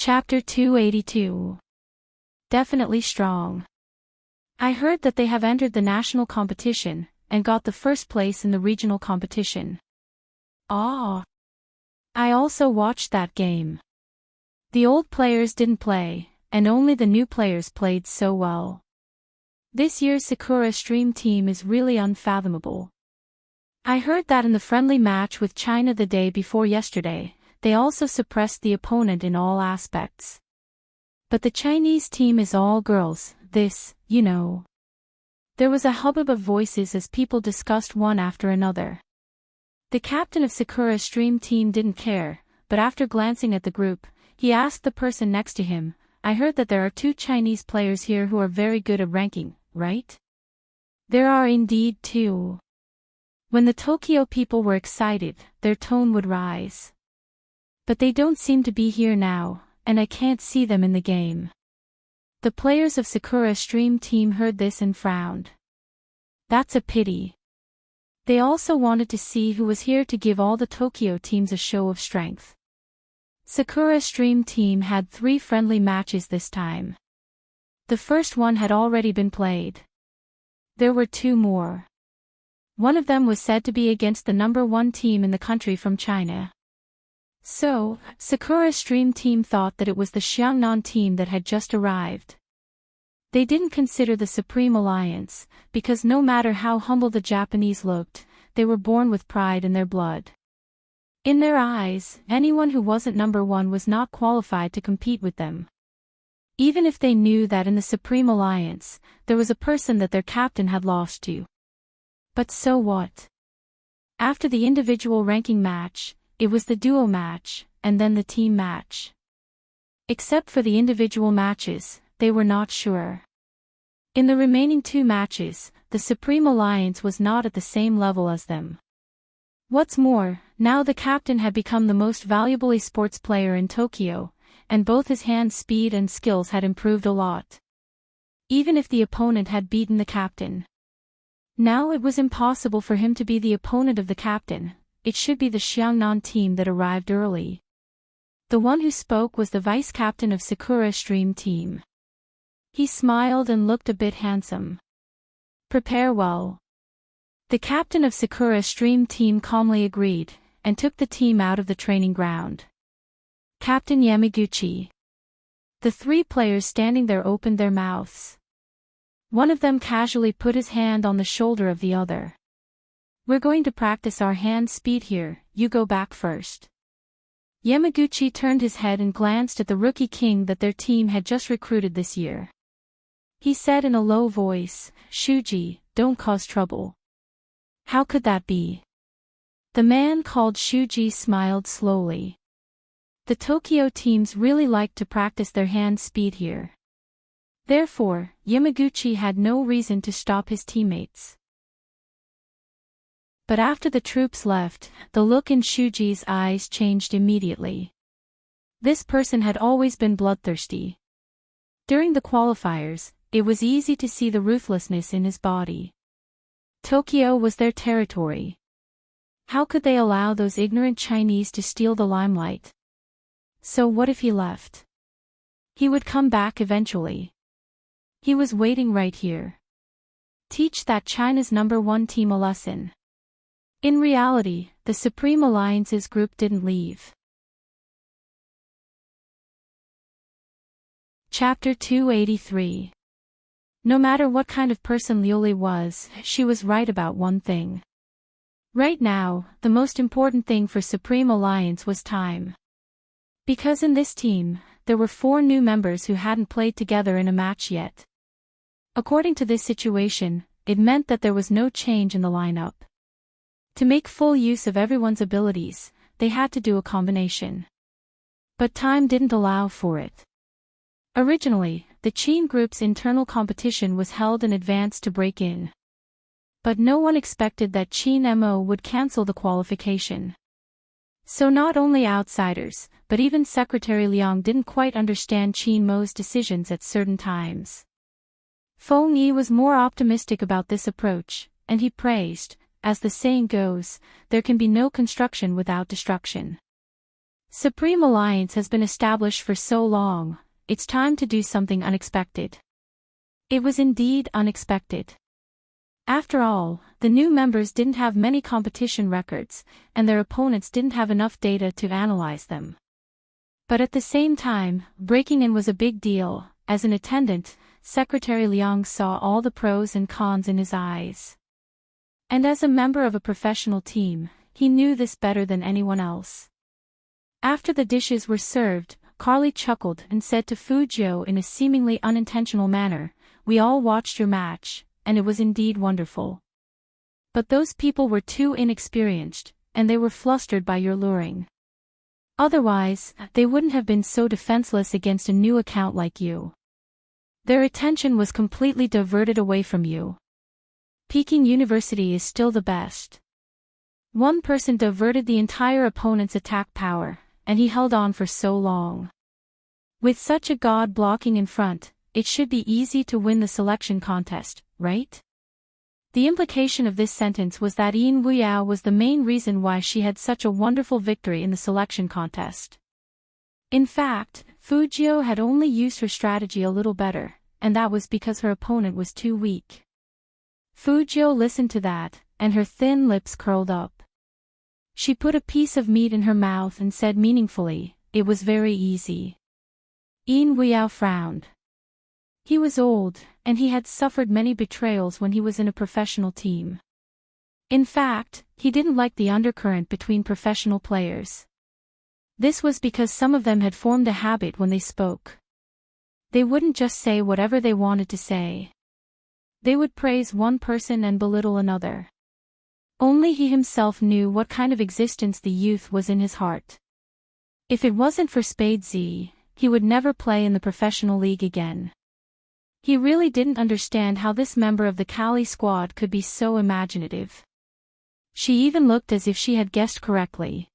Chapter 282. Definitely strong. I heard that they have entered the national competition, and got the first place in the regional competition. Ah. I also watched that game. The old players didn't play, and only the new players played so well. This year's Sakura Stream team is really unfathomable. I heard that in the friendly match with China the day before yesterday, they also suppressed the opponent in all aspects. But the Chinese team is all girls, this, you know. There was a hubbub of voices as people discussed one after another. The captain of Sakura Stream team didn't care, but after glancing at the group, he asked the person next to him, "I heard that there are 2 Chinese players here who are very good at ranking, right?" "There are indeed 2. When the Tokyo people were excited, their tone would rise. But they don't seem to be here now, and I can't see them in the game." The players of Sakura Stream team heard this and frowned. That's a pity. They also wanted to see who was here to give all the Tokyo teams a show of strength. Sakura Stream team had 3 friendly matches this time. The first one had already been played. There were 2 more. One of them was said to be against the number 1 team in the country from China. So, Sakura Stream team thought that it was the Xiangnan team that had just arrived. They didn't consider the Supreme Alliance, because no matter how humble the Japanese looked, they were born with pride in their blood. In their eyes, anyone who wasn't number 1 was not qualified to compete with them. Even if they knew that in the Supreme Alliance, there was a person that their captain had lost to. But so what? After the individual ranking match, it was the duo match, and then the team match. Except for the individual matches, they were not sure. In the remaining 2 matches, the Supreme Alliance was not at the same level as them. What's more, now the captain had become the most valuable esports player in Tokyo, and both his hand speed and skills had improved a lot. Even if the opponent had beaten the captain. Now it was impossible for him to be the opponent of the captain. It should be the Xiangnan team that arrived early. The one who spoke was the vice-captain of Sakura Stream team. He smiled and looked a bit handsome. "Prepare well." The captain of Sakura Stream team calmly agreed, and took the team out of the training ground. Captain Yamaguchi. The 3 players standing there opened their mouths. One of them casually put his hand on the shoulder of the other. "We're going to practice our hand speed here, you go back first." Yamaguchi turned his head and glanced at the rookie king that their team had just recruited this year. He said in a low voice, "Shuji, don't cause trouble." "How could that be?" The man called Shuji smiled slowly. The Tokyo teams really liked to practice their hand speed here. Therefore, Yamaguchi had no reason to stop his teammates. But after the troops left, the look in Shuji's eyes changed immediately. This person had always been bloodthirsty. During the qualifiers, it was easy to see the ruthlessness in his body. Tokyo was their territory. How could they allow those ignorant Chinese to steal the limelight? So what if he left? He would come back eventually. He was waiting right here. Teach that China's number 1 team a lesson. In reality, the Supreme Alliance's group didn't leave. Chapter 283. No matter what kind of person Liuli was, she was right about one thing. Right now, the most important thing for Supreme Alliance was time. Because in this team, there were 4 new members who hadn't played together in a match yet. According to this situation, it meant that there was no change in the lineup. To make full use of everyone's abilities, they had to do a combination. But time didn't allow for it. Originally, the Qin group's internal competition was held in advance to break in. But no one expected that Qin MO would cancel the qualification. So not only outsiders, but even Secretary Liang didn't quite understand Qin Mo's decisions at certain times. Feng Yi was more optimistic about this approach, and he praised, as the saying goes, there can be no construction without destruction. Supreme Alliance has been established for so long, it's time to do something unexpected. It was indeed unexpected. After all, the new members didn't have many competition records, and their opponents didn't have enough data to analyze them. But at the same time, breaking in was a big deal. As an attendant, Secretary Liang saw all the pros and cons in his eyes. And as a member of a professional team, he knew this better than anyone else. After the dishes were served, Carly chuckled and said to Fujio in a seemingly unintentional manner, "We all watched your match, and it was indeed wonderful. But those people were too inexperienced, and they were flustered by your luring. Otherwise, they wouldn't have been so defenseless against a new account like you. Their attention was completely diverted away from you. Peking University is still the best." One person diverted the entire opponent's attack power, and he held on for so long. With such a god blocking in front, it should be easy to win the selection contest, right? The implication of this sentence was that Yin Wuyao was the main reason why she had such a wonderful victory in the selection contest. In fact, Fujio had only used her strategy a little better, and that was because her opponent was too weak. Fujio listened to that, and her thin lips curled up. She put a piece of meat in her mouth and said meaningfully, "It was very easy." Yin Wuyao frowned. He was old, and he had suffered many betrayals when he was in a professional team. In fact, he didn't like the undercurrent between professional players. This was because some of them had formed a habit when they spoke. They wouldn't just say whatever they wanted to say. They would praise one person and belittle another. Only he himself knew what kind of existence the youth was in his heart. If it wasn't for Spade Z, he would never play in the professional league again. He really didn't understand how this member of the Cali squad could be so imaginative. She even looked as if she had guessed correctly.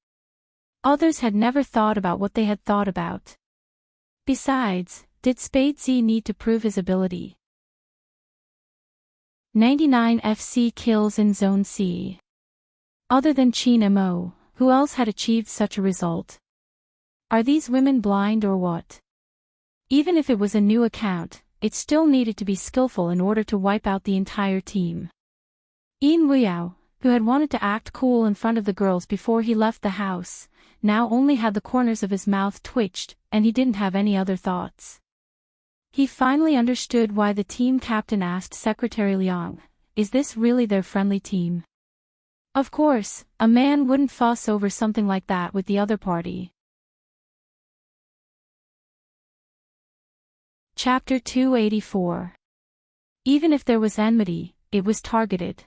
Others had never thought about what they had thought about. Besides, did Spade Z need to prove his ability? 99 FC kills in Zone C. Other than Chin Mo, who else had achieved such a result? Are these women blind or what? Even if it was a new account, it still needed to be skillful in order to wipe out the entire team. Yin Wuyao, who had wanted to act cool in front of the girls before he left the house, now only had the corners of his mouth twitched, and he didn't have any other thoughts. He finally understood why the team captain asked Secretary Liang, "Is this really their friendly team?" Of course, a man wouldn't fuss over something like that with the other party. Chapter 284. Even if there was enmity, it was targeted.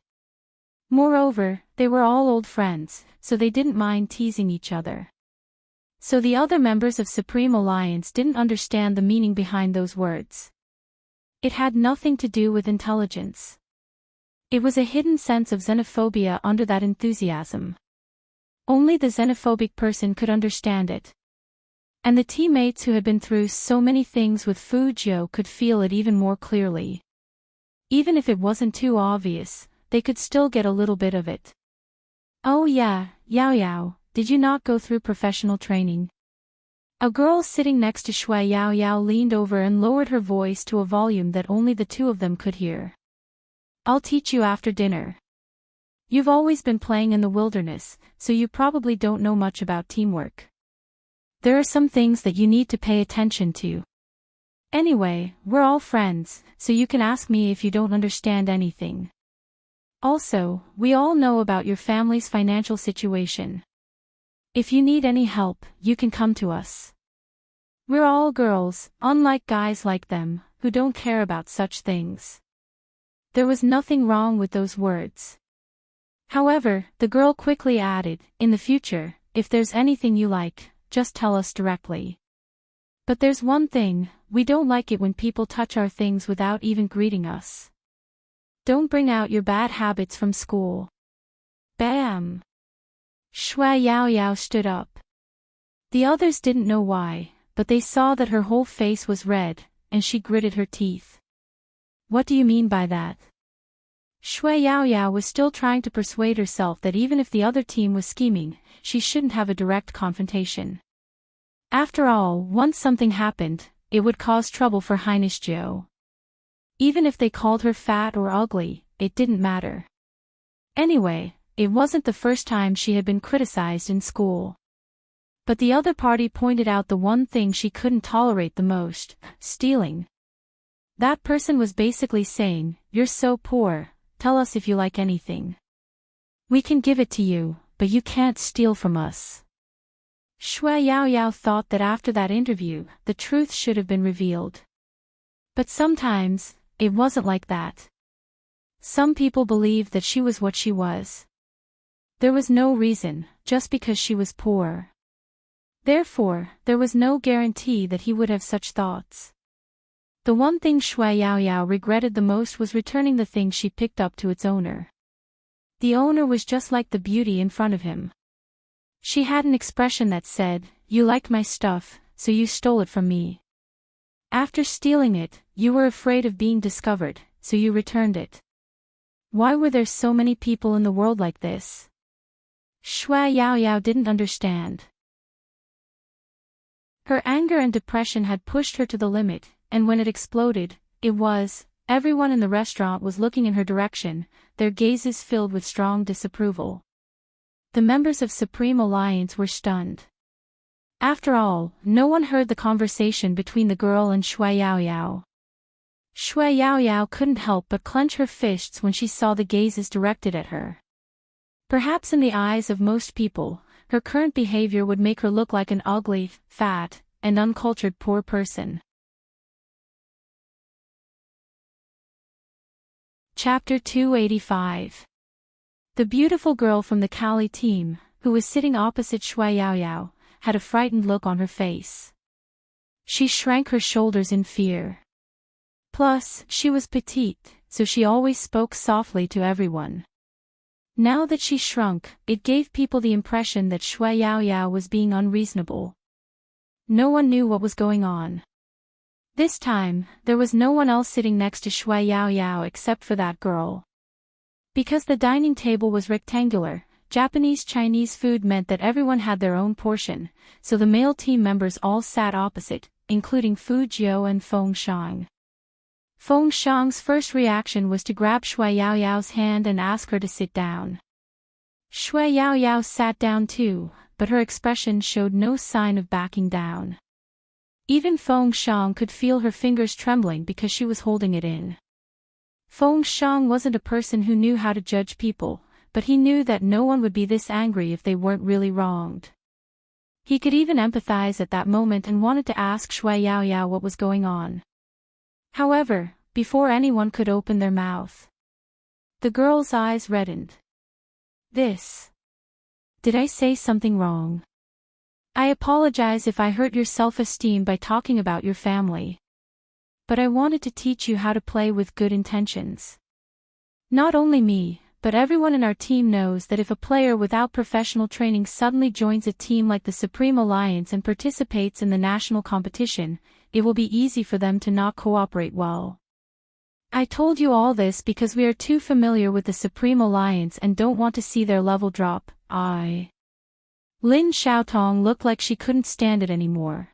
Moreover, they were all old friends, so they didn't mind teasing each other. So the other members of Supreme Alliance didn't understand the meaning behind those words. It had nothing to do with intelligence. It was a hidden sense of xenophobia under that enthusiasm. Only the xenophobic person could understand it. And the teammates who had been through so many things with Fujio could feel it even more clearly. Even if it wasn't too obvious, they could still get a little bit of it. "Oh yeah, Yao Yao, did you not go through professional training?" A girl sitting next to Shui Yao Yao leaned over and lowered her voice to a volume that only the two of them could hear. "I'll teach you after dinner. You've always been playing in the wilderness, so you probably don't know much about teamwork. There are some things that you need to pay attention to. Anyway, we're all friends, so you can ask me if you don't understand anything. Also, we all know about your family's financial situation. If you need any help, you can come to us. We're all girls, unlike guys like them, who don't care about such things." There was nothing wrong with those words. However, the girl quickly added, "In the future, if there's anything you like, just tell us directly. But there's one thing, we don't like it when people touch our things without even greeting us. Don't bring out your bad habits from school." Bam! Shui Yao Yao stood up. The others didn't know why, but they saw that her whole face was red, and she gritted her teeth. "What do you mean by that?" Shui Yao Yao was still trying to persuade herself that even if the other team was scheming, she shouldn't have a direct confrontation. After all, once something happened, it would cause trouble for Heinisch Joe. Even if they called her fat or ugly, it didn't matter. Anyway, it wasn't the first time she had been criticized in school. But the other party pointed out the one thing she couldn't tolerate the most: stealing. That person was basically saying, "You're so poor, tell us if you like anything. We can give it to you, but you can't steal from us." Shui Yaoyao thought that after that interview, the truth should have been revealed. But sometimes, it wasn't like that. Some people believed that she was what she was. There was no reason, just because she was poor. Therefore, there was no guarantee that he would have such thoughts. The one thing Shui Yaoyao regretted the most was returning the thing she picked up to its owner. The owner was just like the beauty in front of him. She had an expression that said, "You liked my stuff, so you stole it from me. After stealing it, you were afraid of being discovered, so you returned it." Why were there so many people in the world like this? Shui Yaoyao didn't understand. Her anger and depression had pushed her to the limit, and when it exploded, everyone in the restaurant was looking in her direction, their gazes filled with strong disapproval. The members of Supreme Alliance were stunned. After all, no one heard the conversation between the girl and Shui Yaoyao. Shui Yaoyao couldn't help but clench her fists when she saw the gazes directed at her. Perhaps in the eyes of most people, her current behavior would make her look like an ugly, fat, and uncultured poor person. Chapter 285. The beautiful girl from the Cali team, who was sitting opposite Shui Yaoyao, had a frightened look on her face. She shrank her shoulders in fear. Plus, she was petite, so she always spoke softly to everyone. Now that she shrunk, it gave people the impression that Shui Yaoyao was being unreasonable. No one knew what was going on. This time, there was no one else sitting next to Shui Yaoyao except for that girl. Because the dining table was rectangular, Japanese-Chinese food meant that everyone had their own portion, so the male team members all sat opposite, including Fu Jiu and Feng Shang. Feng Shang's first reaction was to grab Shui Yaoyao's hand and ask her to sit down. Shui Yaoyao sat down too, but her expression showed no sign of backing down. Even Feng Shang could feel her fingers trembling because she was holding it in. Feng Shang wasn't a person who knew how to judge people, but he knew that no one would be this angry if they weren't really wronged. He could even empathize at that moment and wanted to ask Shui Yaoyao what was going on. However, before anyone could open their mouth, the girl's eyes reddened. Did I say something wrong? I apologize if I hurt your self-esteem by talking about your family. But I wanted to teach you how to play with good intentions. Not only me, but everyone in our team knows that if a player without professional training suddenly joins a team like the Supreme Alliance and participates in the national competition, it will be easy for them to not cooperate well. I told you all this because we are too familiar with the Supreme Alliance and don't want to see their level drop. Lin Xiaotong looked like she couldn't stand it anymore.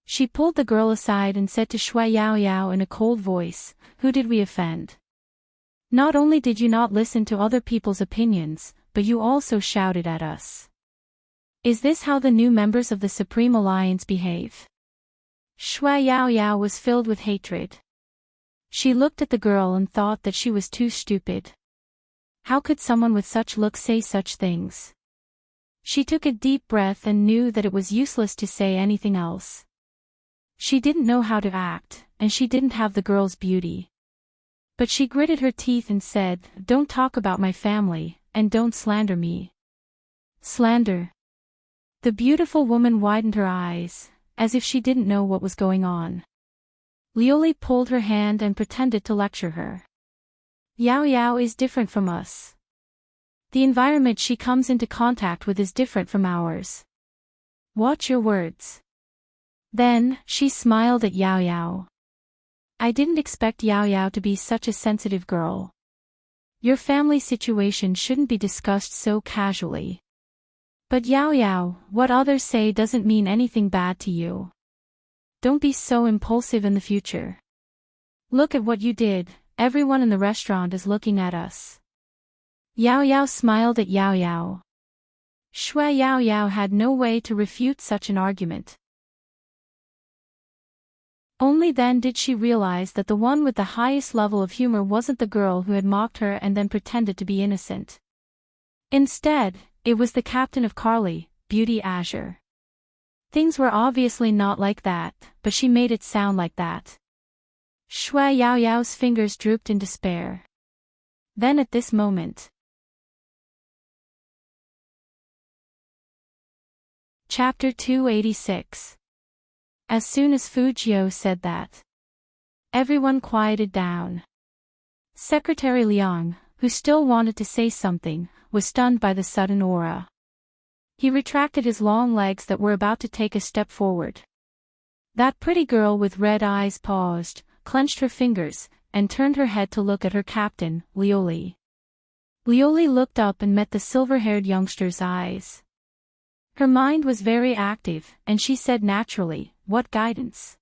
She pulled the girl aside and said to Shui Yaoyao in a cold voice, "Who did we offend? Not only did you not listen to other people's opinions, but you also shouted at us. Is this how the new members of the Supreme Alliance behave?" Shui Yaoyao was filled with hatred. She looked at the girl and thought that she was too stupid. How could someone with such looks say such things? She took a deep breath and knew that it was useless to say anything else. She didn't know how to act, and she didn't have the girl's beauty. But she gritted her teeth and said, "Don't talk about my family, and don't slander me." Slander? The beautiful woman widened her eyes, as if she didn't know what was going on. Liuli pulled her hand and pretended to lecture her. Yaoyao is different from us. The environment she comes into contact with is different from ours. Watch your words. Then, she smiled at Yaoyao. I didn't expect Yaoyao to be such a sensitive girl. Your family situation shouldn't be discussed so casually. But Yao Yao, what others say doesn't mean anything bad to you. Don't be so impulsive in the future. Look at what you did, everyone in the restaurant is looking at us. Yao Yao smiled at Yao Yao. Shui Yao Yao had no way to refute such an argument. Only then did she realize that the one with the highest level of humor wasn't the girl who had mocked her and then pretended to be innocent. Instead, it was the captain of Carly, Beauty Azure. Things were obviously not like that, but she made it sound like that. Shui Yao Yao's fingers drooped in despair. Then at this moment. Chapter 286. As soon as Fujio said that, everyone quieted down. Secretary Liang, who still wanted to say something, was stunned by the sudden aura. He retracted his long legs that were about to take a step forward. That pretty girl with red eyes paused, clenched her fingers, and turned her head to look at her captain, Lioli. Lioli looked up and met the silver-haired youngster's eyes. Her mind was very active, and she said naturally, "What guidance?"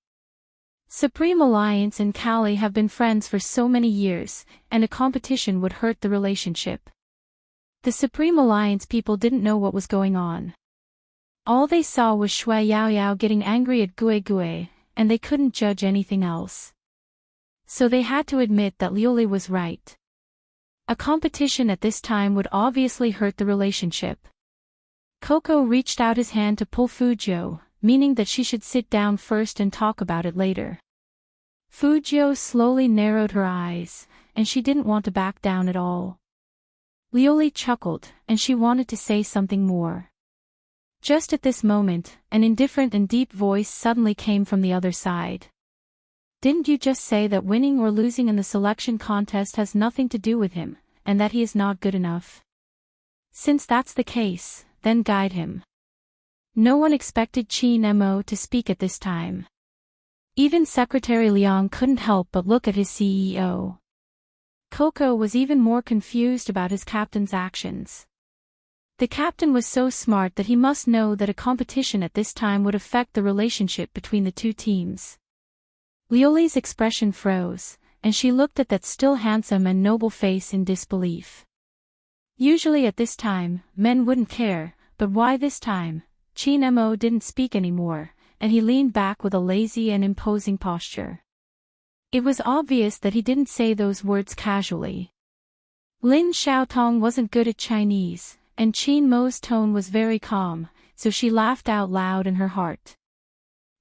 Supreme Alliance and Cali have been friends for so many years, and a competition would hurt the relationship. The Supreme Alliance people didn't know what was going on. All they saw was Shui Yao Yao getting angry at Gue Gue, and they couldn't judge anything else. So they had to admit that Lioli was right. A competition at this time would obviously hurt the relationship. Coco reached out his hand to pull Fujio, meaning that she should sit down first and talk about it later. Fujio slowly narrowed her eyes, and she didn't want to back down at all. Lioli chuckled, and she wanted to say something more. Just at this moment, an indifferent and deep voice suddenly came from the other side. "Didn't you just say that winning or losing in the selection contest has nothing to do with him, and that he is not good enough? Since that's the case, then guide him." No one expected Qin Mo to speak at this time. Even Secretary Liang couldn't help but look at his CEO. Coco was even more confused about his captain's actions. The captain was so smart that he must know that a competition at this time would affect the relationship between the two teams. Lioli's expression froze, and she looked at that still handsome and noble face in disbelief. Usually at this time, men wouldn't care, but why this time? Qin Mo didn't speak anymore, and he leaned back with a lazy and imposing posture. It was obvious that he didn't say those words casually. Lin Xiaotong wasn't good at Chinese, and Qin Mo's tone was very calm, so she laughed out loud in her heart.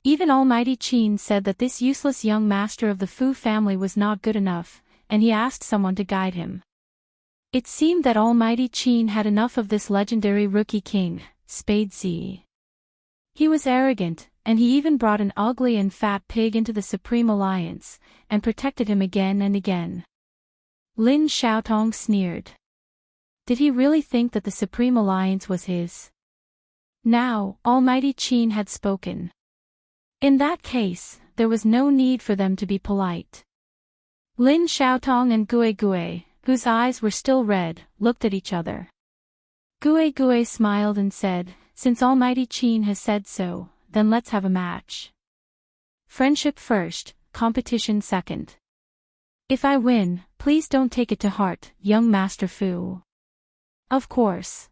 Even Almighty Qin said that this useless young master of the Fu family was not good enough, and he asked someone to guide him. It seemed that Almighty Qin had enough of this legendary rookie king, Spade Z. He was arrogant, and he even brought an ugly and fat pig into the Supreme Alliance, and protected him again and again. Lin Xiaotong sneered. Did he really think that the Supreme Alliance was his? Now, Almighty Qin had spoken. In that case, there was no need for them to be polite. Lin Xiaotong and Gue Gue, whose eyes were still red, looked at each other. Gue Gue smiled and said, "Since Almighty Qin has said so, then let's have a match. Friendship first, competition second. If I win, please don't take it to heart, young Master Fu." Of course.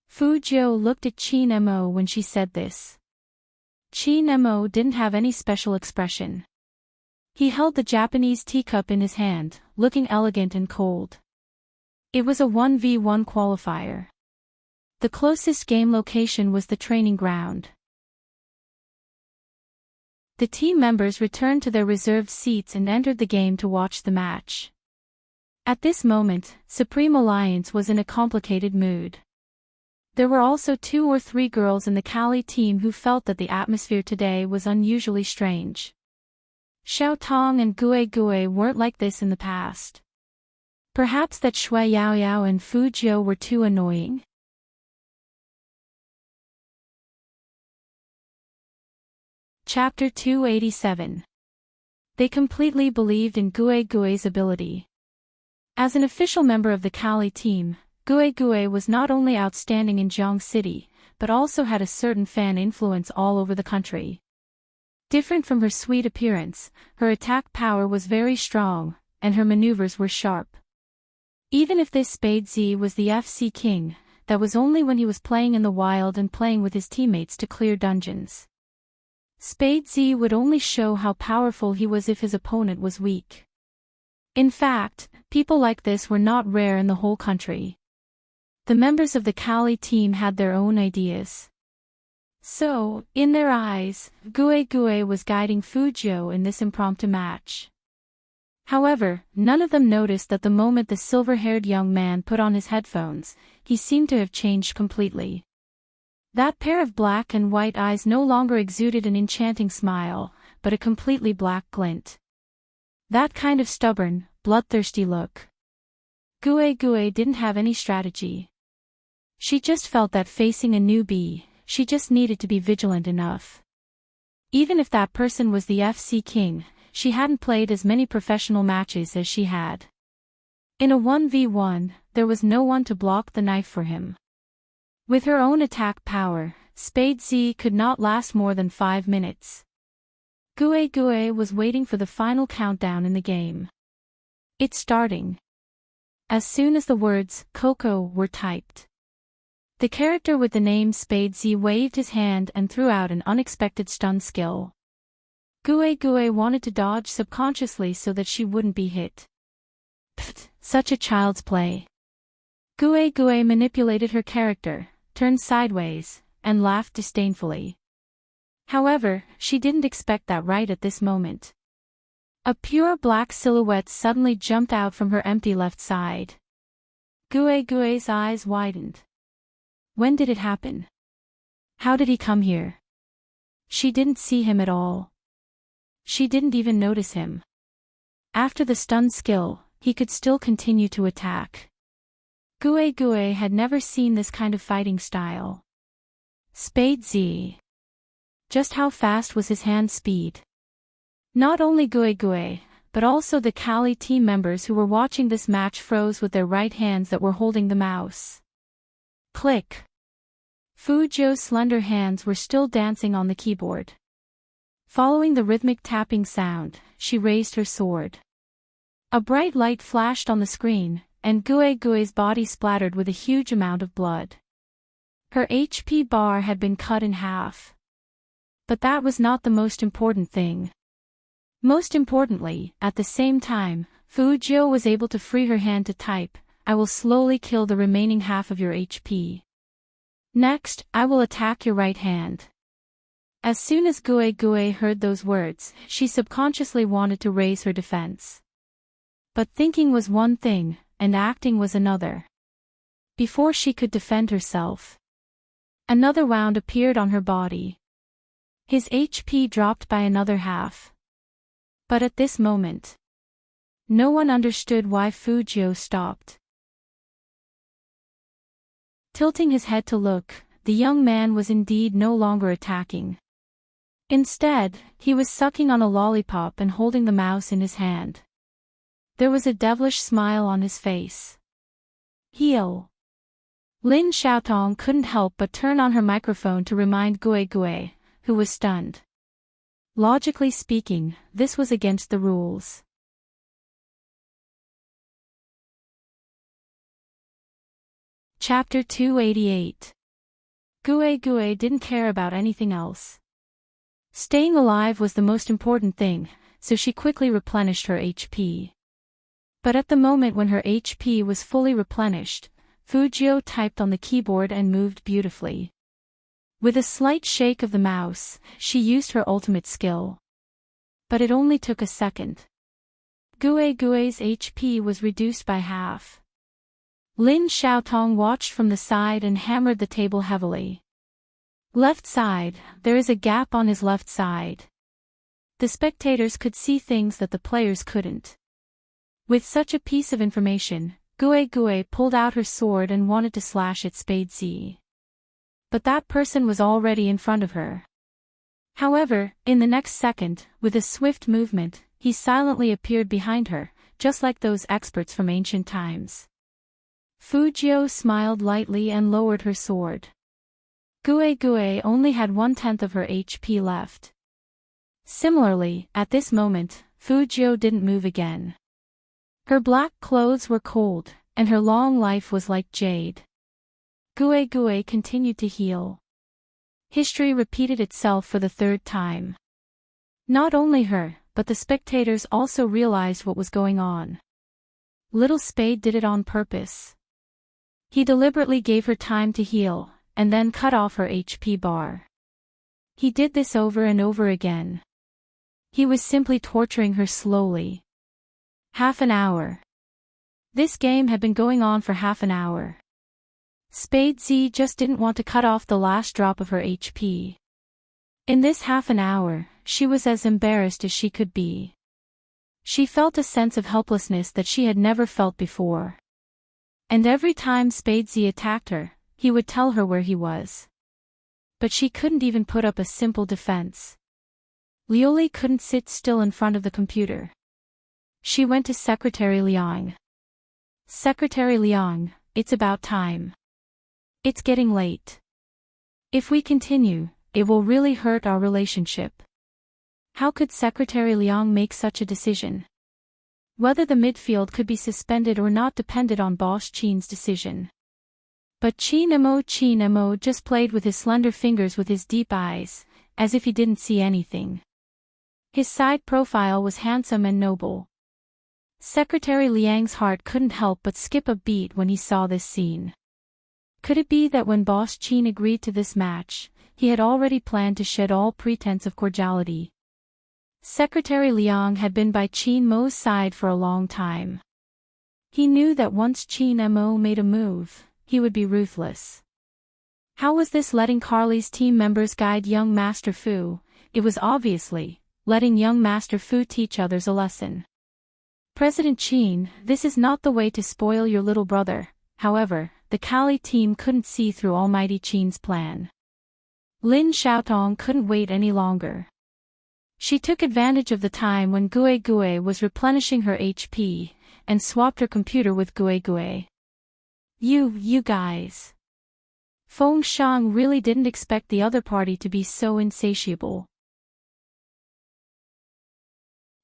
Fujio looked at Qin Mo when she said this. Qin Mo didn't have any special expression. He held the Japanese teacup in his hand, looking elegant and cold. It was a 1v1 qualifier. The closest game location was the training ground. The team members returned to their reserved seats and entered the game to watch the match. At this moment, Supreme Alliance was in a complicated mood. There were also 2 or 3 girls in the Cali team who felt that the atmosphere today was unusually strange. Xiaotong and Gue Gue weren't like this in the past. Perhaps that Shui Yao Yao and Fujio were too annoying? Chapter 287. They completely believed in Gue Gue's ability. As an official member of the Cali team, Gue Gue was not only outstanding in Jiang City, but also had a certain fan influence all over the country. Different from her sweet appearance, her attack power was very strong, and her maneuvers were sharp. Even if this Spade Z was the FC King, that was only when he was playing in the wild and playing with his teammates to clear dungeons. Spade Z would only show how powerful he was if his opponent was weak. In fact, people like this were not rare in the whole country. The members of the Kali team had their own ideas. So, in their eyes, Gue Gue was guiding Fujio in this impromptu match. However, none of them noticed that the moment the silver-haired young man put on his headphones, he seemed to have changed completely. That pair of black and white eyes no longer exuded an enchanting smile, but a completely black glint. That kind of stubborn, bloodthirsty look. Gue Gue didn't have any strategy. She just felt that facing a newbie, she just needed to be vigilant enough. Even if that person was the FC King, she hadn't played as many professional matches as she had. In a 1v1, there was no one to block the knife for him. With her own attack power, Spade Z could not last more than 5 minutes. Gue Gue was waiting for the final countdown in the game. It's starting. As soon as the words, Coco, were typed. The character with the name Spade Z waved his hand and threw out an unexpected stun skill. Gue Gue wanted to dodge subconsciously so that she wouldn't be hit. Pfft, such a child's play. Gue Gue manipulated her character, turned sideways, and laughed disdainfully. However, she didn't expect that right at this moment. A pure black silhouette suddenly jumped out from her empty left side. Gue Gue's eyes widened. When did it happen? How did he come here? She didn't see him at all. She didn't even notice him. After the stun skill, he could still continue to attack. Gue Gue had never seen this kind of fighting style. Spade Z. Just how fast was his hand speed? Not only Gue Gue, but also the Kali team members who were watching this match froze with their right hands that were holding the mouse. Click. Fujio's slender hands were still dancing on the keyboard. Following the rhythmic tapping sound, she raised her sword. A bright light flashed on the screen, and Gue Gue's body splattered with a huge amount of blood. Her HP bar had been cut in half. But that was not the most important thing. Most importantly, at the same time, Fujio was able to free her hand to type, I will slowly kill the remaining half of your HP. Next, I will attack your right hand. As soon as Gue Gue heard those words, she subconsciously wanted to raise her defense. But thinking was one thing, and acting was another. Before she could defend herself, another wound appeared on her body. His HP dropped by another half. But at this moment, no one understood why Fujio stopped. Tilting his head to look, the young man was indeed no longer attacking. Instead, he was sucking on a lollipop and holding the mouse in his hand. There was a devilish smile on his face. Heal. Lin Xiaotong couldn't help but turn on her microphone to remind Gue Gue, who was stunned. Logically speaking, this was against the rules. Chapter 288. Gue Gue didn't care about anything else. Staying alive was the most important thing, so she quickly replenished her HP. But at the moment when her HP was fully replenished, Fujio typed on the keyboard and moved beautifully. With a slight shake of the mouse, she used her ultimate skill. But it only took a second. Gue Gue's HP was reduced by half. Lin Xiaotong watched from the side and hammered the table heavily. Left side, there is a gap on his left side. The spectators could see things that the players couldn't. With such a piece of information, Gue Gue pulled out her sword and wanted to slash at Spade Z. But that person was already in front of her. However, in the next second, with a swift movement, he silently appeared behind her, just like those experts from ancient times. Fujio smiled lightly and lowered her sword. Gue Gue only had 1/10 of her HP left. Similarly, at this moment, Fujio didn't move again. Her black clothes were cold, and her long life was like jade. Gue Gue continued to heal. History repeated itself for the third time. Not only her, but the spectators also realized what was going on. Little Spade did it on purpose. He deliberately gave her time to heal, and then cut off her HP bar. He did this over and over again. He was simply torturing her slowly. Half an hour. This game had been going on for half an hour. Spade Z just didn't want to cut off the last drop of her HP. In this half an hour, she was as embarrassed as she could be. She felt a sense of helplessness that she had never felt before. And every time Spade Z attacked her, he would tell her where he was. But she couldn't even put up a simple defense. Lioli couldn't sit still in front of the computer. She went to Secretary Liang. Secretary Liang, it's about time. It's getting late. If we continue, it will really hurt our relationship. How could Secretary Liang make such a decision? Whether the midfield could be suspended or not depended on Boss Qin's decision. But Qin Mo just played with his slender fingers with his deep eyes, as if he didn't see anything. His side profile was handsome and noble. Secretary Liang's heart couldn't help but skip a beat when he saw this scene. Could it be that when Boss Qin agreed to this match, he had already planned to shed all pretense of cordiality? Secretary Liang had been by Qin Mo's side for a long time. He knew that once Qin Mo made a move, he would be ruthless. How was this letting Carly's team members guide young Master Fu? It was obviously letting young Master Fu teach others a lesson. President Qin, this is not the way to spoil your little brother. However, the Kali team couldn't see through Almighty Qin's plan. Lin Xiaotong couldn't wait any longer. She took advantage of the time when Gue Gue was replenishing her HP, and swapped her computer with Gue Gue. You guys. Feng Shang really didn't expect the other party to be so insatiable.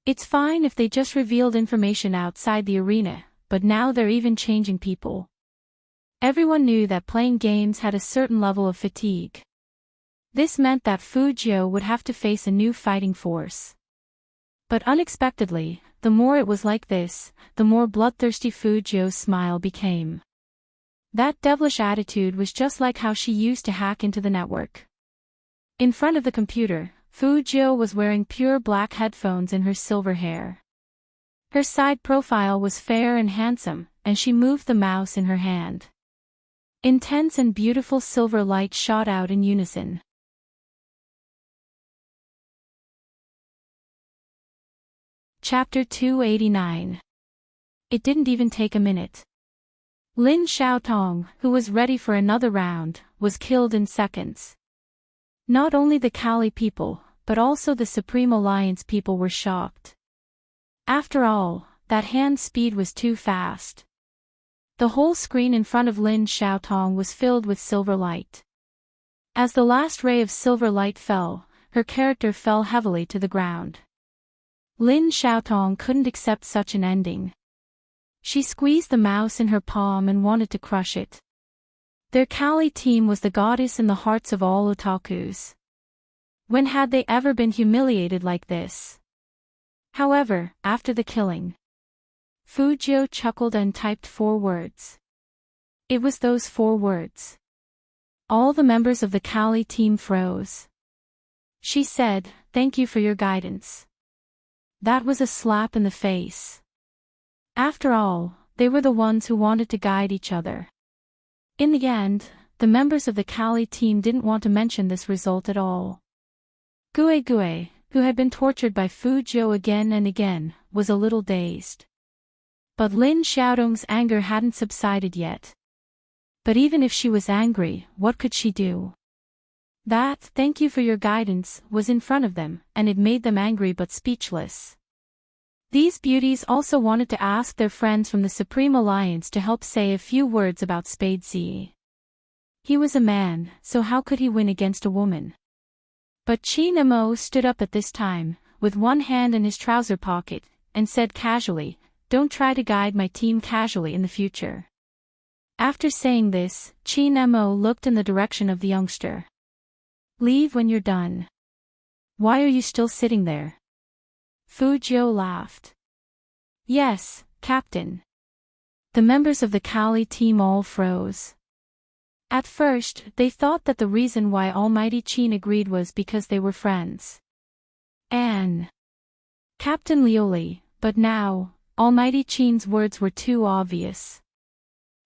It's fine if they just revealed information outside the arena, but now they're even changing people. Everyone knew that playing games had a certain level of fatigue. This meant that Fujio would have to face a new fighting force. But unexpectedly, the more it was like this, the more bloodthirsty Fujio's smile became. That devilish attitude was just like how she used to hack into the network. In front of the computer, Fujio was wearing pure black headphones in her silver hair. Her side profile was fair and handsome, and she moved the mouse in her hand. Intense and beautiful silver light shot out in unison. Chapter 289. It didn't even take a minute. Lin Xiaotong, who was ready for another round, was killed in seconds. Not only the Kali people, but also the Supreme Alliance people were shocked. After all, that hand speed was too fast. The whole screen in front of Lin Xiaotong was filled with silver light. As the last ray of silver light fell, her character fell heavily to the ground. Lin Xiaotong couldn't accept such an ending. She squeezed the mouse in her palm and wanted to crush it. Their Kali team was the goddess in the hearts of all otakus. When had they ever been humiliated like this? However, after the killing, Fujio chuckled and typed 4 words. It was those 4 words. All the members of the Kali team froze. She said, "Thank you for your guidance." That was a slap in the face. After all, they were the ones who wanted to guide each other. In the end, the members of the Kali team didn't want to mention this result at all. Gue Gue, who had been tortured by Fujio again and again, was a little dazed. But Lin Xiaotong's anger hadn't subsided yet. But even if she was angry, what could she do? That "thank you for your guidance" was in front of them, and it made them angry but speechless. These beauties also wanted to ask their friends from the Supreme Alliance to help say a few words about Spade Z. He was a man, so how could he win against a woman? But Chin Mo stood up at this time, with one hand in his trouser pocket, and said casually, "Don't try to guide my team casually in the future." After saying this, Chin Mo looked in the direction of the youngster. "Leave when you're done. Why are you still sitting there?" Fu Jiu laughed. "Yes, Captain." The members of the Kali team all froze. At first, they thought that the reason why Almighty Chin agreed was because they were friends. And Captain Lioli, but now, Almighty Chin's words were too obvious.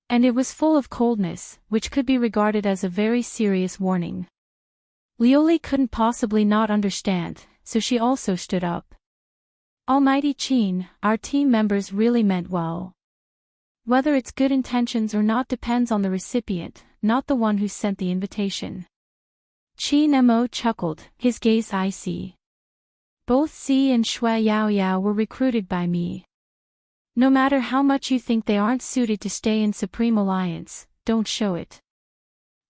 And it was full of coldness, which could be regarded as a very serious warning. Lioli couldn't possibly not understand, so she also stood up. "Almighty Chin, our team members really meant well. Whether it's good intentions or not depends on the recipient, not the one who sent the invitation." Chin Mo chuckled, his gaze icy. "Both Z and Shui Yao Yao were recruited by me. No matter how much you think they aren't suited to stay in Supreme Alliance, don't show it.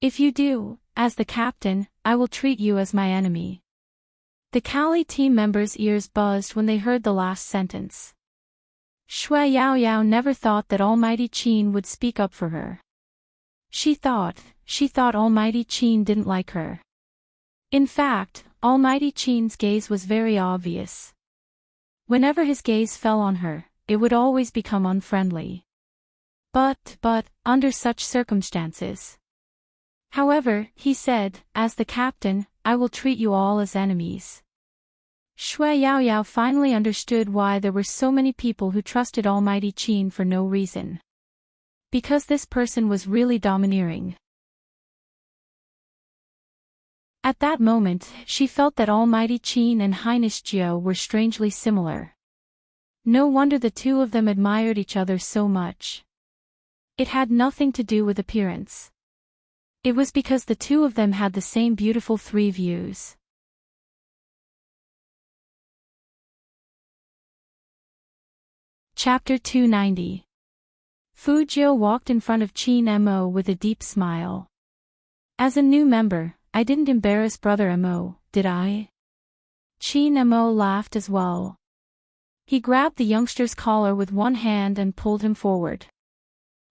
If you do, as the captain, I will treat you as my enemy." The Kali team members' ears buzzed when they heard the last sentence. Shui Yao Yao never thought that Almighty Chin would speak up for her. She thought Almighty Chin didn't like her. In fact, Almighty Chin's gaze was very obvious. Whenever his gaze fell on her, it would always become unfriendly. But, under such circumstances. However, he said, "As the captain, I will treat you all as enemies." Shui Yao Yao finally understood why there were so many people who trusted Almighty Chin for no reason. Because this person was really domineering. At that moment, she felt that Almighty Chin and Highness Jiao were strangely similar. No wonder the two of them admired each other so much. It had nothing to do with appearance. It was because the two of them had the same beautiful three views. Chapter 290. Fu Jiu walked in front of Chin Mo with a deep smile. "As a new member, I didn't embarrass Brother Mo, did I?" Chin Mo laughed as well. He grabbed the youngster's collar with one hand and pulled him forward.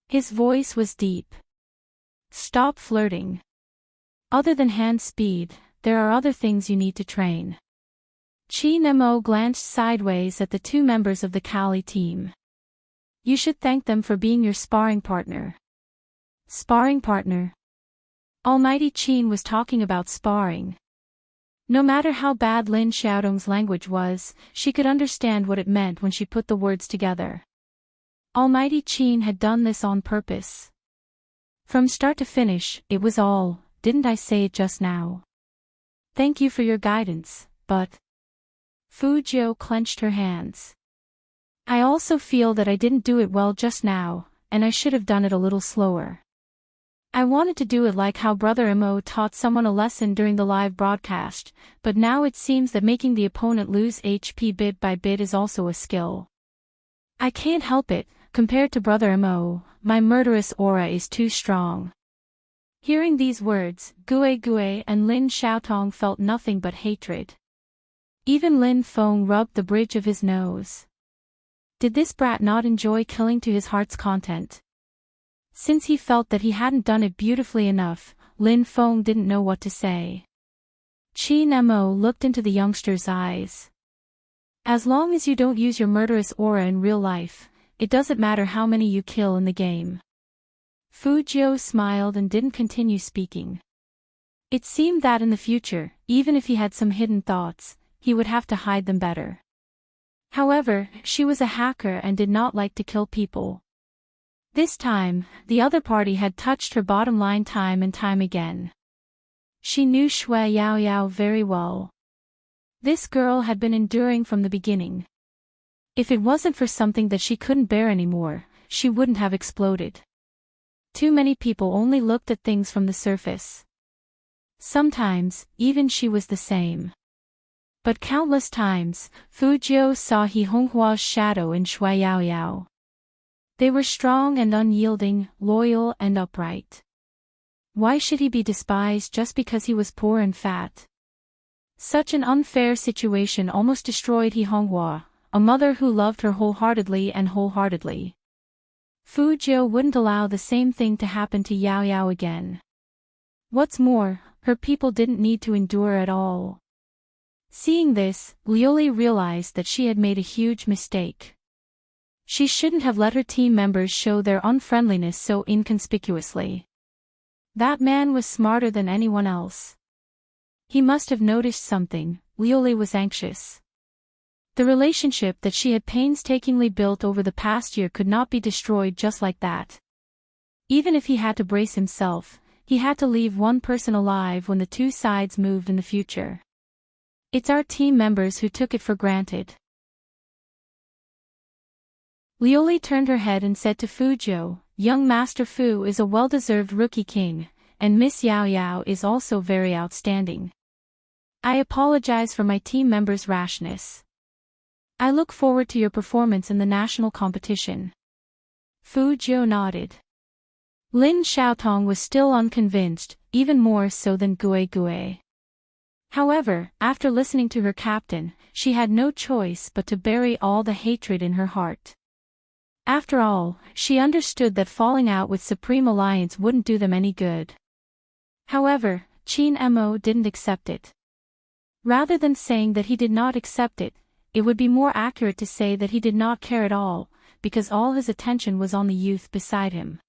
His voice was deep. "Stop flirting. Other than hand speed, there are other things you need to train." Chin Mo glanced sideways at the two members of the Kali team. "You should thank them for being your sparring partner." Sparring partner? Almighty Chin was talking about sparring. No matter how bad Lin Xiaodong's language was, she could understand what it meant when she put the words together. Almighty Chin had done this on purpose. From start to finish, it was all, "Didn't I say it just now? Thank you for your guidance, but..." Fu Jiu clenched her hands. "I also feel that I didn't do it well just now, and I should have done it a little slower. I wanted to do it like how Brother Mo taught someone a lesson during the live broadcast, but now it seems that making the opponent lose HP bit by bit is also a skill. I can't help it, compared to Brother Mo, my murderous aura is too strong." Hearing these words, Gue Gue and Lin Xiaotong felt nothing but hatred. Even Lin Feng rubbed the bridge of his nose. Did this brat not enjoy killing to his heart's content? Since he felt that he hadn't done it beautifully enough, Lin Feng didn't know what to say. Chin Mo looked into the youngster's eyes. "As long as you don't use your murderous aura in real life, it doesn't matter how many you kill in the game." Fu Jiu smiled and didn't continue speaking. It seemed that in the future, even if he had some hidden thoughts, he would have to hide them better. However, she was a hacker and did not like to kill people. This time, the other party had touched her bottom line time and time again. She knew Shui Yao Yao very well. This girl had been enduring from the beginning. If it wasn't for something that she couldn't bear anymore, she wouldn't have exploded. Too many people only looked at things from the surface. Sometimes, even she was the same. But countless times, Fu Jiu saw He Honghua's shadow in Shui Yao Yao. They were strong and unyielding, loyal and upright. Why should he be despised just because he was poor and fat? Such an unfair situation almost destroyed He Honghua, a mother who loved her wholeheartedly. Fu Jiu wouldn't allow the same thing to happen to Yao Yao again. What's more, her people didn't need to endure at all. Seeing this, Liuli realized that she had made a huge mistake. She shouldn't have let her team members show their unfriendliness so inconspicuously. That man was smarter than anyone else. He must have noticed something. Liuli was anxious. The relationship that she had painstakingly built over the past year could not be destroyed just like that. Even if he had to brace himself, he had to leave one person alive when the two sides moved in the future. It's our team members who took it for granted. Liuli turned her head and said to Fu Jiu, "Young Master Fu is a well-deserved rookie king, and Miss Yao Yao is also very outstanding. I apologize for my team members' rashness. I look forward to your performance in the national competition." Fu Jiu nodded. Lin Xiaotong was still unconvinced, even more so than Gue Gue. However, after listening to her captain, she had no choice but to bury all the hatred in her heart. After all, she understood that falling out with Supreme Alliance wouldn't do them any good. However, Qin Mo didn't accept it. Rather than saying that he did not accept it, it would be more accurate to say that he did not care at all, because all his attention was on the youth beside him.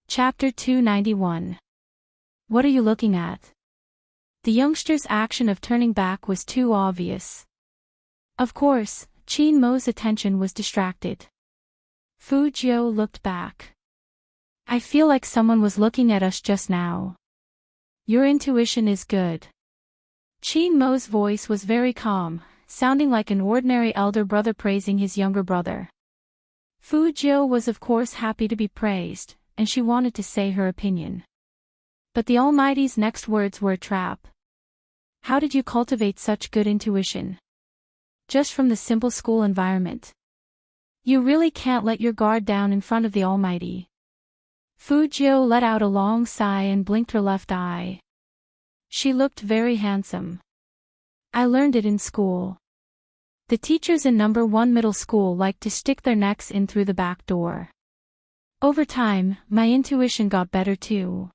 Chapter 291. What are you looking at? The youngster's action of turning back was too obvious. Of course, Qin Mo's attention was distracted. Fu Jiu looked back. "I feel like someone was looking at us just now." "Your intuition is good." Qin Mo's voice was very calm, sounding like an ordinary elder brother praising his younger brother. Fu Jiu was of course happy to be praised, and she wanted to say her opinion. But the Almighty's next words were a trap. "How did you cultivate such good intuition?" "Just from the simple school environment." "You really can't let your guard down in front of the Almighty." Fu Jiu let out a long sigh and blinked her left eye. She looked very handsome. "I learned it in school. The teachers in number 1 middle school liked to stick their necks in through the back door. Over time, my intuition got better too."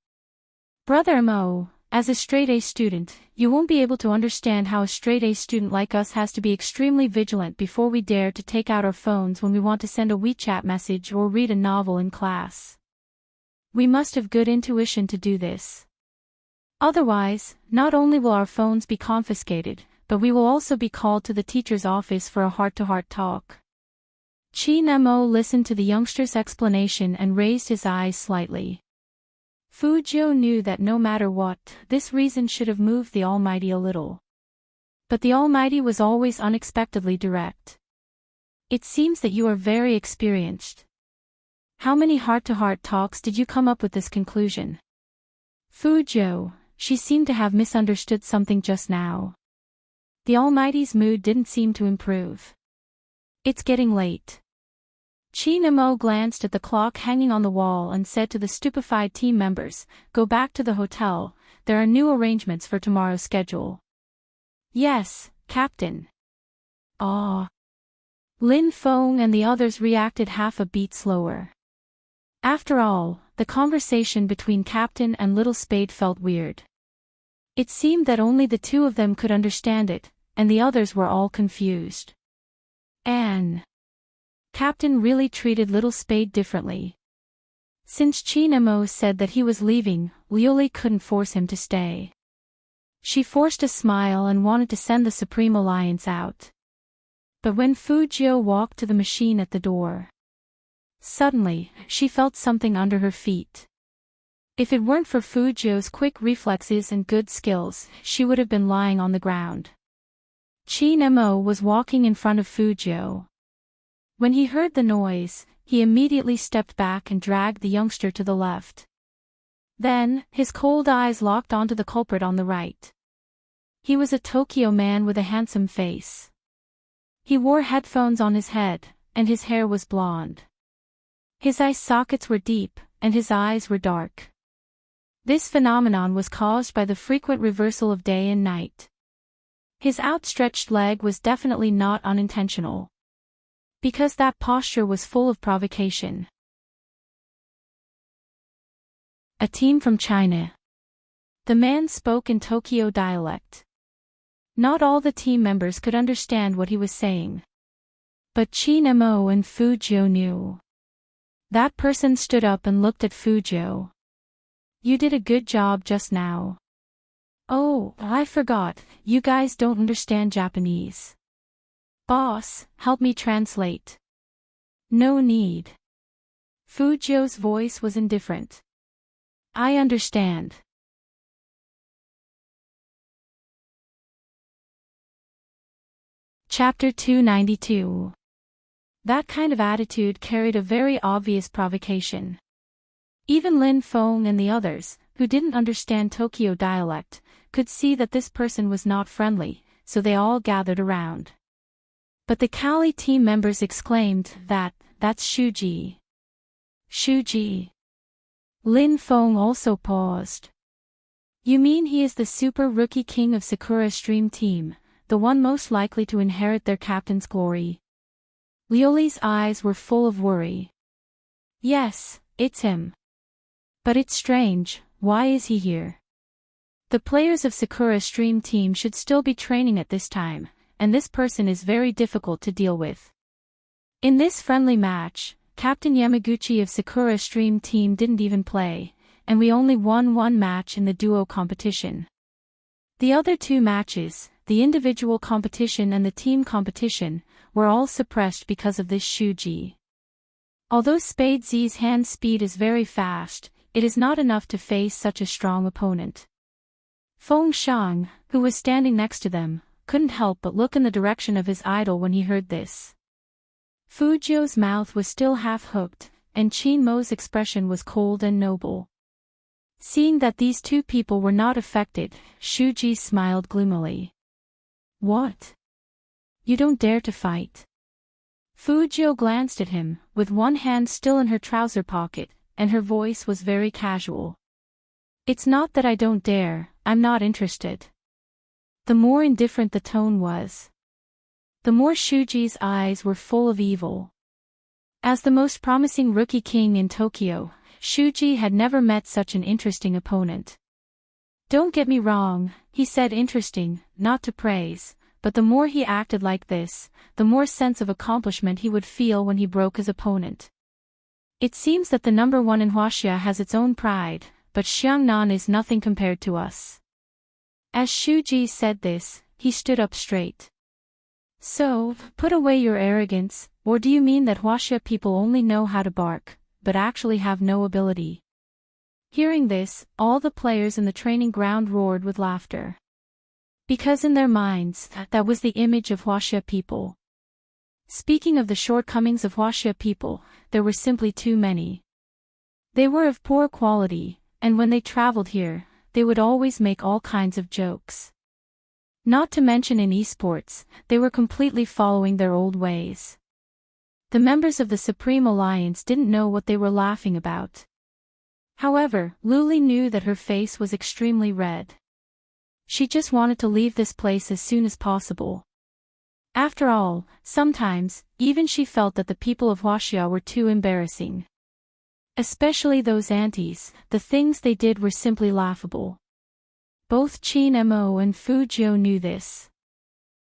"Brother Mo, as a straight-A student, you won't be able to understand how a straight-A student like us has to be extremely vigilant before we dare to take out our phones when we want to send a WeChat message or read a novel in class. We must have good intuition to do this. Otherwise, not only will our phones be confiscated, but we will also be called to the teacher's office for a heart-to-heart talk." Qin Mo listened to the youngster's explanation and raised his eyes slightly. Fu Jiu knew that no matter what, this reason should have moved the Almighty a little. But the Almighty was always unexpectedly direct. "It seems that you are very experienced. How many heart-to-heart talks did you come up with this conclusion?" Fu Jiu, she seemed to have misunderstood something just now. The Almighty's mood didn't seem to improve. "It's getting late." Qin Mo glanced at the clock hanging on the wall and said to the stupefied team members, "Go back to the hotel, there are new arrangements for tomorrow's schedule." "Yes, Captain." "Ah." Lin Feng and the others reacted half a beat slower. After all, the conversation between Captain and Little Spade felt weird. It seemed that only the two of them could understand it, and the others were all confused. Anne. Captain really treated Little Spade differently. Since Qin Mo said that he was leaving, Liuli couldn't force him to stay. She forced a smile and wanted to send the Supreme Alliance out. But when Fu Jiu walked to the machine at the door, suddenly, she felt something under her feet. If it weren't for Fu Jiu's quick reflexes and good skills, she would have been lying on the ground. Qin Mo was walking in front of Fu Jiu. When he heard the noise, he immediately stepped back and dragged the youngster to the left. Then, his cold eyes locked onto the culprit on the right. He was a Tokyo man with a handsome face. He wore headphones on his head, and his hair was blonde. His eye sockets were deep, and his eyes were dark. This phenomenon was caused by the frequent reversal of day and night. His outstretched leg was definitely not unintentional. Because that posture was full of provocation. A team from China. The man spoke in Tokyo dialect. Not all the team members could understand what he was saying. But Chin Mo and Fujio knew. That person stood up and looked at Fujio. You did a good job just now. Oh, I forgot, you guys don't understand Japanese. Boss, help me translate. No need. Fujio's voice was indifferent. I understand. Chapter 292. That kind of attitude carried a very obvious provocation. Even Lin Feng and the others, who didn't understand Tokyo dialect, could see that this person was not friendly, so they all gathered around. But the Cali team members exclaimed that's Shuji. Shuji. Lin Feng also paused. You mean he is the super rookie king of Sakura Stream Team, the one most likely to inherit their captain's glory? Lioli's eyes were full of worry. Yes, it's him. But it's strange, why is he here? The players of Sakura Stream Team should still be training at this time, and this person is very difficult to deal with. In this friendly match, Captain Yamaguchi of Sakura Stream Team didn't even play, and we only won one match in the duo competition. The other two matches, the individual competition and the team competition, were all suppressed because of this Shuji. Although Spade Z's hand speed is very fast, it is not enough to face such a strong opponent. Feng Shang, who was standing next to them, couldn't help but look in the direction of his idol when he heard this. Fujio's mouth was still half-hooked, and Chin Mo's expression was cold and noble. Seeing that these two people were not affected, Shuji smiled gloomily. What? You don't dare to fight? Fujio glanced at him, with one hand still in her trouser pocket, and her voice was very casual. It's not that I don't dare, I'm not interested. The more indifferent the tone was, the more Shuji's eyes were full of evil. As the most promising rookie king in Tokyo, Shuji had never met such an interesting opponent. Don't get me wrong, he said interesting, not to praise, but the more he acted like this, the more sense of accomplishment he would feel when he broke his opponent. It seems that the number one in Huaxia has its own pride, but Xiangnan is nothing compared to us. As Shuji said this, he stood up straight. So, put away your arrogance, or do you mean that Huaxia people only know how to bark, but actually have no ability? Hearing this, all the players in the training ground roared with laughter. Because in their minds, that was the image of Huaxia people. Speaking of the shortcomings of Huaxia people, there were simply too many. They were of poor quality, and when they traveled here, they would always make all kinds of jokes. Not to mention in esports, they were completely following their old ways. The members of the Supreme Alliance didn't know what they were laughing about. However, Luli knew that her face was extremely red. She just wanted to leave this place as soon as possible. After all, sometimes, even she felt that the people of Huaxia were too embarrassing. Especially those aunties, the things they did were simply laughable. Both Chin Mo and Fujio knew this.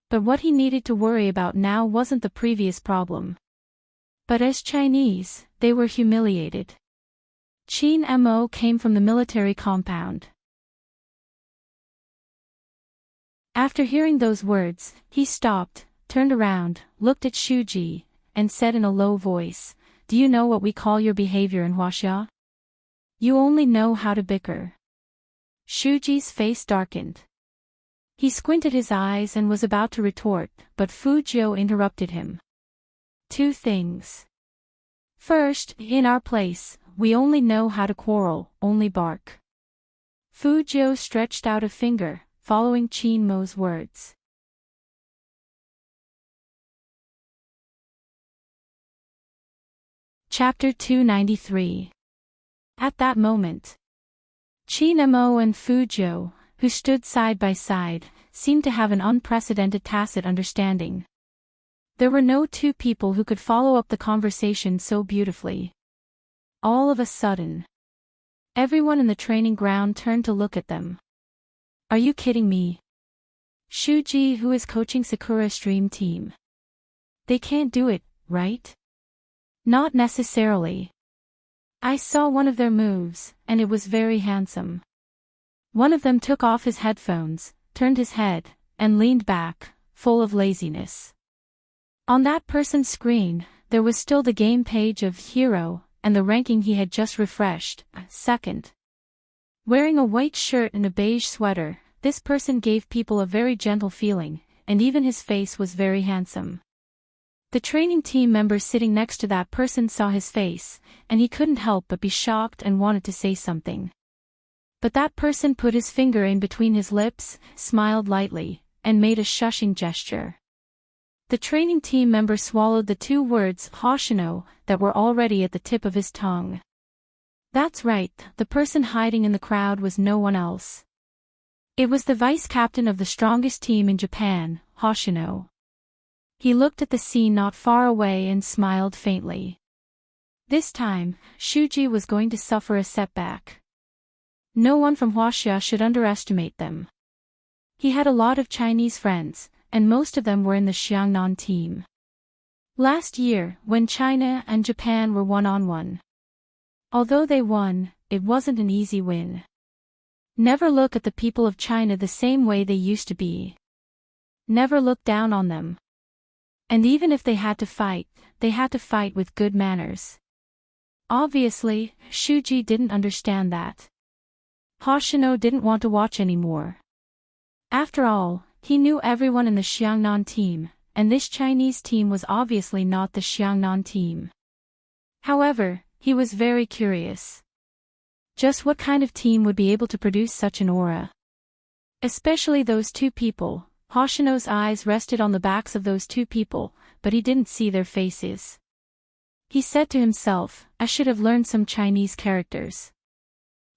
But what he needed to worry about now wasn't the previous problem. But as Chinese, they were humiliated. Chin Mo came from the military compound. After hearing those words, he stopped, turned around, looked at Shuji, and said in a low voice, "Do you know what we call your behavior in Huaxia? You only know how to bicker." Shuji's face darkened. He squinted his eyes and was about to retort, but Fujio interrupted him. Two things. First, in our place, we only know how to quarrel, only bark. Fujio stretched out a finger, following Qin Mo's words. Chapter 293. At that moment, Qin Mo and Fujio, who stood side by side, seemed to have an unprecedented tacit understanding. There were no two people who could follow up the conversation so beautifully. All of a sudden, everyone in the training ground turned to look at them. Are you kidding me? Shuji, who is coaching Sakura's dream team. They can't do it, right? Not necessarily. I saw one of their moves, and it was very handsome. One of them took off his headphones, turned his head, and leaned back, full of laziness. On that person's screen, there was still the game page of Hero, and the ranking he had just refreshed, second. Wearing a white shirt and a beige sweater, this person gave people a very gentle feeling, and even his face was very handsome. The training team member sitting next to that person saw his face, and he couldn't help but be shocked and wanted to say something. But that person put his finger in between his lips, smiled lightly, and made a shushing gesture. The training team member swallowed the two words Hoshino that were already at the tip of his tongue. That's right, the person hiding in the crowd was no one else. It was the vice captain of the strongest team in Japan, Hoshino. He looked at the scene not far away and smiled faintly. This time, Shuji was going to suffer a setback. No one from Huaxia should underestimate them. He had a lot of Chinese friends, and most of them were in the Xiangnan team. Last year, when China and Japan were one-on-one. Although they won, it wasn't an easy win. Never look at the people of China the same way they used to be. Never look down on them. And even if they had to fight with good manners. Obviously, Shuji didn't understand that. Hoshino didn't want to watch anymore. After all, he knew everyone in the Xiangnan team, and this Chinese team was obviously not the Xiangnan team. However, he was very curious. Just what kind of team would be able to produce such an aura? Especially those two people. Hoshino's eyes rested on the backs of those two people, but he didn't see their faces. He said to himself, I should have learned some Chinese characters.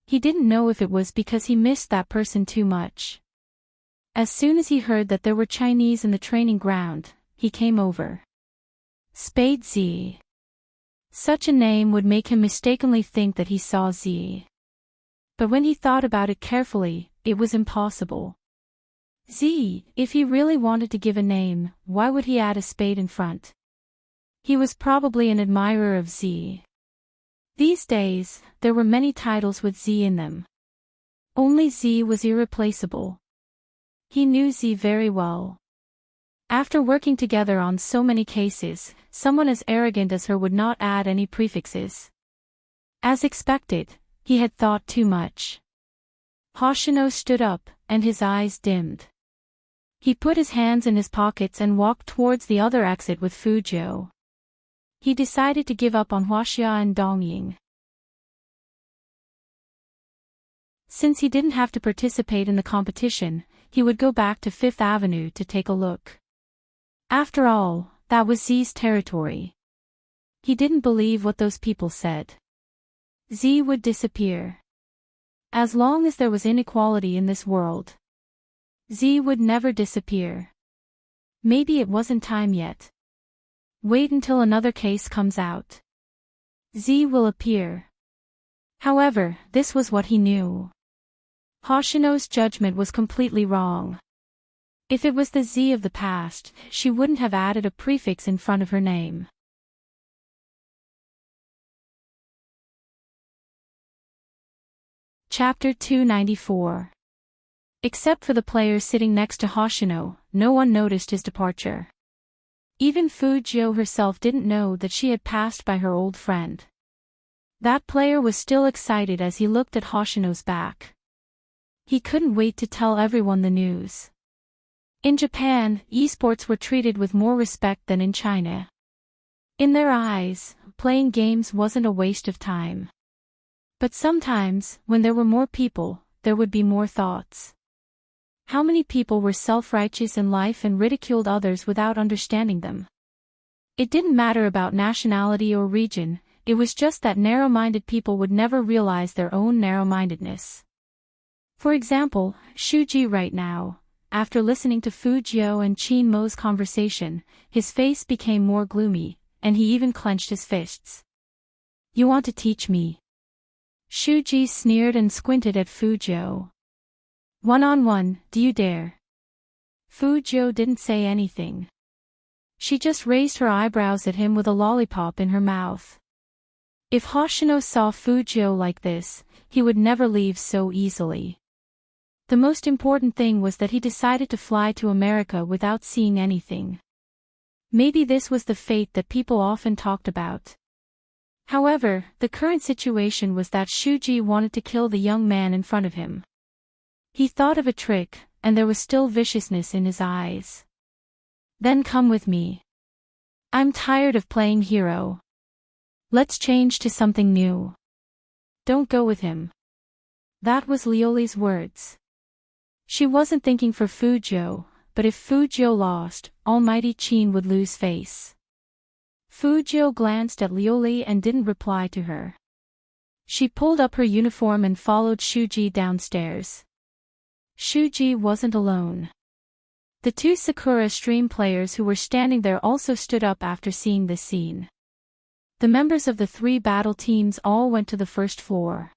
He didn't know if it was because he missed that person too much. As soon as he heard that there were Chinese in the training ground, he came over. Spade Z. Such a name would make him mistakenly think that he saw Z. But when he thought about it carefully, it was impossible. Z, if he really wanted to give a name, why would he add a spade in front? He was probably an admirer of Z. These days, there were many titles with Z in them. Only Z was irreplaceable. He knew Z very well. After working together on so many cases, someone as arrogant as her would not add any prefixes. As expected, he had thought too much. Hoshino stood up, and his eyes dimmed. He put his hands in his pockets and walked towards the other exit with Fujio. He decided to give up on Huaxia and Dongying. Since he didn't have to participate in the competition, he would go back to Fifth Avenue to take a look. After all, that was Z's territory. He didn't believe what those people said. Z would disappear. As long as there was inequality in this world, Z would never disappear. Maybe it wasn't time yet. Wait until another case comes out. Z will appear. However, this was what he knew. Hoshino's judgment was completely wrong. If it was the Z of the past, she wouldn't have added a prefix in front of her name. Chapter 294. Except for the players sitting next to Hoshino, no one noticed his departure. Even Fujio herself didn't know that she had passed by her old friend. That player was still excited as he looked at Hoshino's back. He couldn't wait to tell everyone the news. In Japan, esports were treated with more respect than in China. In their eyes, playing games wasn't a waste of time. But sometimes, when there were more people, there would be more thoughts. How many people were self-righteous in life and ridiculed others without understanding them? It didn't matter about nationality or region, it was just that narrow-minded people would never realize their own narrow-mindedness. For example, Shuji right now, after listening to Fu Jiu and Qin Mo's conversation, his face became more gloomy, and he even clenched his fists. You want to teach me? Shuji sneered and squinted at Fu Jiu. One-on-one, do you dare? Fu Jiu didn't say anything. She just raised her eyebrows at him with a lollipop in her mouth. If Hoshino saw Fu Jiu like this, he would never leave so easily. The most important thing was that he decided to fly to America without seeing anything. Maybe this was the fate that people often talked about. However, the current situation was that Shuji wanted to kill the young man in front of him. He thought of a trick, and there was still viciousness in his eyes. Then come with me. I'm tired of playing hero. Let's change to something new. Don't go with him. That was Lioli's words. She wasn't thinking for Fu Jiu, but if Fu Jiu lost, Almighty Qin would lose face. Fu Jiu glanced at Lioli and didn't reply to her. She pulled up her uniform and followed Shuji downstairs. Shuji wasn't alone. The two Sakura Stream players who were standing there also stood up after seeing this scene. The members of the three battle teams all went to the first floor.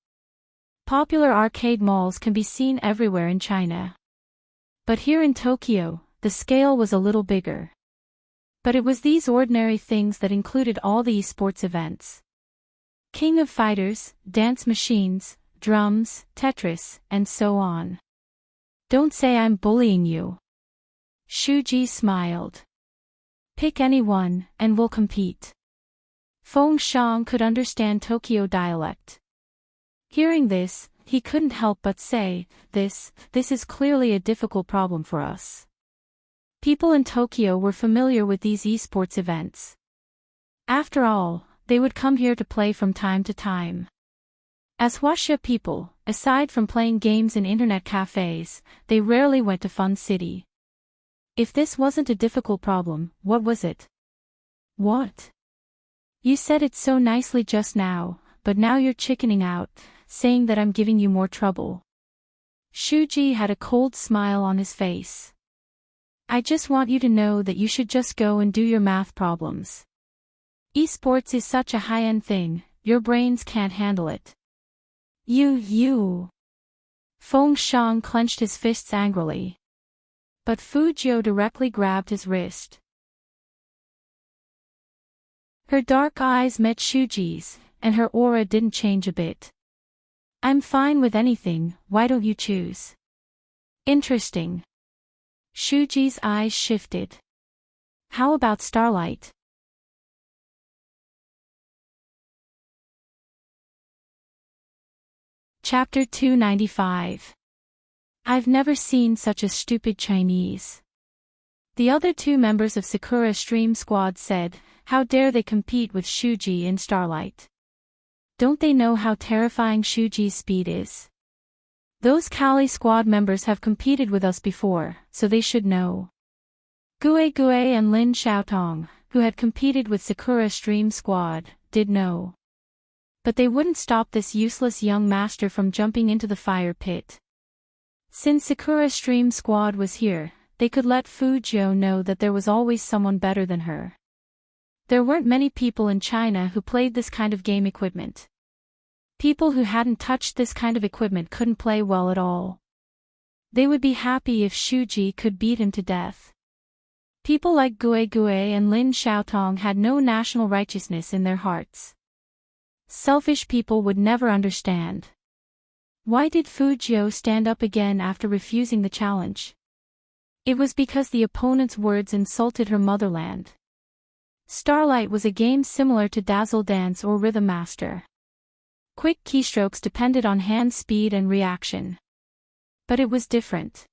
Popular arcade malls can be seen everywhere in China. But here in Tokyo, the scale was a little bigger. But it was these ordinary things that included all the esports events. King of Fighters, dance machines, drums, Tetris, and so on. Don't say I'm bullying you. Shuji smiled. Pick anyone, and we'll compete. Feng Shang could understand Tokyo dialect. Hearing this, he couldn't help but say, this is clearly a difficult problem for us. People in Tokyo were familiar with these esports events. After all, they would come here to play from time to time. As Huaxia people, aside from playing games in internet cafes, they rarely went to Fun City. If this wasn't a difficult problem, what was it? What? You said it so nicely just now, but now you're chickening out, saying that I'm giving you more trouble. Shuji had a cold smile on his face. I just want you to know that you should just go and do your math problems. Esports is such a high-end thing, your brains can't handle it. You. Feng Shang clenched his fists angrily. But Fu Jiu directly grabbed his wrist. Her dark eyes met Shuji's, and her aura didn't change a bit. I'm fine with anything, why don't you choose? Interesting. Shuji's eyes shifted. How about Starlight? Chapter 295. I've never seen such a stupid Chinese. The other two members of Sakura Stream Squad said, how dare they compete with Shuji in Starlight? Don't they know how terrifying Shuji's speed is? Those Kali Squad members have competed with us before, so they should know. Gue and Lin Xiaotong, who had competed with Sakura Stream Squad, did know. But they wouldn't stop this useless young master from jumping into the fire pit. Since Sakura Stream Squad was here, they could let Fu Jiu know that there was always someone better than her. There weren't many people in China who played this kind of game equipment. People who hadn't touched this kind of equipment couldn't play well at all. They would be happy if Shuji could beat him to death. People like Gue and Lin Xiaotong had no national righteousness in their hearts. Selfish people would never understand. Why did Fu Jiu stand up again after refusing the challenge? It was because the opponent's words insulted her motherland. Starlight was a game similar to Dazzle Dance or Rhythm Master. Quick keystrokes depended on hand speed and reaction. But it was different.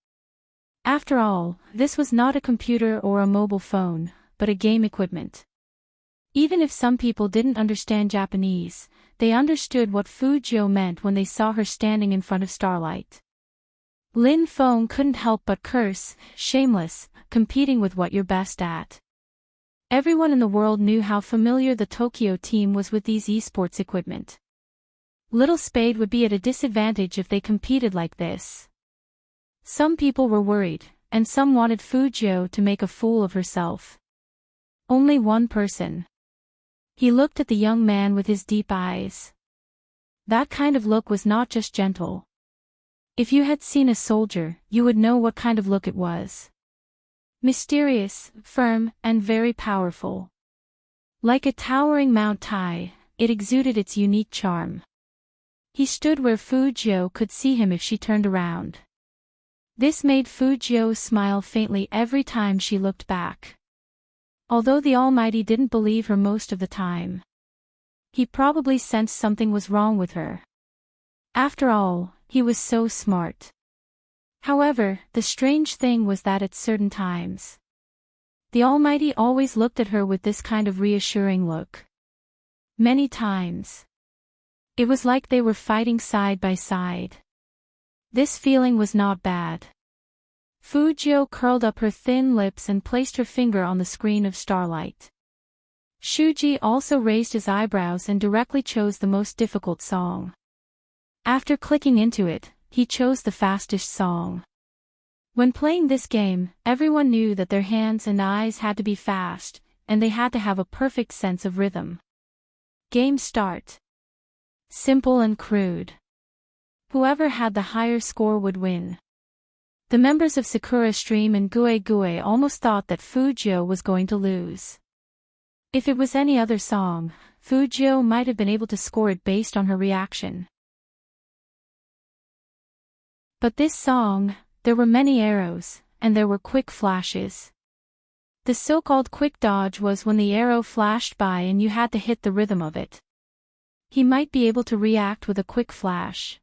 After all, this was not a computer or a mobile phone, but a game equipment. Even if some people didn't understand Japanese, they understood what Fujio meant when they saw her standing in front of Starlight. Lin Feng couldn't help but curse, shameless, competing with what you're best at. Everyone in the world knew how familiar the Tokyo team was with these esports equipment. Little Spade would be at a disadvantage if they competed like this. Some people were worried, and some wanted Fujio to make a fool of herself. Only one person. He looked at the young man with his deep eyes. That kind of look was not just gentle. If you had seen a soldier, you would know what kind of look it was. Mysterious, firm, and very powerful. Like a towering Mount Tai, it exuded its unique charm. He stood where Fujio could see him if she turned around. This made Fujio smile faintly every time she looked back. Although the Almighty didn't believe her most of the time. He probably sensed something was wrong with her. After all, he was so smart. However, the strange thing was that at certain times, the Almighty always looked at her with this kind of reassuring look. Many times. It was like they were fighting side by side. This feeling was not bad. Fujio curled up her thin lips and placed her finger on the screen of Starlight. Shuji also raised his eyebrows and directly chose the most difficult song. After clicking into it, he chose the fastest song. When playing this game, everyone knew that their hands and eyes had to be fast, and they had to have a perfect sense of rhythm. Game start. Simple and crude. Whoever had the higher score would win. The members of Sakura Stream and Gue Gue almost thought that Fujio was going to lose. If it was any other song, Fujio might have been able to score it based on her reaction. But this song, there were many arrows, and there were quick flashes. The so-called quick dodge was when the arrow flashed by and you had to hit the rhythm of it. He might be able to react with a quick flash.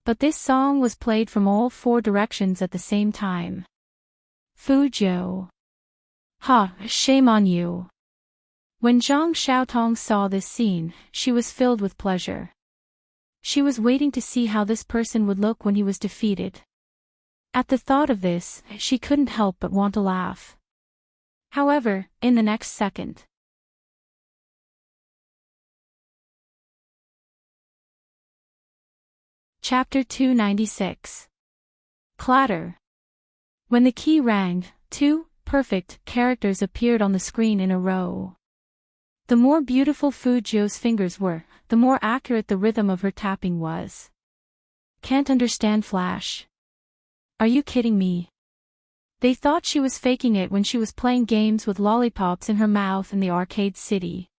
But this song was played from all four directions at the same time. Fujio. Ha, shame on you. When Zhang Xiaotong saw this scene, she was filled with pleasure. She was waiting to see how this person would look when he was defeated. At the thought of this, she couldn't help but want to laugh. However, in the next second, Chapter 296. Clatter. When the key rang, 2 perfect characters appeared on the screen in a row. The more beautiful Fujio's fingers were, the more accurate the rhythm of her tapping was. Can't understand Flash. Are you kidding me? They thought she was faking it when she was playing games with lollipops in her mouth in the arcade city.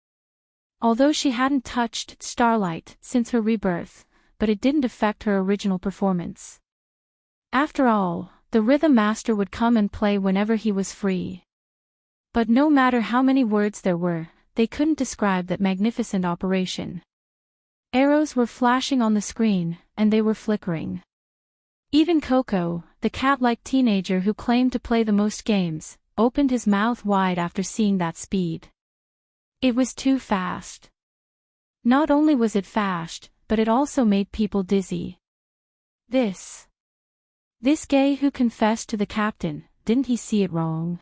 Although she hadn't touched Starlight since her rebirth, but it didn't affect her original performance. After all, the rhythm master would come and play whenever he was free. But no matter how many words there were, they couldn't describe that magnificent operation. Arrows were flashing on the screen, and they were flickering. Even Coco, the cat-like teenager who claimed to play the most games, opened his mouth wide after seeing that speed. It was too fast. Not only was it fast, but it also made people dizzy. This gay who confessed to the captain, didn't he see it wrong?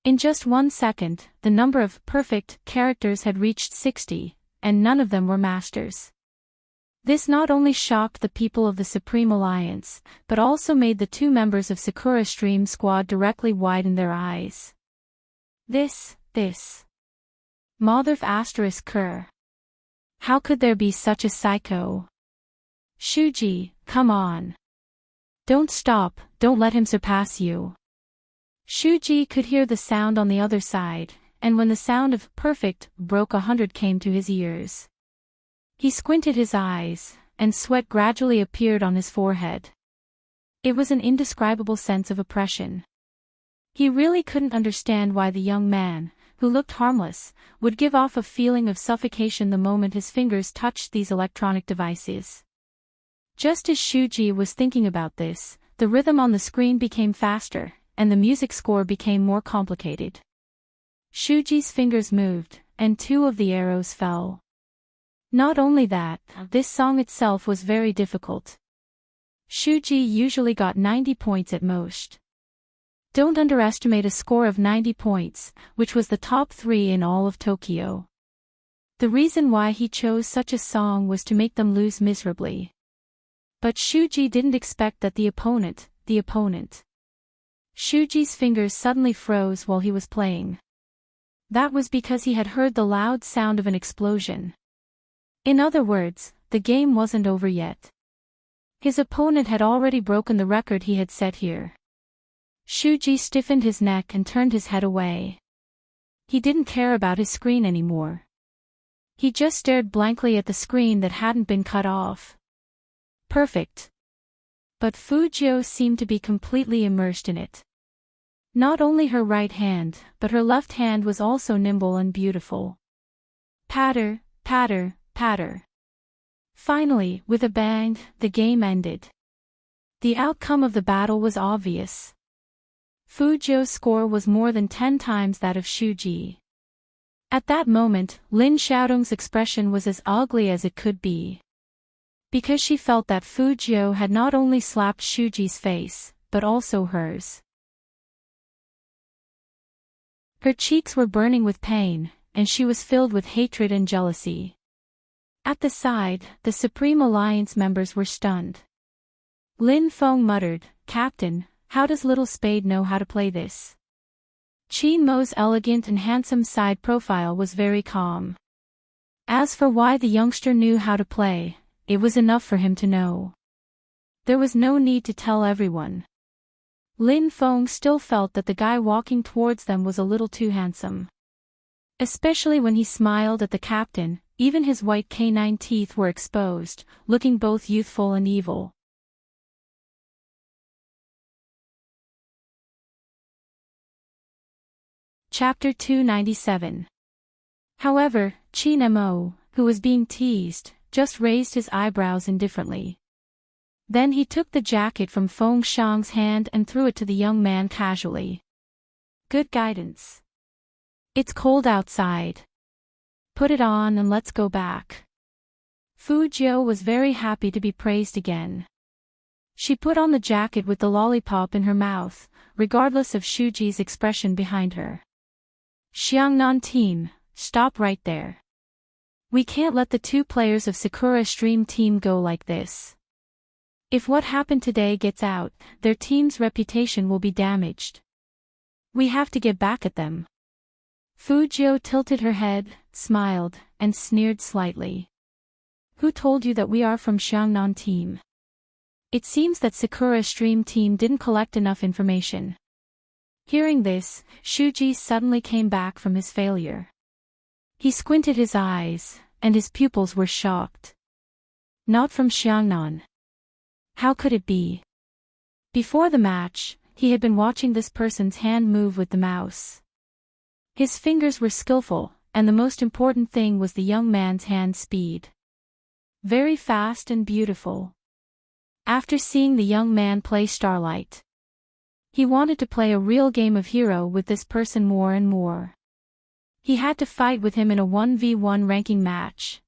In just 1 second, the number of perfect characters had reached 60, and none of them were masters. This not only shocked the people of the Supreme Alliance, but also made the 2 members of Sakura Stream Squad directly widen their eyes. This. Motherf asterisk cur. How could there be such a psycho? Shuji, come on. Don't stop, don't let him surpass you. Shuji could hear the sound on the other side, and when the sound of perfect broke 100 came to his ears, he squinted his eyes, and sweat gradually appeared on his forehead. It was an indescribable sense of oppression. He really couldn't understand why the young man, who looked harmless, would give off a feeling of suffocation the moment his fingers touched these electronic devices. Just as Shuji was thinking about this, the rhythm on the screen became faster, and the music score became more complicated. Shuji's fingers moved, and 2 of the arrows fell. Not only that, this song itself was very difficult. Shuji usually got 90 points at most. Don't underestimate a score of 90 points, which was the top 3 in all of Tokyo. The reason why he chose such a song was to make them lose miserably. But Shuji didn't expect that the opponent. Shuji's fingers suddenly froze while he was playing. That was because he had heard the loud sound of an explosion. In other words, the game wasn't over yet. His opponent had already broken the record he had set here. Shuji stiffened his neck and turned his head away. He didn't care about his screen anymore. He just stared blankly at the screen that hadn't been cut off. Perfect. But Fujio seemed to be completely immersed in it. Not only her right hand, but her left hand was also nimble and beautiful. Patter, patter, patter. Finally, with a bang, the game ended. The outcome of the battle was obvious. Fujio's score was more than 10 times that of Shuji. At that moment, Lin Xiaodong's expression was as ugly as it could be. Because she felt that Fujio had not only slapped Shuji's face, but also hers. Her cheeks were burning with pain, and she was filled with hatred and jealousy. At the side, the Supreme Alliance members were stunned. Lin Feng muttered, "Captain, how does Little Spade know how to play this?" Qin Mo's elegant and handsome side profile was very calm. As for why the youngster knew how to play, it was enough for him to know. There was no need to tell everyone. Lin Feng still felt that the guy walking towards them was a little too handsome. Especially when he smiled at the captain, even his white canine teeth were exposed, looking both youthful and evil. Chapter 297. However, Qin Mo, who was being teased, just raised his eyebrows indifferently. Then he took the jacket from Feng Xiang's hand and threw it to the young man casually. "Good guidance. It's cold outside. Put it on and let's go back." Fujio was very happy to be praised again. She put on the jacket with the lollipop in her mouth, regardless of Shuji's expression behind her. "Xiangnan team, stop right there. We can't let the 2 players of Sakura Stream team go like this. If what happened today gets out, their team's reputation will be damaged. We have to get back at them." Fujio tilted her head, smiled, and sneered slightly. "Who told you that we are from Xiangnan team? It seems that Sakura Stream team didn't collect enough information." Hearing this, Shuji suddenly came back from his failure. He squinted his eyes, and his pupils were shocked. Not from Xiangnan. How could it be? Before the match, he had been watching this person's hand move with the mouse. His fingers were skillful, and the most important thing was the young man's hand speed. Very fast and beautiful. After seeing the young man play Starlight, he wanted to play a real game of hero with this person more and more. He had to fight with him in a 1v1 ranking match.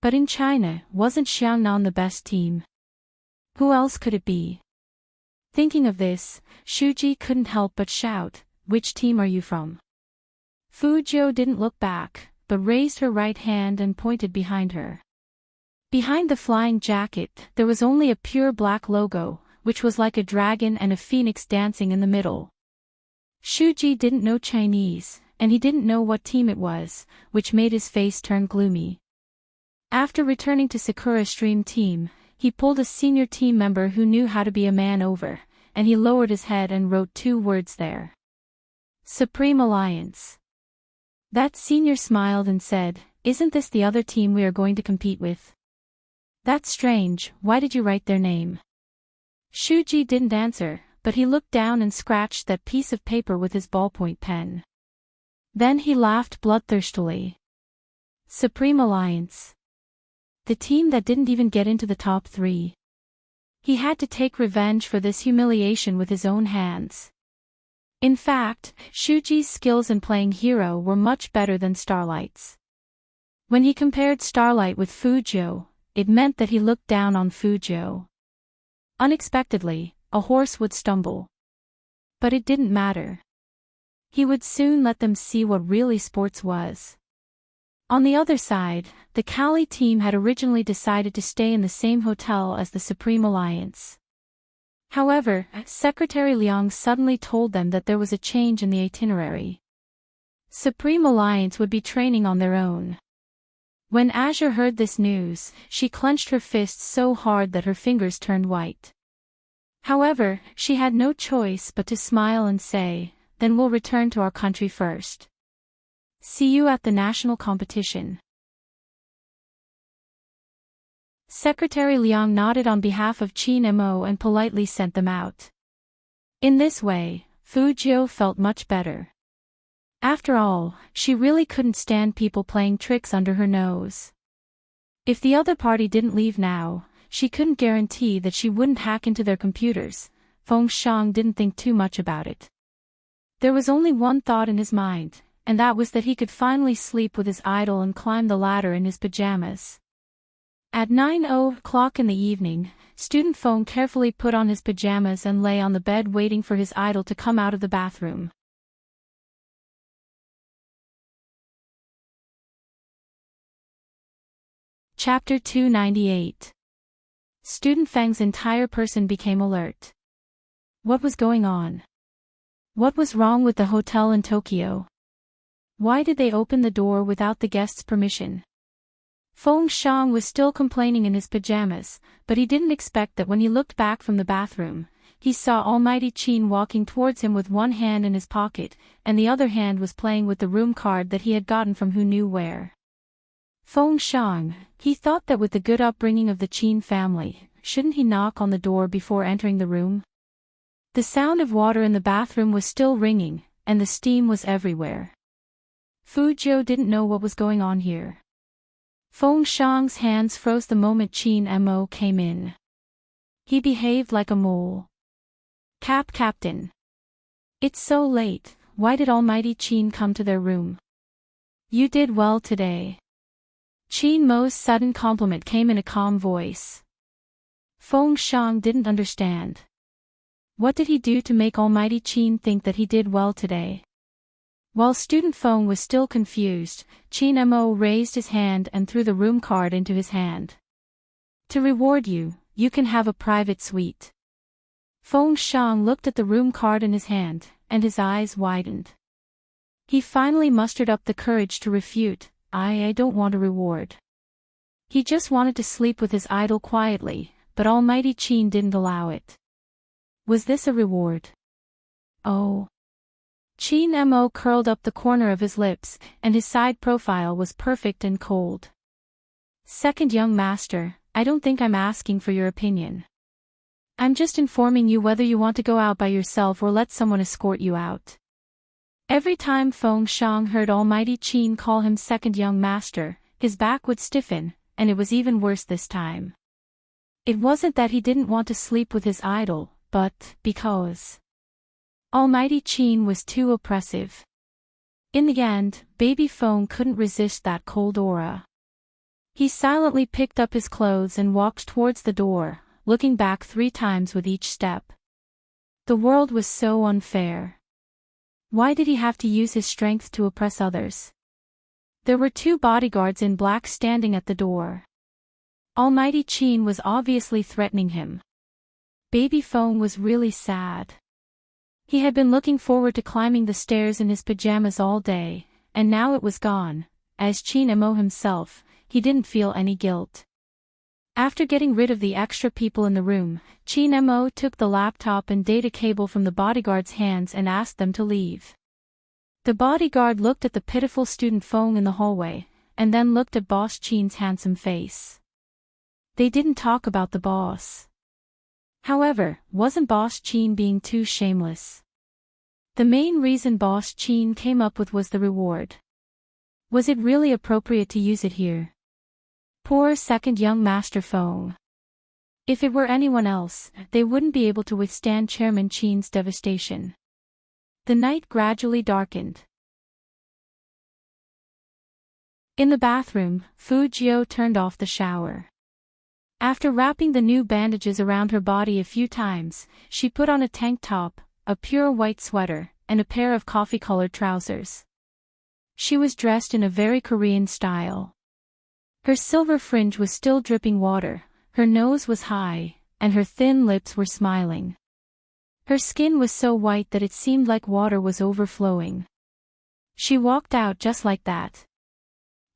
But in China, wasn't Xiangnan the best team? Who else could it be? Thinking of this, Shuji couldn't help but shout, "Which team are you from?" Fujio didn't look back, but raised her right hand and pointed behind her. Behind the flying jacket, there was only a pure black logo, which was like a dragon and a phoenix dancing in the middle. Shuji didn't know Chinese, and he didn't know what team it was, which made his face turn gloomy. After returning to Sakura Stream team, he pulled a senior team member who knew how to be a man over, and he lowered his head and wrote 2 words there. "Supreme Alliance." That senior smiled and said, "Isn't this the other team we are going to compete with?" "That's strange, why did you write their name?" Shuji didn't answer, but he looked down and scratched that piece of paper with his ballpoint pen. Then he laughed bloodthirstily. "Supreme Alliance. The team that didn't even get into the top 3. He had to take revenge for this humiliation with his own hands. In fact, Shuji's skills in playing hero were much better than Starlight's. When he compared Starlight with Fujo, it meant that he looked down on Fujo. Unexpectedly, a horse would stumble. But it didn't matter. He would soon let them see what really sports was. On the other side, the Kali team had originally decided to stay in the same hotel as the Supreme Alliance. However, Secretary Liang suddenly told them that there was a change in the itinerary. Supreme Alliance would be training on their own. When Azure heard this news, she clenched her fists so hard that her fingers turned white. However, she had no choice but to smile and say, "Then we'll return to our country first. See you at the national competition." Secretary Liang nodded on behalf of Qin Mo and politely sent them out. In this way, Fu Jiu felt much better. After all, she really couldn't stand people playing tricks under her nose. If the other party didn't leave now, she couldn't guarantee that she wouldn't hack into their computers. Feng Shang didn't think too much about it. There was only one thought in his mind, and that was that he could finally sleep with his idol and climb the ladder in his pajamas. At 9:00 in the evening, Student Feng carefully put on his pajamas and lay on the bed waiting for his idol to come out of the bathroom. Chapter 298. Student Feng's entire person became alert. What was going on? What was wrong with the hotel in Tokyo? Why did they open the door without the guest's permission? Feng Shang was still complaining in his pajamas, but he didn't expect that when he looked back from the bathroom, he saw Almighty Qin walking towards him with one hand in his pocket, and the other hand was playing with the room card that he had gotten from who knew where. Feng Shang, he thought that with the good upbringing of the Qin family, shouldn't he knock on the door before entering the room? The sound of water in the bathroom was still ringing, and the steam was everywhere. Fu Jiu didn't know what was going on here. Feng Shang's hands froze the moment Qin Mo came in. He behaved like a mole. Captain. It's so late, why did Almighty Qin come to their room? You did well today. Qin Mo's sudden compliment came in a calm voice. Feng Shang didn't understand. What did he do to make Almighty Qin think that he did well today? While Student Feng was still confused, Qin Mo raised his hand and threw the room card into his hand. To reward you, you can have a private suite. Feng Shang looked at the room card in his hand, and his eyes widened. He finally mustered up the courage to refute, I don't want a reward. He just wanted to sleep with his idol quietly, but Almighty Qin didn't allow it. Was this a reward? Oh. Qin Mo curled up the corner of his lips, and his side profile was perfect and cold. Second young master, I don't think I'm asking for your opinion. I'm just informing you whether you want to go out by yourself or let someone escort you out. Every time Feng Shang heard Almighty Qin call him second young master, his back would stiffen, and it was even worse this time. It wasn't that he didn't want to sleep with his idol, but because Almighty Qin was too oppressive. In the end, baby Feng couldn't resist that cold aura. He silently picked up his clothes and walked towards the door, looking back 3 times with each step. The world was so unfair. Why did he have to use his strength to oppress others? There were 2 bodyguards in black standing at the door. Almighty Qin was obviously threatening him. Baby Feng was really sad. He had been looking forward to climbing the stairs in his pajamas all day, and now it was gone. As Qin Mo himself, he didn't feel any guilt. After getting rid of the extra people in the room, Qin Mo took the laptop and data cable from the bodyguard's hands and asked them to leave. The bodyguard looked at the pitiful student Feng in the hallway, and then looked at Boss Qin's handsome face. They didn't talk about the boss. However, wasn't Boss Qin being too shameless? The main reason Boss Qin came up with was the reward. Was it really appropriate to use it here? Poor second young master Feng. If it were anyone else, they wouldn't be able to withstand Chairman Qin's devastation. The night gradually darkened. In the bathroom, Fujio turned off the shower. After wrapping the new bandages around her body a few times, she put on a tank top, a pure white sweater, and a pair of coffee-colored trousers. She was dressed in a very Korean style. Her silver fringe was still dripping water, her nose was high, and her thin lips were smiling. Her skin was so white that it seemed like water was overflowing. She walked out just like that.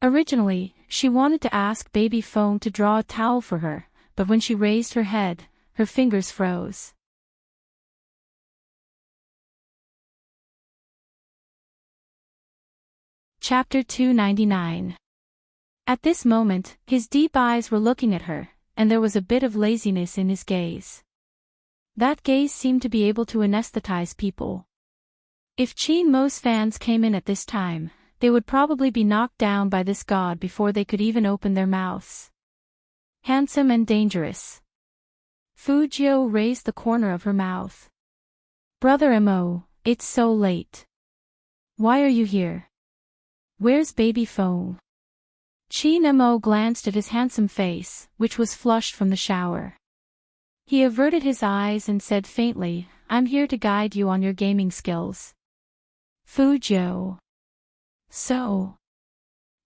Originally, she wanted to ask baby Phone to draw a towel for her, but when she raised her head, her fingers froze. Chapter 299. At this moment, his deep eyes were looking at her, and there was a bit of laziness in his gaze. That gaze seemed to be able to anesthetize people. If Chin Mo's fans came in at this time, they would probably be knocked down by this god before they could even open their mouths. Handsome and dangerous. Fujio raised the corner of her mouth. Brother Mo, it's so late. Why are you here? Where's baby Phone? Chin Mo glanced at his handsome face, which was flushed from the shower. He averted his eyes and said faintly, I'm here to guide you on your gaming skills. Fujio. So,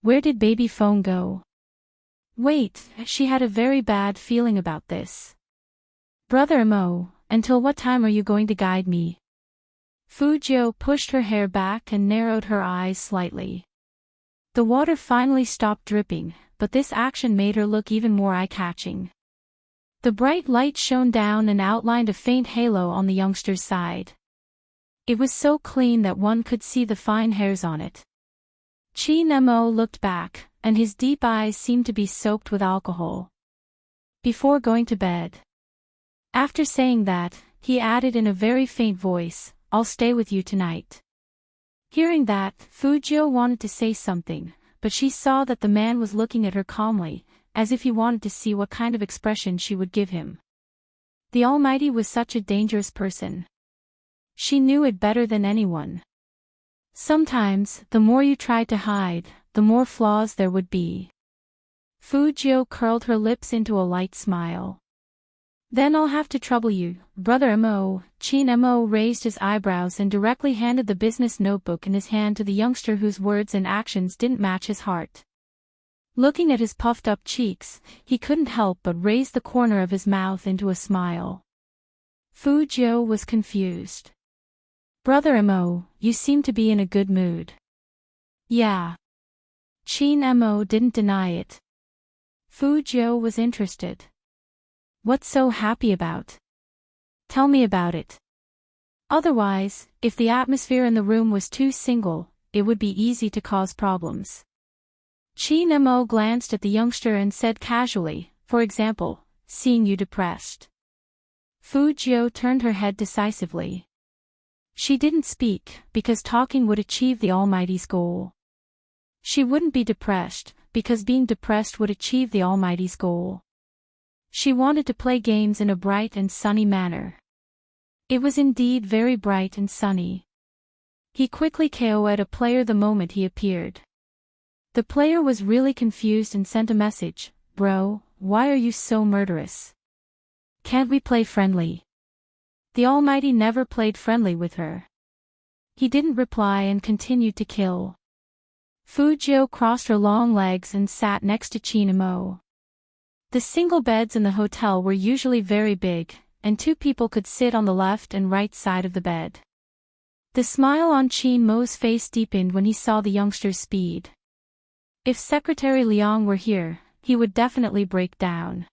where did baby Phone go? Wait, she had a very bad feeling about this. Brother Mo, until what time are you going to guide me? Fujio pushed her hair back and narrowed her eyes slightly. The water finally stopped dripping, but this action made her look even more eye-catching. The bright light shone down and outlined a faint halo on the youngster's side. It was so clean that one could see the fine hairs on it. Chin Mo looked back, and his deep eyes seemed to be soaked with alcohol. Before going to bed. After saying that, he added in a very faint voice, I'll stay with you tonight. Hearing that, Fujio wanted to say something, but she saw that the man was looking at her calmly, as if he wanted to see what kind of expression she would give him. The Almighty was such a dangerous person. She knew it better than anyone. Sometimes, the more you tried to hide, the more flaws there would be. Fujio curled her lips into a light smile. Then I'll have to trouble you, Brother Mo. Chin Mo raised his eyebrows and directly handed the business notebook in his hand to the youngster whose words and actions didn't match his heart. Looking at his puffed-up cheeks, he couldn't help but raise the corner of his mouth into a smile. Fujio was confused. Brother Mo, you seem to be in a good mood. Yeah. Chin Mo didn't deny it. Fujio was interested. What's so happy about? Tell me about it. Otherwise, if the atmosphere in the room was too single, it would be easy to cause problems. Chin Mo glanced at the youngster and said casually, for example, seeing you depressed. Fujio turned her head decisively. She didn't speak, because talking would achieve the Almighty's goal. She wouldn't be depressed, because being depressed would achieve the Almighty's goal. She wanted to play games in a bright and sunny manner. It was indeed very bright and sunny. He quickly KO'd a player the moment he appeared. The player was really confused and sent a message, Bro, why are you so murderous? Can't we play friendly? The Almighty never played friendly with her. He didn't reply and continued to kill. Fujio crossed her long legs and sat next to Chin Mo. The single beds in the hotel were usually very big, and two people could sit on the left and right side of the bed. The smile on Chin Mo's face deepened when he saw the youngster's speed. If Secretary Liang were here, he would definitely break down.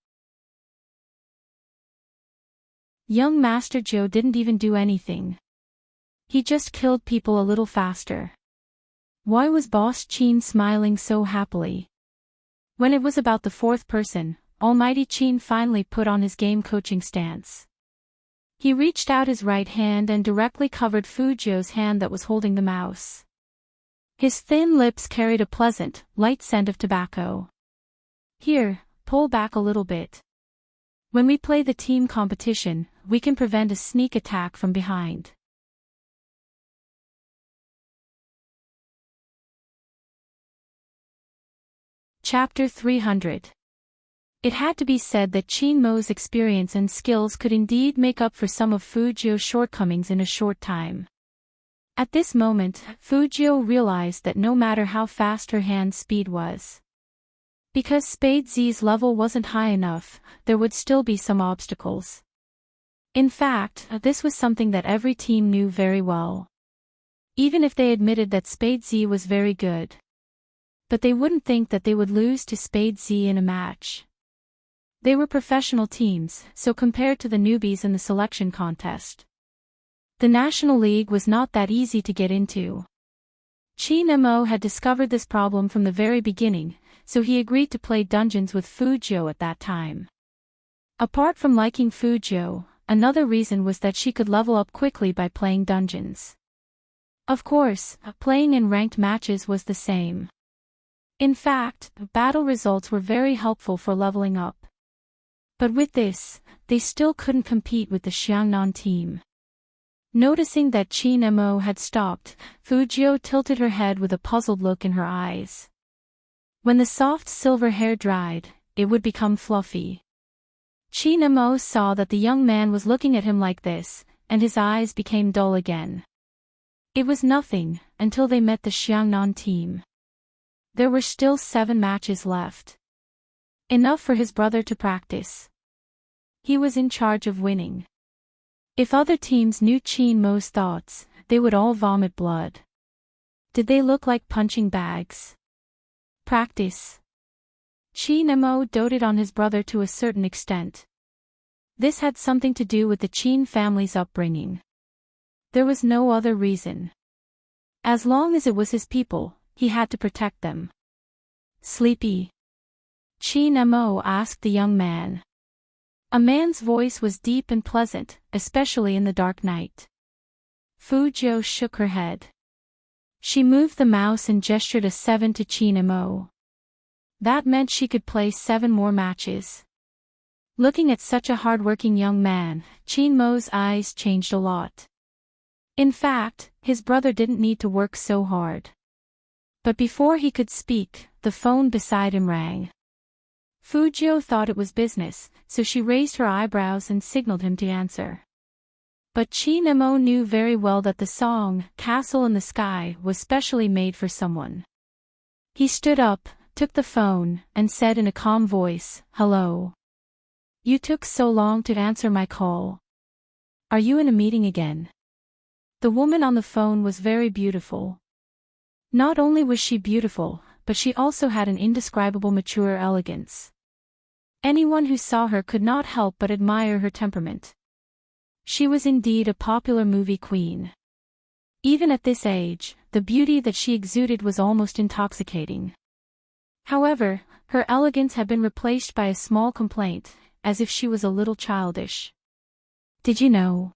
Young Master Joe didn't even do anything. He just killed people a little faster. Why was Boss Chin smiling so happily? When it was about the fourth person, Almighty Chin finally put on his game coaching stance. He reached out his right hand and directly covered Fujio's hand that was holding the mouse. His thin lips carried a pleasant, light scent of tobacco. Here, pull back a little bit. When we play the team competition, we can prevent a sneak attack from behind. Chapter 300. It had to be said that Chin Mo's experience and skills could indeed make up for some of Fujio's shortcomings in a short time. At this moment, Fujio realized that no matter how fast her hand speed was, because Spade Z's level wasn't high enough, there would still be some obstacles. In fact, this was something that every team knew very well. Even if they admitted that Spade Z was very good. But they wouldn't think that they would lose to Spade Z in a match. They were professional teams, so compared to the newbies in the selection contest, the National League was not that easy to get into. Chin Mo had discovered this problem from the very beginning, so he agreed to play dungeons with Fujio at that time. Apart from liking Fujio, another reason was that she could level up quickly by playing dungeons. Of course, playing in ranked matches was the same. In fact, battle results were very helpful for leveling up. But with this, they still couldn't compete with the Xiangnan team. Noticing that Chin Mo had stopped, Fujio tilted her head with a puzzled look in her eyes. When the soft silver hair dried, it would become fluffy. Chin Mo saw that the young man was looking at him like this, and his eyes became dull again. It was nothing, until they met the Xiangnan team. There were still 7 matches left. Enough for his brother to practice. He was in charge of winning. If other teams knew Chin Mo's thoughts, they would all vomit blood. Did they look like punching bags? Practice. Chin Mo doted on his brother to a certain extent. This had something to do with the Chin family's upbringing. There was no other reason. As long as it was his people, he had to protect them. Sleepy? Chin Mo asked the young man. A man's voice was deep and pleasant, especially in the dark night. Fujio shook her head. She moved the mouse and gestured a 7 to Chin Mo. That meant she could play 7 more matches. Looking at such a hard-working young man, Chin Mo's eyes changed a lot. In fact, his brother didn't need to work so hard. But before he could speak, the phone beside him rang. Fujio thought it was business, so she raised her eyebrows and signaled him to answer. But Chin Mo knew very well that the song, Castle in the Sky, was specially made for someone. He stood up, took the phone, and said in a calm voice, "Hello. You took so long to answer my call. Are you in a meeting again?" The woman on the phone was very beautiful. Not only was she beautiful, but she also had an indescribable mature elegance. Anyone who saw her could not help but admire her temperament. She was indeed a popular movie queen. Even at this age, the beauty that she exuded was almost intoxicating. However, her elegance had been replaced by a small complaint, as if she was a little childish. "Did you know?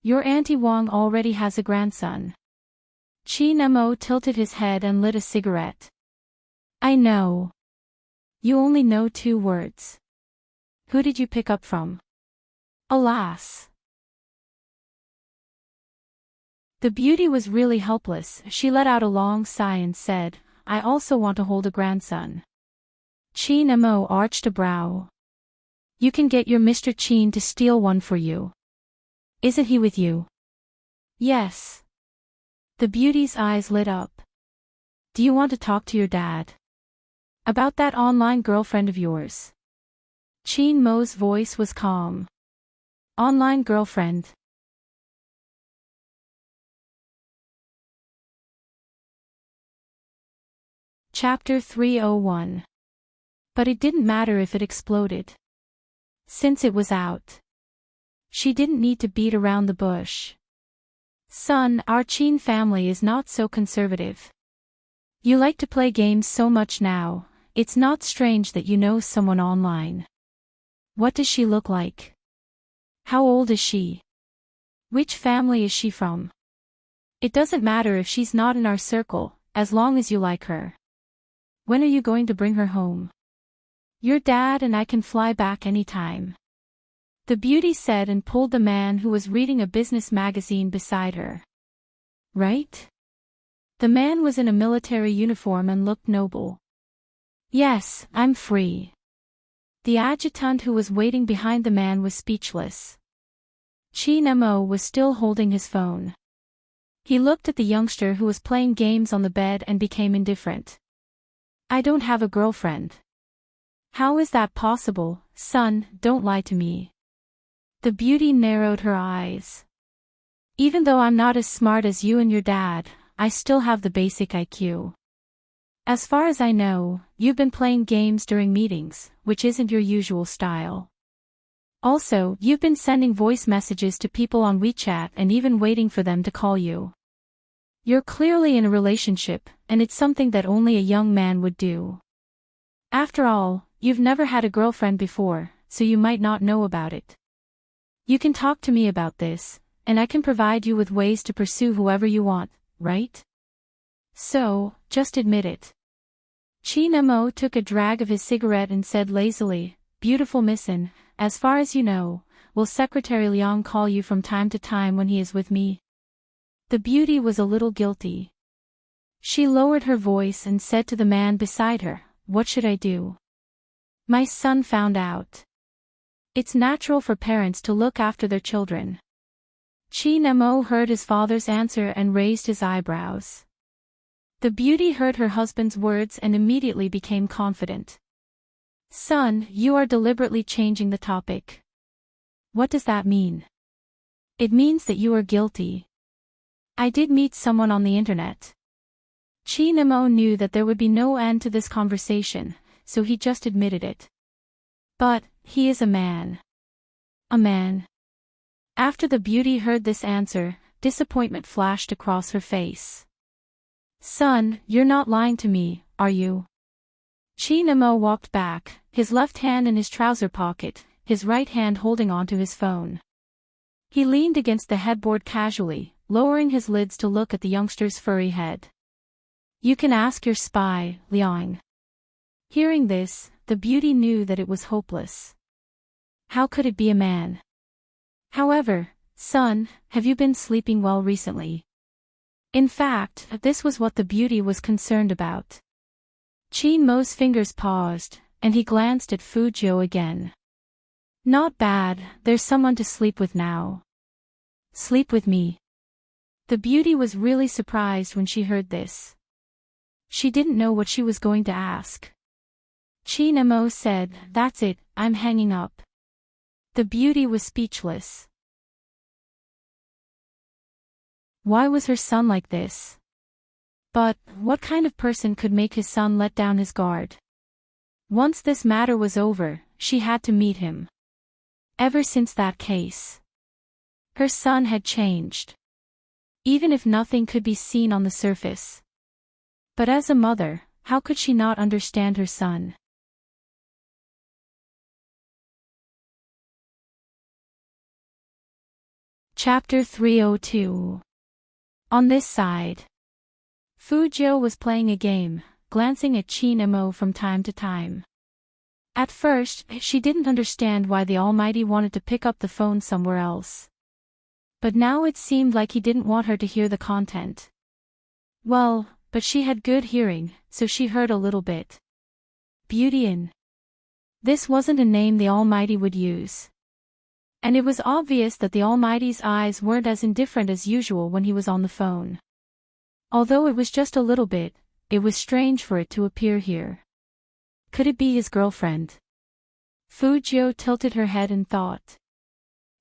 Your Auntie Wang already has a grandson." Chin Mo tilted his head and lit a cigarette. "I know. You only know 2 words. Who did you pick up from?" Alas. The beauty was really helpless. She let out a long sigh and said, "I also want to hold a grandson." Chin Mo arched a brow. "You can get your Mr. Chin to steal one for you. Isn't he with you?" "Yes." The beauty's eyes lit up. "Do you want to talk to your dad about that online girlfriend of yours?" Chin Mo's voice was calm. "Online girlfriend?" Chapter 301. But it didn't matter if it exploded. Since it was out. She didn't need to beat around the bush. "Son, our Chin family is not so conservative. You like to play games so much now, it's not strange that you know someone online. What does she look like? How old is she? Which family is she from? It doesn't matter if she's not in our circle, as long as you like her. When are you going to bring her home? Your dad and I can fly back anytime." The beauty said and pulled the man who was reading a business magazine beside her. "Right?" The man was in a military uniform and looked noble. Yes, I'm free. The adjutant who was waiting behind the man was speechless. Chin-mo was still holding his phone. He looked at the youngster who was playing games on the bed and became indifferent. I don't have a girlfriend. How is that possible, son? Don't lie to me. The beauty narrowed her eyes. Even though I'm not as smart as you and your dad, I still have the basic IQ. As far as I know, you've been playing games during meetings, which isn't your usual style. Also, you've been sending voice messages to people on WeChat and even waiting for them to call you. You're clearly in a relationship, and it's something that only a young man would do. After all, you've never had a girlfriend before, so you might not know about it. You can talk to me about this, and I can provide you with ways to pursue whoever you want, right? So, just admit it. Chin-mo took a drag of his cigarette and said lazily, Beautiful missin, as far as you know, will Secretary Liang call you from time to time when he is with me? The beauty was a little guilty. She lowered her voice and said to the man beside her, What should I do? My son found out. It's natural for parents to look after their children. Chin-mo heard his father's answer and raised his eyebrows. The beauty heard her husband's words and immediately became confident. Son, you are deliberately changing the topic. What does that mean? It means that you are guilty. I did meet someone on the internet. Chin-mo knew that there would be no end to this conversation, so he just admitted it. But, he is a man. A man. After the beauty heard this answer, disappointment flashed across her face. Son, you're not lying to me, are you? Chin-mo walked back, his left hand in his trouser pocket, his right hand holding onto his phone. He leaned against the headboard casually, lowering his lids to look at the youngster's furry head. You can ask your spy, Liang. Hearing this, the beauty knew that it was hopeless. How could it be a man? However, son, have you been sleeping well recently? In fact, this was what the beauty was concerned about. Chin-mo's fingers paused, and he glanced at Fujio again. Not bad, there's someone to sleep with now. Sleep with me. The beauty was really surprised when she heard this. She didn't know what she was going to ask. Chin-mo said, That's it, I'm hanging up. The beauty was speechless. Why was her son like this? But, what kind of person could make his son let down his guard? Once this matter was over, she had to meet him. Ever since that case, her son had changed. Even if nothing could be seen on the surface. But as a mother, how could she not understand her son? Chapter 302. On this side. Fujio was playing a game, glancing at Chin-mo from time to time. At first, she didn't understand why the Almighty wanted to pick up the phone somewhere else. But now it seemed like he didn't want her to hear the content. Well, but she had good hearing, so she heard a little bit. Beautyin. This wasn't a name the Almighty would use. And it was obvious that the Almighty's eyes weren't as indifferent as usual when he was on the phone. Although it was just a little bit, it was strange for it to appear here. Could it be his girlfriend? Fujio tilted her head in thought.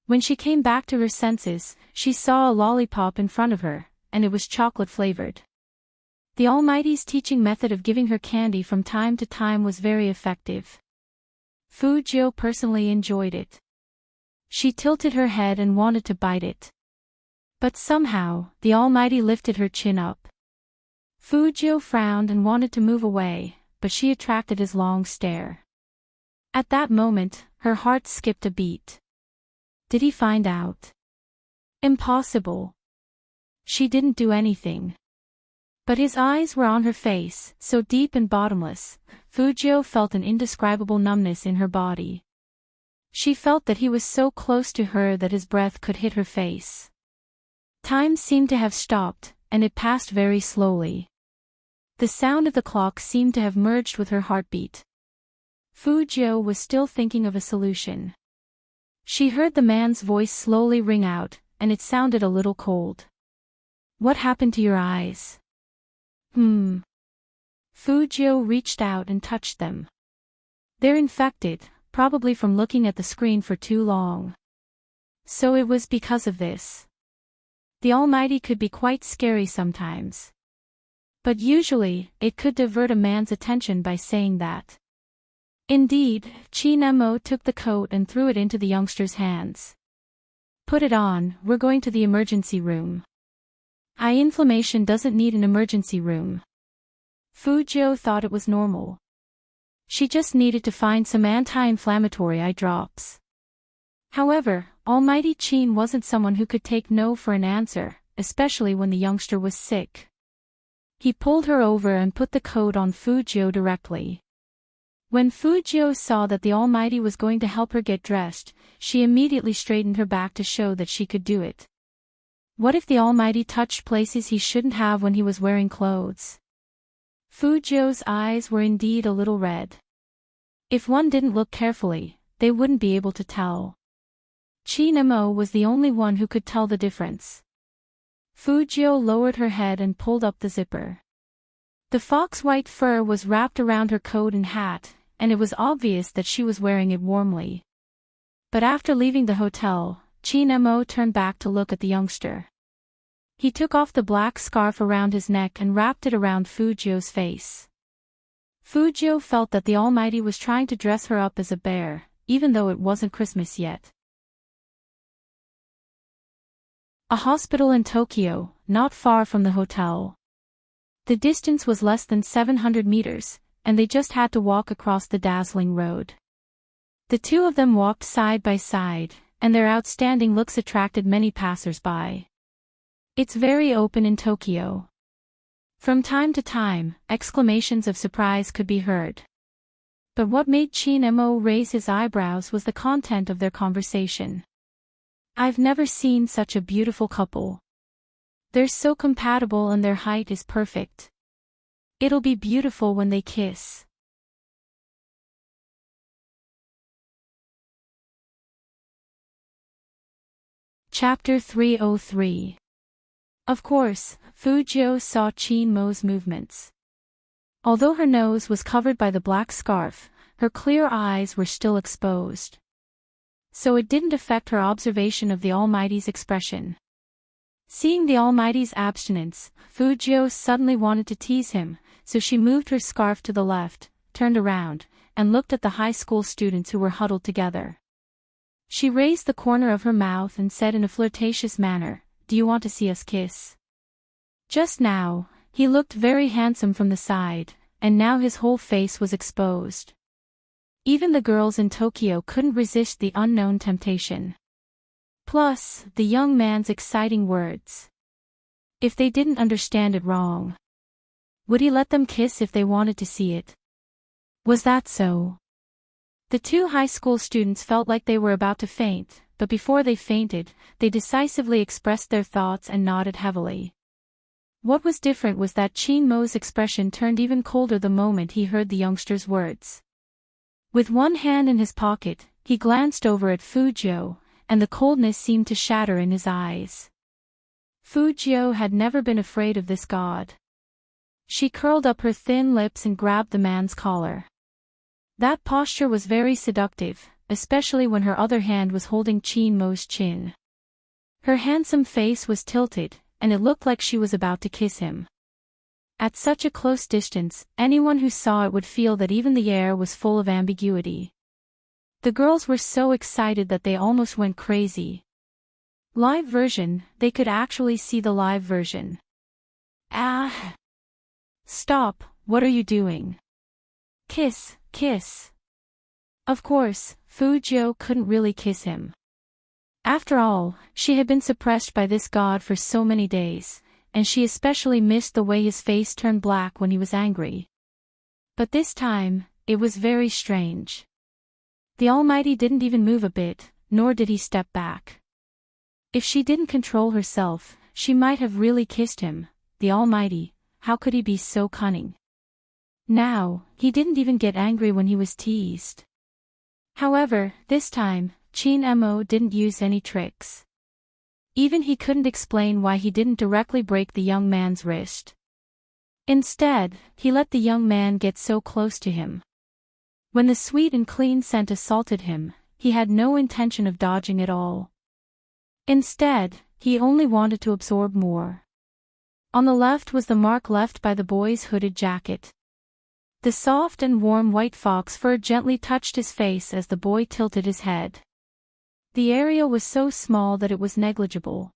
When she came back to her senses, she saw a lollipop in front of her, and it was chocolate-flavored. The Almighty's teaching method of giving her candy from time to time was very effective. Fujio personally enjoyed it. She tilted her head and wanted to bite it. But somehow, the Almighty lifted her chin up. Fujio frowned and wanted to move away, but she attracted his long stare. At that moment, her heart skipped a beat. Did he find out? Impossible. She didn't do anything. But his eyes were on her face, so deep and bottomless, Fujio felt an indescribable numbness in her body. She felt that he was so close to her that his breath could hit her face. Time seemed to have stopped, and it passed very slowly. The sound of the clock seemed to have merged with her heartbeat. Fujiu was still thinking of a solution. She heard the man's voice slowly ring out, and it sounded a little cold. What happened to your eyes? Fujiu reached out and touched them. They're infected, probably from looking at the screen for too long. So it was because of this. The Almighty could be quite scary sometimes. But usually, it could divert a man's attention by saying that. Indeed, Qin Mo took the coat and threw it into the youngster's hands. Put it on, we're going to the emergency room. Eye inflammation doesn't need an emergency room. Fujiu thought it was normal. She just needed to find some anti-inflammatory eye drops. However, Almighty Qin wasn't someone who could take no for an answer, especially when the youngster was sick. He pulled her over and put the coat on Fujiu directly. When Fujiu saw that the Almighty was going to help her get dressed, she immediately straightened her back to show that she could do it. What if the Almighty touched places he shouldn't have when he was wearing clothes? Fujiu's eyes were indeed a little red. If one didn't look carefully, they wouldn't be able to tell. Qin Mo was the only one who could tell the difference. Fujiu lowered her head and pulled up the zipper. The fox-white fur was wrapped around her coat and hat, and it was obvious that she was wearing it warmly. But after leaving the hotel, Qin Mo turned back to look at the youngster. He took off the black scarf around his neck and wrapped it around Fujiu's face. Fujiu felt that the Almighty was trying to dress her up as a bear, even though it wasn't Christmas yet. A hospital in Tokyo, not far from the hotel. The distance was less than 700 meters, and they just had to walk across the dazzling road. The two of them walked side by side, and their outstanding looks attracted many passers-by. It's very open in Tokyo. From time to time, exclamations of surprise could be heard. But what made Qin Mo raise his eyebrows was the content of their conversation. I've never seen such a beautiful couple. They're so compatible and their height is perfect. It'll be beautiful when they kiss. Chapter 303. Of course, Fujiu saw Qin Mo's movements. Although her nose was covered by the black scarf, her clear eyes were still exposed. So it didn't affect her observation of the Almighty's expression. Seeing the Almighty's abstinence, Fujiu suddenly wanted to tease him, so she moved her scarf to the left, turned around, and looked at the high school students who were huddled together. She raised the corner of her mouth and said in a flirtatious manner, "Do you want to see us kiss?" Just now, he looked very handsome from the side, and now his whole face was exposed. Even the girls in Tokyo couldn't resist the unknown temptation. Plus, the young man's exciting words. If they didn't understand it wrong, would he let them kiss if they wanted to see it? Was that so? The two high school students felt like they were about to faint, but before they fainted, they decisively expressed their thoughts and nodded heavily. What was different was that Qin Mo's expression turned even colder the moment he heard the youngster's words. With one hand in his pocket, he glanced over at Fujiu, and the coldness seemed to shatter in his eyes. Fujiu had never been afraid of this god. She curled up her thin lips and grabbed the man's collar. That posture was very seductive, especially when her other hand was holding Qin Mo's chin. Her handsome face was tilted, and it looked like she was about to kiss him. At such a close distance, anyone who saw it would feel that even the air was full of ambiguity. The girls were so excited that they almost went crazy. Live version, they could actually see the live version. Ah! Stop, what are you doing? Kiss, kiss. Of course, Fujiu couldn't really kiss him. After all, she had been suppressed by this god for so many days, and she especially missed the way his face turned black when he was angry. But this time, it was very strange. The Almighty didn't even move a bit, nor did he step back. If she didn't control herself, she might have really kissed him, the Almighty. how could he be so cunning? Now, he didn't even get angry when he was teased. However, this time, Chin Mo didn't use any tricks. Even he couldn't explain why he didn't directly break the young man's wrist. Instead, he let the young man get so close to him. When the sweet and clean scent assaulted him, he had no intention of dodging at all. Instead, he only wanted to absorb more. On the left was the mark left by the boy's hooded jacket. The soft and warm white fox fur gently touched his face as the boy tilted his head. The area was so small that it was negligible.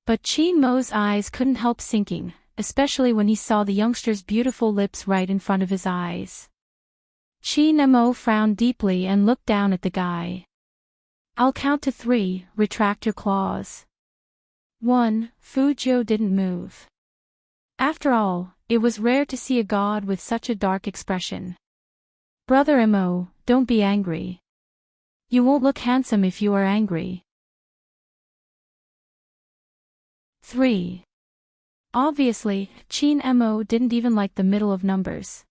But Chin Mo's eyes couldn't help sinking, especially when he saw the youngster's beautiful lips right in front of his eyes. Chin Mo frowned deeply and looked down at the guy. "I'll count to 3, retract your claws." 1. Fujio didn't move. After all, it was rare to see a god with such a dark expression. "Brother Mo, don't be angry. You won't look handsome if you are angry." 3. Obviously, Chin Mo didn't even like the middle of numbers.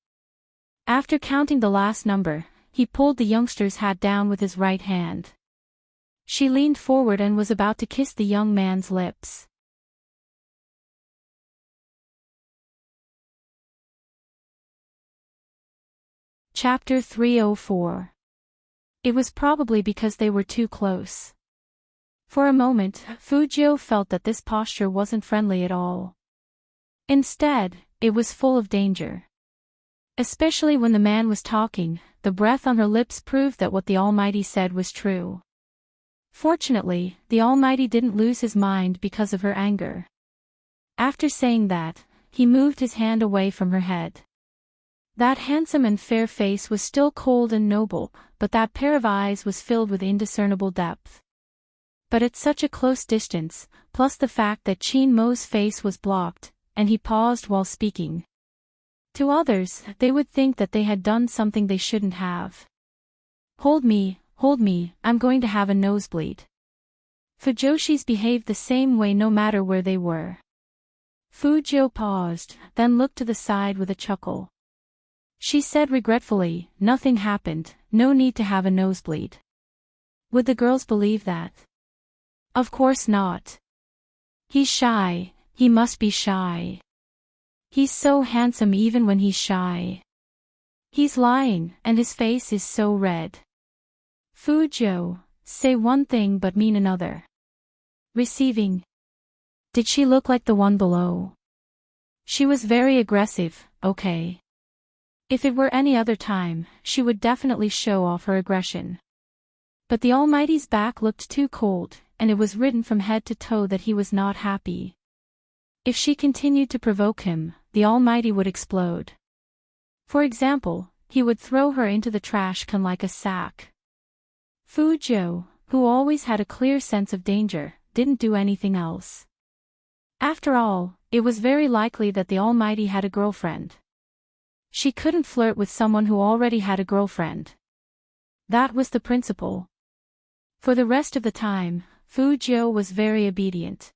After counting the last number, he pulled the youngster's hat down with his right hand. She leaned forward and was about to kiss the young man's lips. Chapter 304. It was probably because they were too close. For a moment, Fujio felt that this posture wasn't friendly at all. Instead, it was full of danger. Especially when the man was talking, the breath on her lips proved that what the Almighty said was true. Fortunately, the Almighty didn't lose his mind because of her anger. After saying that, he moved his hand away from her head. That handsome and fair face was still cold and noble, but that pair of eyes was filled with indiscernible depth. But at such a close distance, plus the fact that Chin Mo's face was blocked, and he paused while speaking. To others, they would think that they had done something they shouldn't have. Hold me, I'm going to have a nosebleed." Fujoshis behaved the same way no matter where they were. Fujio paused, then looked to the side with a chuckle. She said regretfully, "Nothing happened, no need to have a nosebleed." Would the girls believe that? Of course not. He's shy, he must be shy. He's so handsome even when he's shy. He's lying, and his face is so red. Fujio, say one thing but mean another. Receiving. Did she look like the one below? She was very aggressive, okay. If it were any other time, she would definitely show off her aggression. But the Almighty's back looked too cold, and it was written from head to toe that he was not happy. If she continued to provoke him, the Almighty would explode. For example, he would throw her into the trash can like a sack. Fujio, who always had a clear sense of danger, didn't do anything else. After all, it was very likely that the Almighty had a girlfriend. She couldn't flirt with someone who already had a girlfriend. That was the principle. For the rest of the time, Fujio was very obedient.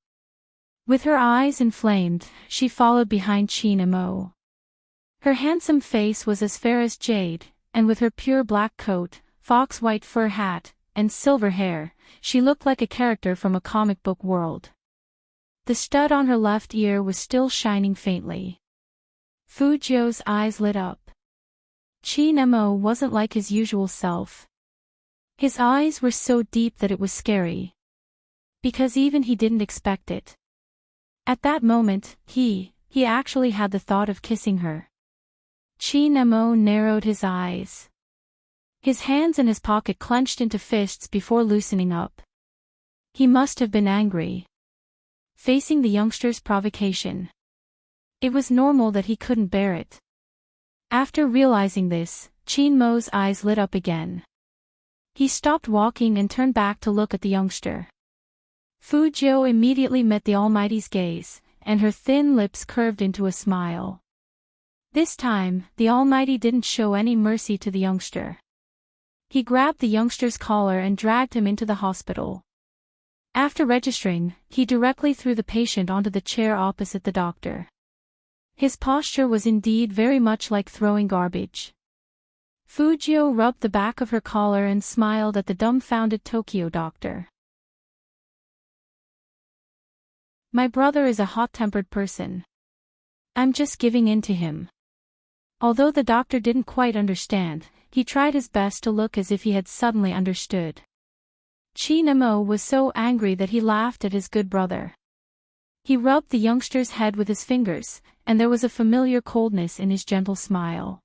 With her eyes inflamed, she followed behind Chin Mo. Her handsome face was as fair as jade, and with her pure black coat, fox-white fur hat, and silver hair, she looked like a character from a comic book world. The stud on her left ear was still shining faintly. Fujio's eyes lit up. Chin Mo wasn't like his usual self. His eyes were so deep that it was scary. Because even he didn't expect it. At that moment, he actually had the thought of kissing her. Chin Mo narrowed his eyes. His hands in his pocket clenched into fists before loosening up. He must have been angry. Facing the youngster's provocation. It was normal that he couldn't bear it. After realizing this, Chin Mo's eyes lit up again. He stopped walking and turned back to look at the youngster. Fujio immediately met the Almighty's gaze, and her thin lips curved into a smile. This time, the Almighty didn't show any mercy to the youngster. He grabbed the youngster's collar and dragged him into the hospital. After registering, he directly threw the patient onto the chair opposite the doctor. His posture was indeed very much like throwing garbage. Fujio rubbed the back of her collar and smiled at the dumbfounded Tokyo doctor. My brother is a hot-tempered person. I'm just giving in to him. Although the doctor didn't quite understand, he tried his best to look as if he had suddenly understood. Chin-mo was so angry that he laughed at his good brother. He rubbed the youngster's head with his fingers, and there was a familiar coldness in his gentle smile.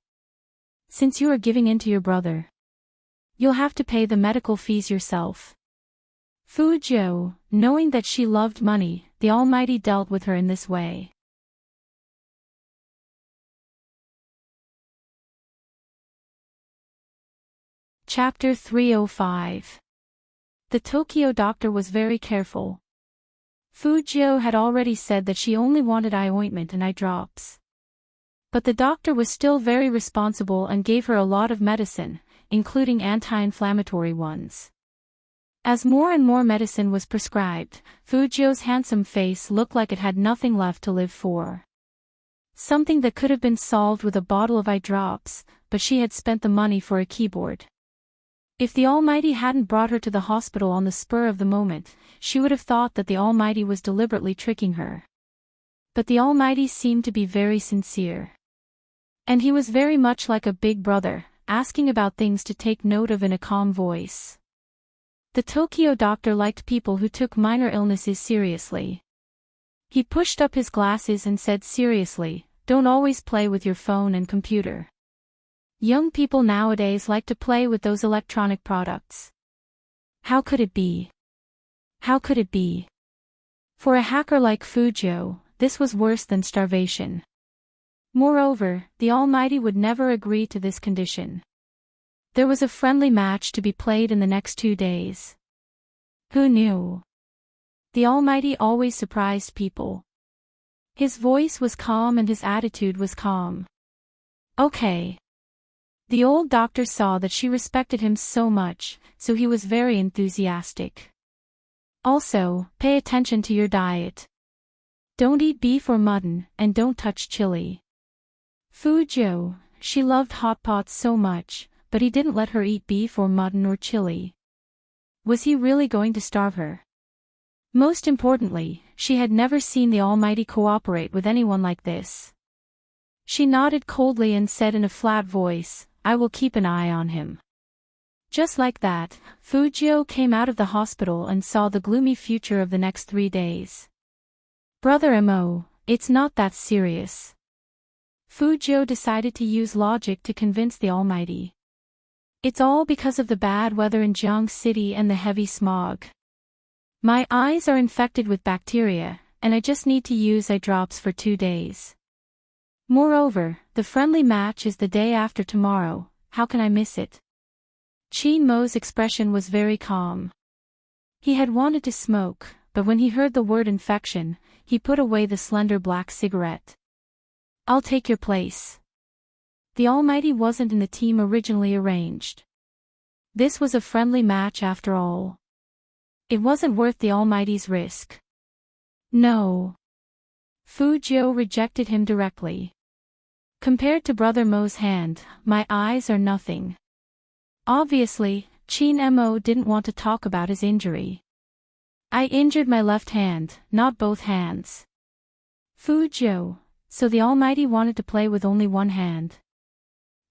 Since you are giving in to your brother, you'll have to pay the medical fees yourself. Fujio, knowing that she loved money, the Almighty dealt with her in this way. Chapter 305. The Tokyo doctor was very careful. Fujio had already said that she only wanted eye ointment and eye drops. But the doctor was still very responsible and gave her a lot of medicine, including anti-inflammatory ones. As more and more medicine was prescribed, Fujio's handsome face looked like it had nothing left to live for. Something that could have been solved with a bottle of eye drops, but she had spent the money for a keyboard. If the Almighty hadn't brought her to the hospital on the spur of the moment, she would have thought that the Almighty was deliberately tricking her. But the Almighty seemed to be very sincere. And he was very much like a big brother, asking about things to take note of in a calm voice. The Tokyo doctor liked people who took minor illnesses seriously. He pushed up his glasses and said seriously, "Don't always play with your phone and computer. Young people nowadays like to play with those electronic products." How could it be? How could it be? For a hacker like Fujio, this was worse than starvation. Moreover, the Almighty would never agree to this condition. There was a friendly match to be played in the next 2 days. Who knew? The Almighty always surprised people. His voice was calm and his attitude was calm. Okay. The old doctor saw that she respected him so much, so he was very enthusiastic. Also, pay attention to your diet. Don't eat beef or mutton, and don't touch chili. Fujio, she loved hot pots so much, but he didn't let her eat beef or mutton or chili. Was he really going to starve her? Most importantly, she had never seen the Almighty cooperate with anyone like this. She nodded coldly and said in a flat voice, "I will keep an eye on him." Just like that, Fujio came out of the hospital and saw the gloomy future of the next 3 days. Brother Mo, it's not that serious. Fujio decided to use logic to convince the Almighty. It's all because of the bad weather in Jiang City and the heavy smog. My eyes are infected with bacteria, and I just need to use eye drops for 2 days. Moreover, the friendly match is the day after tomorrow, how can I miss it? Chin-mo's expression was very calm. He had wanted to smoke, but when he heard the word infection, he put away the slender black cigarette. I'll take your place. The Almighty wasn't in the team originally arranged. This was a friendly match after all. It wasn't worth the Almighty's risk. No. Fujio rejected him directly. Compared to Brother Mo's hand, my eyes are nothing. Obviously, Chin-mo didn't want to talk about his injury. I injured my left hand, not both hands. Fujio, so the Almighty wanted to play with only one hand.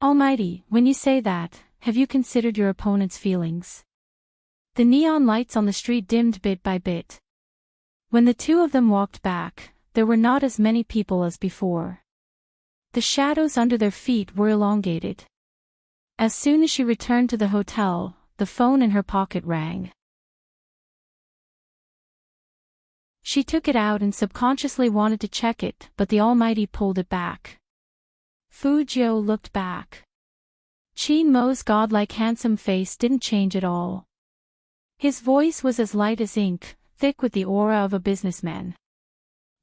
Almighty, when you say that, have you considered your opponent's feelings? The neon lights on the street dimmed bit by bit. When the two of them walked back, there were not as many people as before. The shadows under their feet were elongated. As soon as she returned to the hotel, the phone in her pocket rang. She took it out and subconsciously wanted to check it, but the Almighty pulled it back. Fujio looked back. Chin-mo's godlike handsome face didn't change at all. His voice was as light as ink, thick with the aura of a businessman.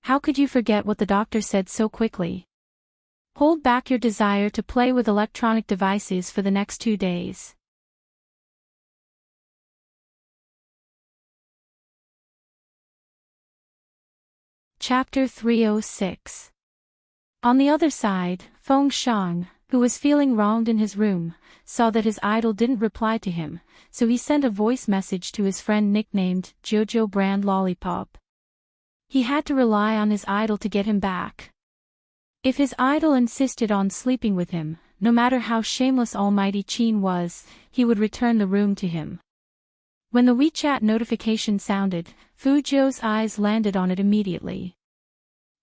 How could you forget what the doctor said so quickly? Hold back your desire to play with electronic devices for the next 2 days. Chapter 306. On the other side, Feng Shang, who was feeling wronged in his room, saw that his idol didn't reply to him, so he sent a voice message to his friend nicknamed Jojo Brand Lollipop. He had to rely on his idol to get him back. If his idol insisted on sleeping with him, no matter how shameless Almighty Qin was, he would return the room to him. When the WeChat notification sounded, Fu Zhou's eyes landed on it immediately.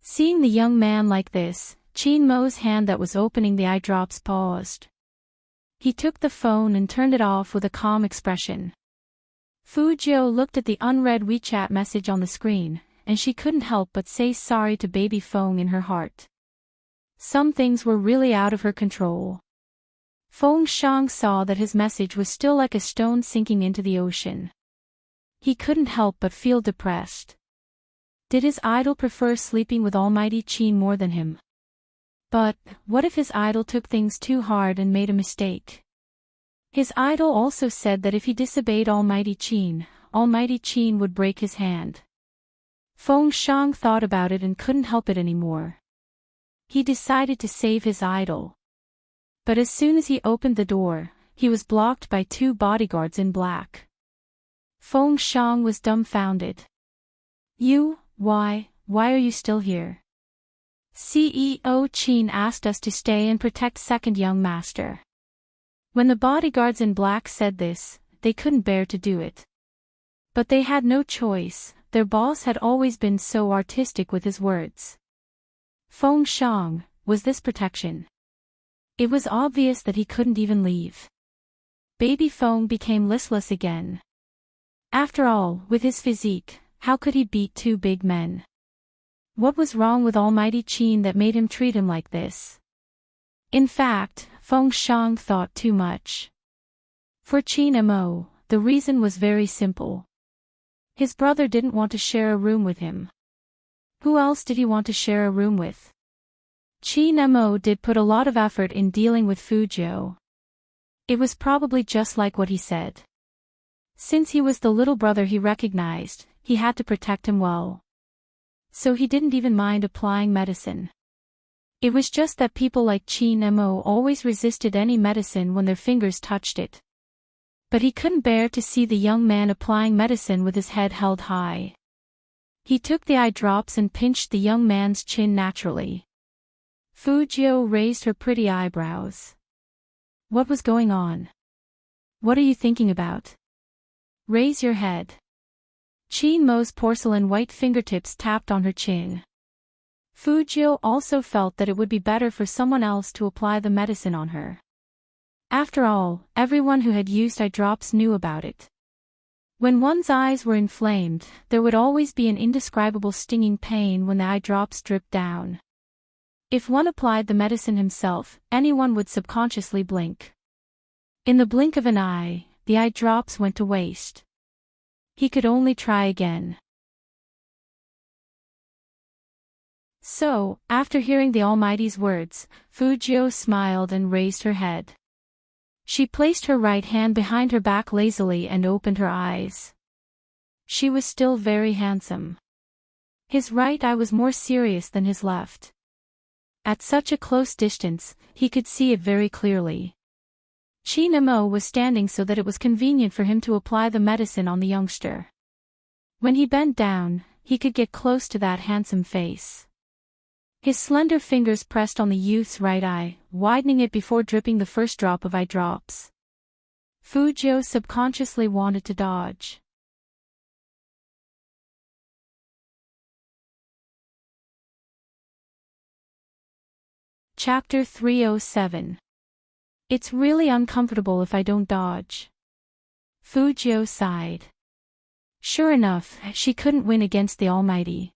Seeing the young man like this, Qin Mo's hand that was opening the eye drops paused. He took the phone and turned it off with a calm expression. Fu Zhou looked at the unread WeChat message on the screen, and she couldn't help but say sorry to baby Feng in her heart. Some things were really out of her control. Feng Shang saw that his message was still like a stone sinking into the ocean. He couldn't help but feel depressed. Did his idol prefer sleeping with Almighty Qin more than him? But, what if his idol took things too hard and made a mistake? His idol also said that if he disobeyed Almighty Qin would break his hand. Feng Shang thought about it and couldn't help it anymore. He decided to save his idol. But as soon as he opened the door, he was blocked by two bodyguards in black. Feng Shang was dumbfounded. Why are you still here? CEO Qin asked us to stay and protect second young master. When the bodyguards in black said this, they couldn't bear to do it. But they had no choice, their boss had always been so artistic with his words. Feng Shang, was this protection? It was obvious that he couldn't even leave. Baby Feng became listless again. After all, with his physique, how could he beat two big men? What was wrong with Almighty Qin that made him treat him like this? In fact, Feng Shang thought too much. For Qin Mo, the reason was very simple. His brother didn't want to share a room with him. Who else did he want to share a room with? Qin Mo did put a lot of effort in dealing with Fu Zhou. It was probably just like what he said. Since he was the little brother he recognized, he had to protect him well. So he didn't even mind applying medicine. It was just that people like Qin Mo always resisted any medicine when their fingers touched it. But he couldn't bear to see the young man applying medicine with his head held high. He took the eye drops and pinched the young man's chin naturally. Fu Zhou raised her pretty eyebrows. What was going on? What are you thinking about? Raise your head. Qin Mo's porcelain white fingertips tapped on her chin. Fu Zhou also felt that it would be better for someone else to apply the medicine on her. After all, everyone who had used eye drops knew about it. When one's eyes were inflamed, there would always be an indescribable stinging pain when the eye drops dripped down. If one applied the medicine himself, anyone would subconsciously blink. In the blink of an eye, the eye drops went to waste. He could only try again. So, after hearing the Almighty's words, Fu Zhou smiled and raised her head. She placed her right hand behind her back lazily and opened her eyes. She was still very handsome. His right eye was more serious than his left. At such a close distance, he could see it very clearly. Qin Mo was standing so that it was convenient for him to apply the medicine on the youngster. When he bent down, he could get close to that handsome face. His slender fingers pressed on the youth's right eye, widening it before dripping the first drop of eye drops. Fu Zhou subconsciously wanted to dodge. Chapter 307. It's really uncomfortable if I don't dodge. Fu Zhou sighed. Sure enough, she couldn't win against the Almighty.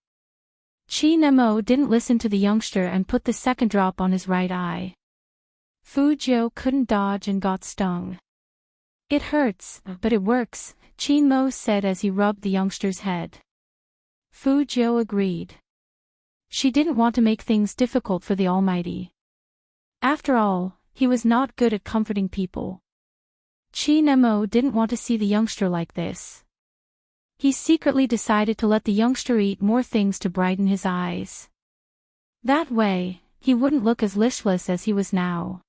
Qin Mo didn't listen to the youngster and put the second drop on his right eye. Fu Zhou couldn't dodge and got stung. It hurts, but it works, Qin Mo said as he rubbed the youngster's head. Fu Zhou agreed. She didn't want to make things difficult for the Almighty. After all, he was not good at comforting people. Qin Mo didn't want to see the youngster like this. He secretly decided to let the youngster eat more things to brighten his eyes. That way, he wouldn't look as listless as he was now.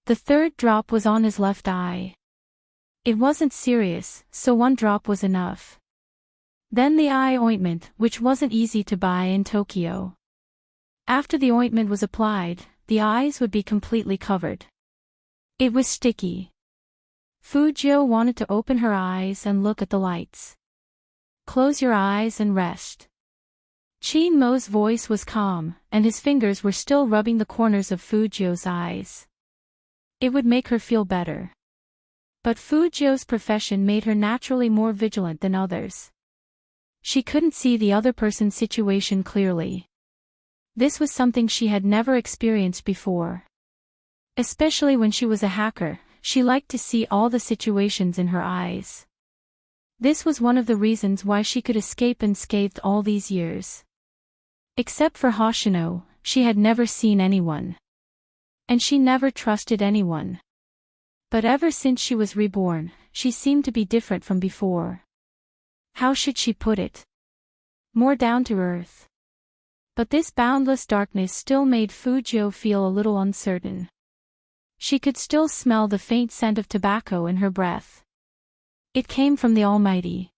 The third drop was on his left eye. It wasn't serious, so one drop was enough. Then the eye ointment, which wasn't easy to buy in Tokyo. After the ointment was applied, the eyes would be completely covered. It was sticky. Fujio wanted to open her eyes and look at the lights. Close your eyes and rest. Chin Mo's voice was calm, and his fingers were still rubbing the corners of Fujio's eyes. It would make her feel better. But Fujio's profession made her naturally more vigilant than others. She couldn't see the other person's situation clearly. This was something she had never experienced before. Especially when she was a hacker, she liked to see all the situations in her eyes. This was one of the reasons why she could escape unscathed all these years. Except for Hoshino, she had never seen anyone. And she never trusted anyone. But ever since she was reborn, she seemed to be different from before. How should she put it? More down to earth. But this boundless darkness still made Fujio feel a little uncertain. She could still smell the faint scent of tobacco in her breath. It came from the Almighty.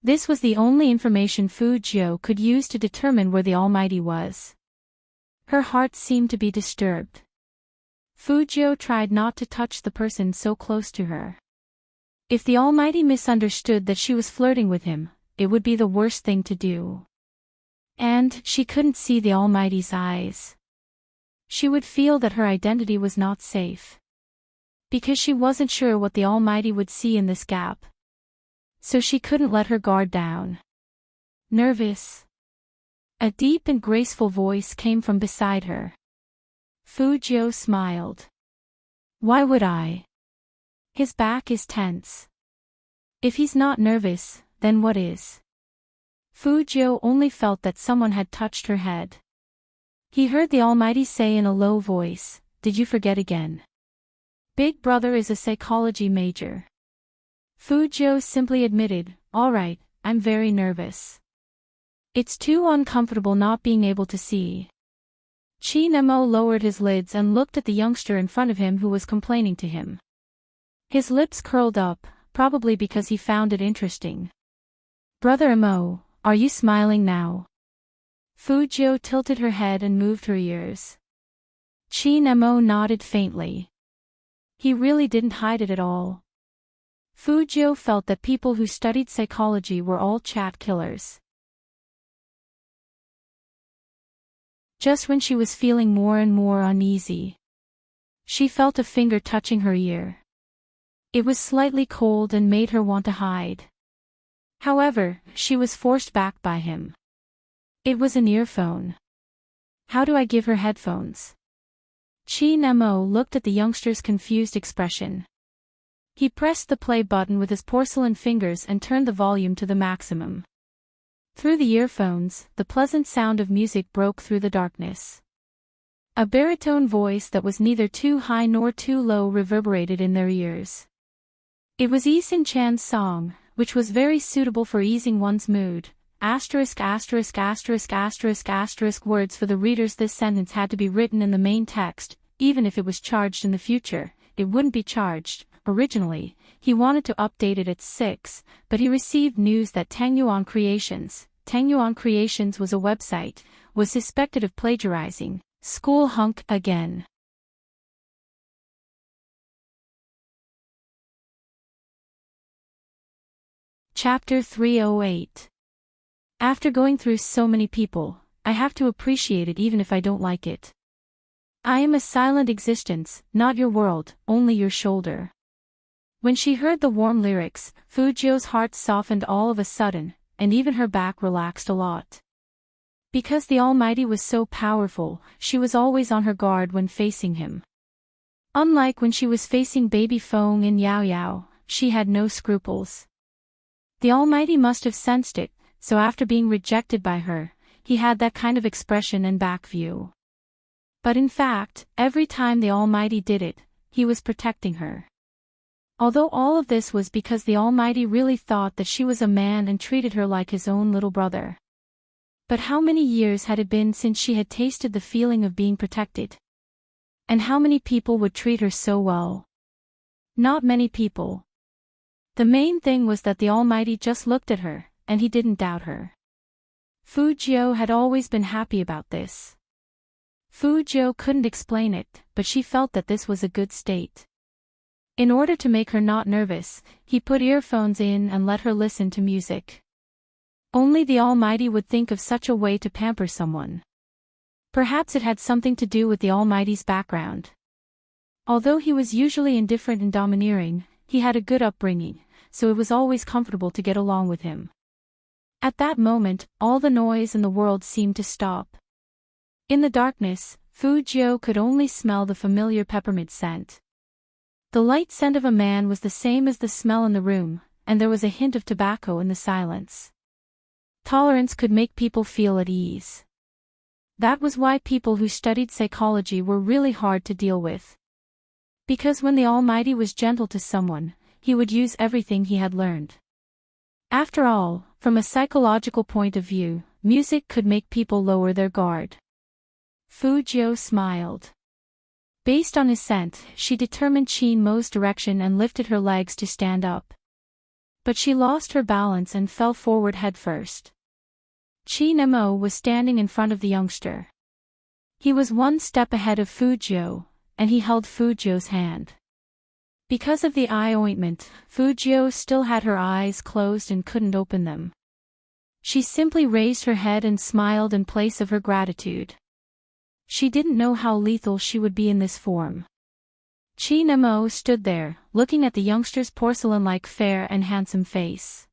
This was the only information Fujio could use to determine where the Almighty was. Her heart seemed to be disturbed. Fujio tried not to touch the person so close to her. If the Almighty misunderstood that she was flirting with him, it would be the worst thing to do. And she couldn't see the Almighty's eyes. She would feel that her identity was not safe. Because she wasn't sure what the Almighty would see in this gap. So she couldn't let her guard down. Nervous. A deep and graceful voice came from beside her. Fujio smiled. Why would I? His back is tense. If he's not nervous, then what is? Fujio only felt that someone had touched her head. He heard the Almighty say in a low voice, "Did you forget again? Big brother is a psychology major." Fujio simply admitted, "All right, I'm very nervous. It's too uncomfortable not being able to see." Chinemo lowered his lids and looked at the youngster in front of him who was complaining to him. His lips curled up, probably because he found it interesting. "Brother Emo, are you smiling now?" Fujio tilted her head and moved her ears. Chinemo nodded faintly. He really didn't hide it at all. Fujio felt that people who studied psychology were all chat killers. Just when she was feeling more and more uneasy, she felt a finger touching her ear. It was slightly cold and made her want to hide. However, she was forced back by him. It was an earphone. How do I give her headphones? Chinemo looked at the youngster's confused expression. He pressed the play button with his porcelain fingers and turned the volume to the maximum. Through the earphones, the pleasant sound of music broke through the darkness. A baritone voice that was neither too high nor too low reverberated in their ears. It was Eason Chan's song, which was very suitable for easing one's mood. Words for the readers. This sentence had to be written in the main text, even if it was charged in the future, it wouldn't be charged. Originally, he wanted to update it at 6, but he received news that Tangyuan Creations was a website, was suspected of plagiarizing. School hunk again. Chapter 308. After going through so many people, I have to appreciate it even if I don't like it. I am a silent existence, not your world, only your shoulder. When she heard the warm lyrics, Fujio's heart softened all of a sudden, and even her back relaxed a lot. Because the Almighty was so powerful, she was always on her guard when facing him. Unlike when she was facing baby Feng and Yao Yao, she had no scruples. The Almighty must have sensed it, so after being rejected by her, he had that kind of expression and back view. But in fact, every time the Almighty did it, he was protecting her. Although all of this was because the Almighty really thought that she was a man and treated her like his own little brother. But how many years had it been since she had tasted the feeling of being protected? And how many people would treat her so well? Not many people. The main thing was that the Almighty just looked at her, and he didn't doubt her. Fujio had always been happy about this. Fujio couldn't explain it, but she felt that this was a good state. In order to make her not nervous, he put earphones in and let her listen to music. Only the Almighty would think of such a way to pamper someone. Perhaps it had something to do with the Almighty's background. Although he was usually indifferent and domineering, he had a good upbringing, so it was always comfortable to get along with him. At that moment, all the noise in the world seemed to stop. In the darkness, Fujio could only smell the familiar peppermint scent. The light scent of a man was the same as the smell in the room, and there was a hint of tobacco in the silence. Tolerance could make people feel at ease. That was why people who studied psychology were really hard to deal with. Because when the Almighty was gentle to someone, he would use everything he had learned. After all, from a psychological point of view, music could make people lower their guard. Fujio smiled. Based on his scent, she determined Chin Mo's direction and lifted her legs to stand up. But she lost her balance and fell forward headfirst. Chin Mo was standing in front of the youngster. He was one step ahead of Fujio, and he held Fujio's hand. Because of the eye ointment, Fujio still had her eyes closed and couldn't open them. She simply raised her head and smiled in place of her gratitude. She didn't know how lethal she would be in this form. Chin Mo stood there, looking at the youngster's porcelain-like fair and handsome face.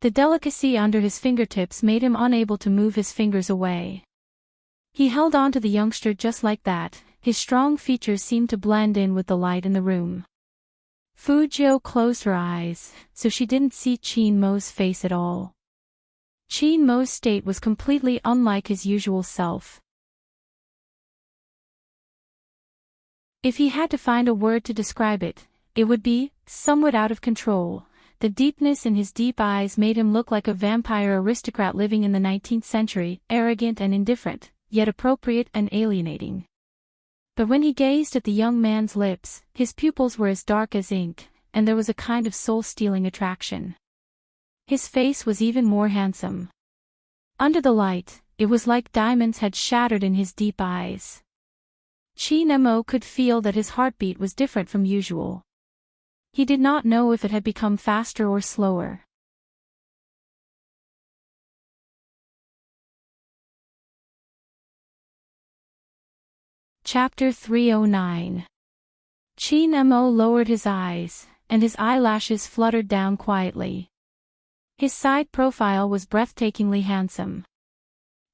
The delicacy under his fingertips made him unable to move his fingers away. He held on to the youngster just like that, his strong features seemed to blend in with the light in the room. Fujio closed her eyes, so she didn't see Chin Mo's face at all. Chin Mo's state was completely unlike his usual self. If he had to find a word to describe it, it would be somewhat out of control. The deepness in his deep eyes made him look like a vampire aristocrat living in the 19th century, arrogant and indifferent, yet appropriate and alienating. But when he gazed at the young man's lips, his pupils were as dark as ink, and there was a kind of soul-stealing attraction. His face was even more handsome. Under the light, it was like diamonds had shattered in his deep eyes. Chin Mo could feel that his heartbeat was different from usual. He did not know if it had become faster or slower. Chapter 309. Chin Mo lowered his eyes, and his eyelashes fluttered down quietly. His side profile was breathtakingly handsome.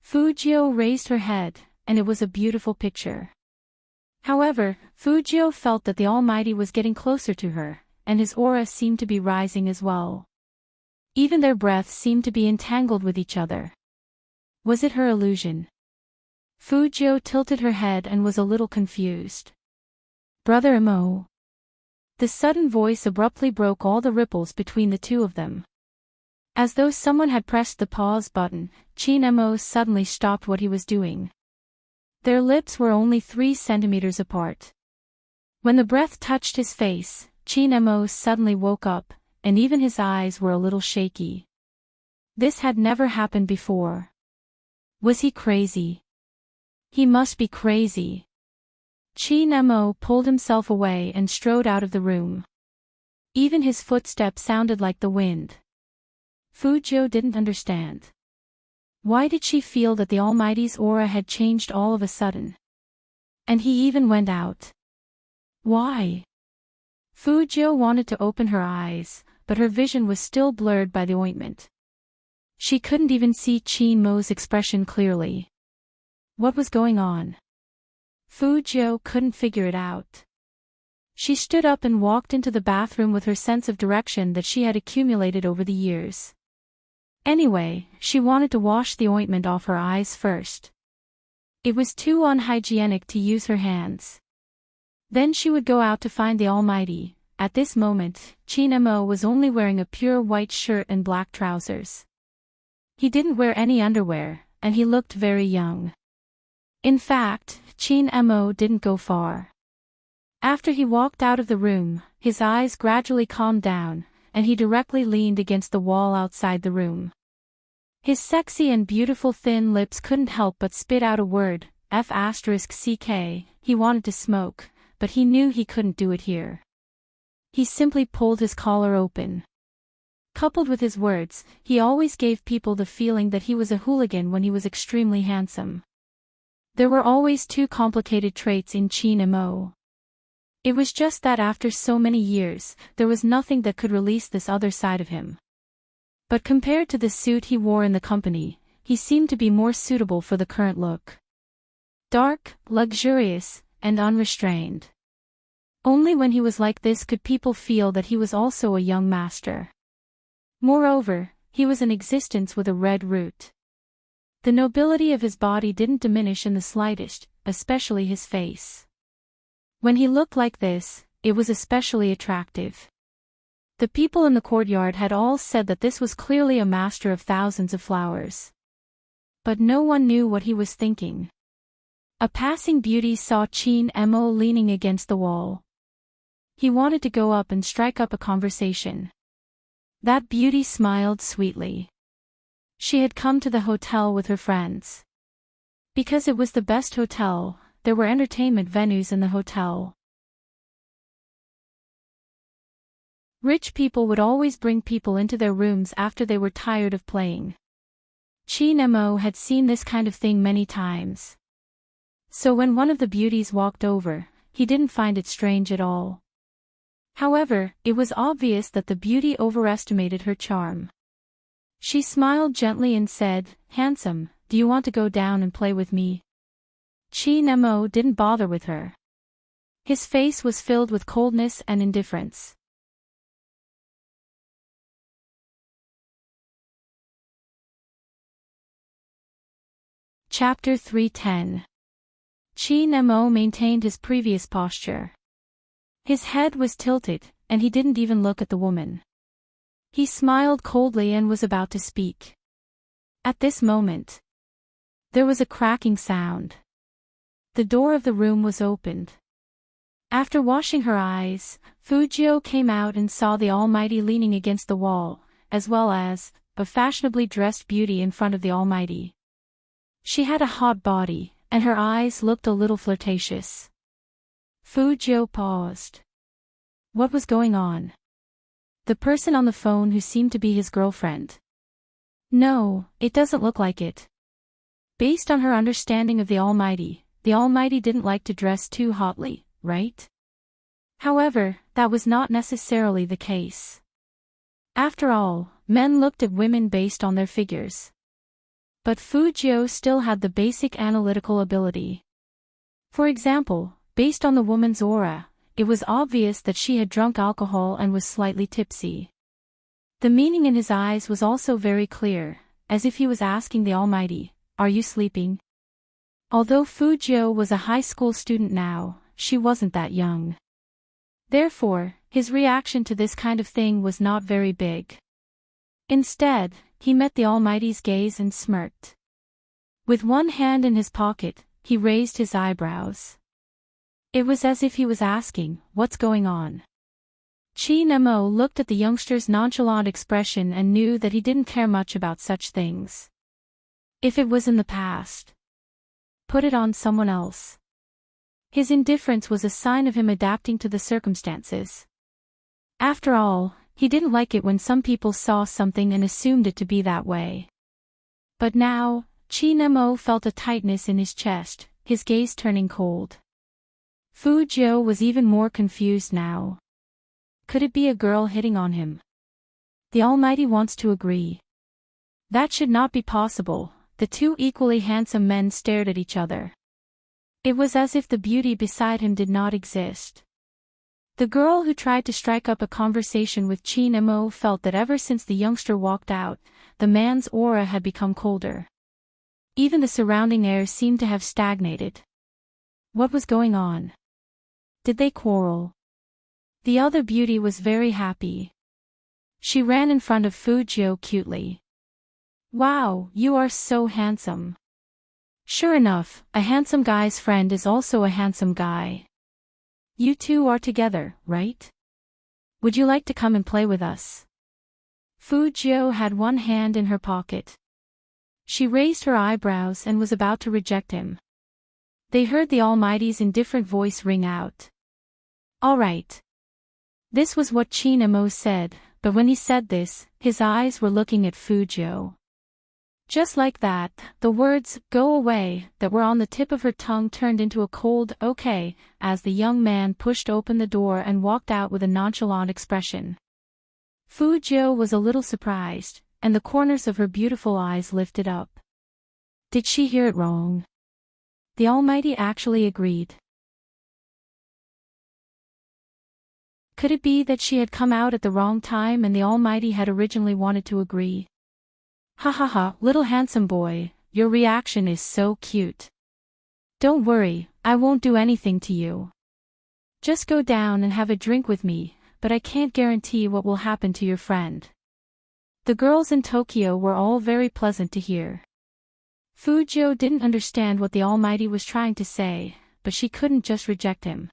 Fujio raised her head, and it was a beautiful picture. However, Fujio felt that the Almighty was getting closer to her, and his aura seemed to be rising as well. Even their breaths seemed to be entangled with each other. Was it her illusion? Fujio tilted her head and was a little confused. Brother Mo. The sudden voice abruptly broke all the ripples between the two of them. As though someone had pressed the pause button, Chin Mo suddenly stopped what he was doing. Their lips were only 3 centimeters apart. When the breath touched his face, Chin Mo suddenly woke up, and even his eyes were a little shaky. This had never happened before. Was he crazy? He must be crazy. Chin Mo pulled himself away and strode out of the room. Even his footsteps sounded like the wind. Fujio didn't understand. Why did she feel that the Almighty's aura had changed all of a sudden? And he even went out. Why? Fujio wanted to open her eyes, but her vision was still blurred by the ointment. She couldn't even see Chin Mo's expression clearly. What was going on? Fujio couldn't figure it out. She stood up and walked into the bathroom with her sense of direction that she had accumulated over the years. Anyway, she wanted to wash the ointment off her eyes first. It was too unhygienic to use her hands. Then she would go out to find the Almighty. At this moment, Chin Mo was only wearing a pure white shirt and black trousers. He didn't wear any underwear, and he looked very young. In fact, Chin Mo didn't go far. After he walked out of the room, his eyes gradually calmed down, and he directly leaned against the wall outside the room. His sexy and beautiful thin lips couldn't help but spit out a word, F***ck. He wanted to smoke, but he knew he couldn't do it here. He simply pulled his collar open. Coupled with his words, he always gave people the feeling that he was a hooligan when he was extremely handsome. There were always two complicated traits in Chin Mo. It was just that after so many years, there was nothing that could release this other side of him. But compared to the suit he wore in the company, he seemed to be more suitable for the current look. Dark, luxurious, and unrestrained. Only when he was like this could people feel that he was also a young master. Moreover, he was an existence with a red root. The nobility of his body didn't diminish in the slightest, especially his face. When he looked like this, it was especially attractive. The people in the courtyard had all said that this was clearly a master of thousands of flowers. But no one knew what he was thinking. A passing beauty saw Chin Mo leaning against the wall. He wanted to go up and strike up a conversation. That beauty smiled sweetly. She had come to the hotel with her friends. Because it was the best hotel, there were entertainment venues in the hotel. Rich people would always bring people into their rooms after they were tired of playing. Chin Mo had seen this kind of thing many times. So when one of the beauties walked over, he didn't find it strange at all. However, it was obvious that the beauty overestimated her charm. She smiled gently and said, "Handsome, do you want to go down and play with me?" Chin Mo didn't bother with her. His face was filled with coldness and indifference. Chapter 310. Chin Mo maintained his previous posture. His head was tilted, and he didn't even look at the woman. He smiled coldly and was about to speak. At this moment, there was a cracking sound. The door of the room was opened. After washing her eyes, Fujio came out and saw the Almighty leaning against the wall, as well as a fashionably dressed beauty in front of the Almighty. She had a hot body, and her eyes looked a little flirtatious. Fujio paused. What was going on? The person on the phone who seemed to be his girlfriend. No, it doesn't look like it. Based on her understanding of the Almighty didn't like to dress too hotly, right? However, that was not necessarily the case. After all, men looked at women based on their figures. But Fujio still had the basic analytical ability. For example, based on the woman's aura, it was obvious that she had drunk alcohol and was slightly tipsy. The meaning in his eyes was also very clear, as if he was asking the Almighty, "Are you sleeping?" Although Fujio was a high school student now, she wasn't that young. Therefore, his reaction to this kind of thing was not very big. Instead, he met the Almighty's gaze and smirked. With one hand in his pocket, he raised his eyebrows. It was as if he was asking, "What's going on?" Chin Mo looked at the youngster's nonchalant expression and knew that he didn't care much about such things. If it was in the past, put it on someone else. His indifference was a sign of him adapting to the circumstances. After all, he didn't like it when some people saw something and assumed it to be that way. But now, Chin Mo felt a tightness in his chest, his gaze turning cold. Fujio was even more confused now. Could it be a girl hitting on him? The Almighty wants to agree. That should not be possible. The two equally handsome men stared at each other. It was as if the beauty beside him did not exist. The girl who tried to strike up a conversation with Chin Mo felt that ever since the youngster walked out, the man's aura had become colder. Even the surrounding air seemed to have stagnated. What was going on? Did they quarrel? The other beauty was very happy. She ran in front of Fujio cutely. Wow, you are so handsome. Sure enough, a handsome guy's friend is also a handsome guy. You two are together, right? Would you like to come and play with us? Fujio had one hand in her pocket. She raised her eyebrows and was about to reject him. They heard the Almighty's indifferent voice ring out. All right. This was what Chin-mo said, but when he said this, his eyes were looking at Fujio. Just like that, the words, "go away," that were on the tip of her tongue turned into a cold, "okay," as the young man pushed open the door and walked out with a nonchalant expression. Fujio was a little surprised, and the corners of her beautiful eyes lifted up. Did she hear it wrong? The Almighty actually agreed. Could it be that she had come out at the wrong time and the Almighty had originally wanted to agree? Ha ha ha, little handsome boy, your reaction is so cute. Don't worry, I won't do anything to you. Just go down and have a drink with me, but I can't guarantee what will happen to your friend. The girls in Tokyo were all very pleasant to hear. Fujio didn't understand what the Almighty was trying to say, but she couldn't just reject him.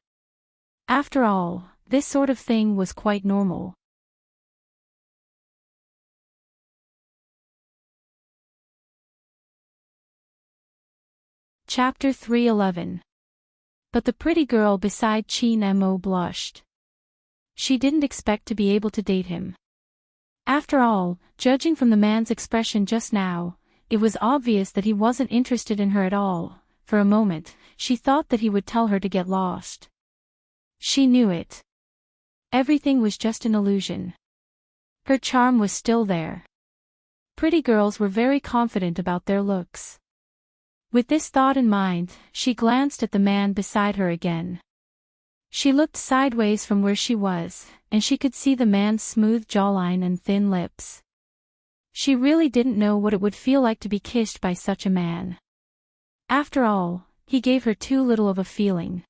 After all, this sort of thing was quite normal. Chapter 311. But the pretty girl beside Chin-mo blushed. She didn't expect to be able to date him. After all, judging from the man's expression just now, it was obvious that he wasn't interested in her at all. For a moment, she thought that he would tell her to get lost. She knew it. Everything was just an illusion. Her charm was still there. Pretty girls were very confident about their looks. With this thought in mind, she glanced at the man beside her again. She looked sideways from where she was, and she could see the man's smooth jawline and thin lips. She really didn't know what it would feel like to be kissed by such a man. After all, he gave her too little of a feeling.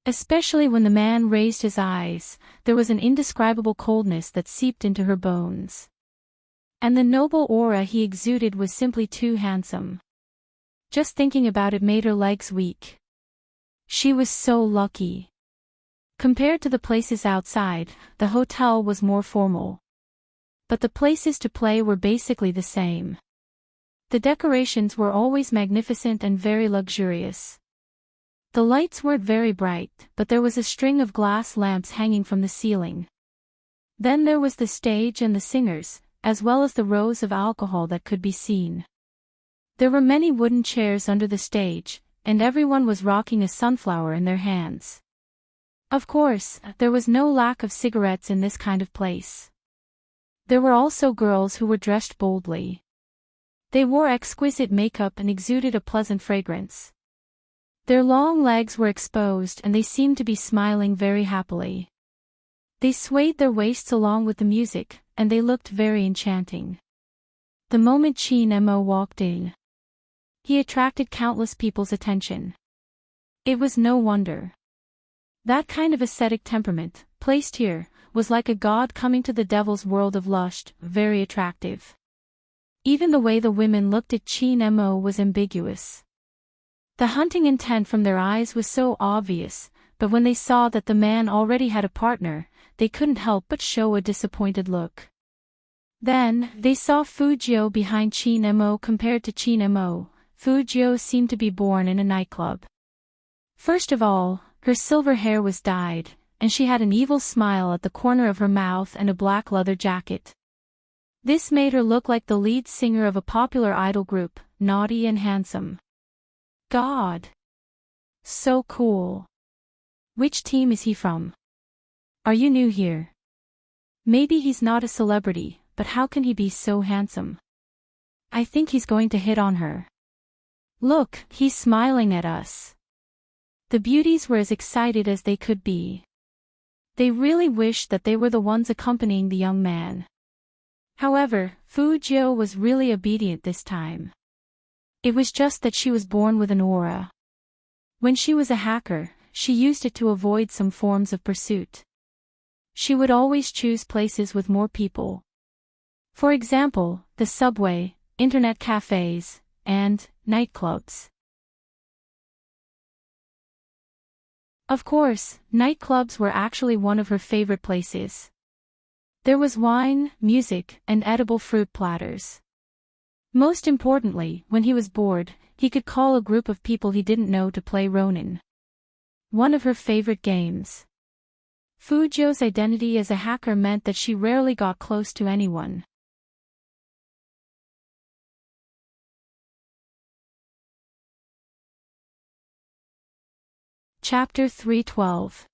Especially when the man raised his eyes, there was an indescribable coldness that seeped into her bones. And the noble aura he exuded was simply too handsome. Just thinking about it made her legs weak. She was so lucky. Compared to the places outside, the hotel was more formal. But the places to play were basically the same. The decorations were always magnificent and very luxurious. The lights weren't very bright, but there was a string of glass lamps hanging from the ceiling. Then there was the stage and the singers, as well as the rows of alcohol that could be seen. There were many wooden chairs under the stage, and everyone was rocking a sunflower in their hands. Of course, there was no lack of cigarettes in this kind of place. There were also girls who were dressed boldly. They wore exquisite makeup and exuded a pleasant fragrance. Their long legs were exposed and they seemed to be smiling very happily. They swayed their waists along with the music, and they looked very enchanting. The moment Chin-mo walked in, he attracted countless people's attention. It was no wonder. That kind of ascetic temperament, placed here, was like a god coming to the devil's world of lust, very attractive. Even the way the women looked at Chin-mo was ambiguous. The hunting intent from their eyes was so obvious, but when they saw that the man already had a partner, they couldn't help but show a disappointed look. Then, they saw Fujio behind Chin-mo. Compared to Chin-mo, Fujio seemed to be born in a nightclub. First of all, her silver hair was dyed, and she had an evil smile at the corner of her mouth and a black leather jacket. This made her look like the lead singer of a popular idol group, Naughty and Handsome. God! So cool. Which team is he from? Are you new here? Maybe he's not a celebrity, but how can he be so handsome? I think he's going to hit on her. Look, he's smiling at us. The beauties were as excited as they could be. They really wished that they were the ones accompanying the young man. However, Fujio was really obedient this time. It was just that she was born with an aura. When she was a hacker, she used it to avoid some forms of pursuit. She would always choose places with more people. For example, the subway, internet cafes, and nightclubs. Of course, nightclubs were actually one of her favorite places. There was wine, music, and edible fruit platters. Most importantly, when he was bored, he could call a group of people he didn't know to play Ronin. One of her favorite games. Fujio's identity as a hacker meant that she rarely got close to anyone. Chapter 312.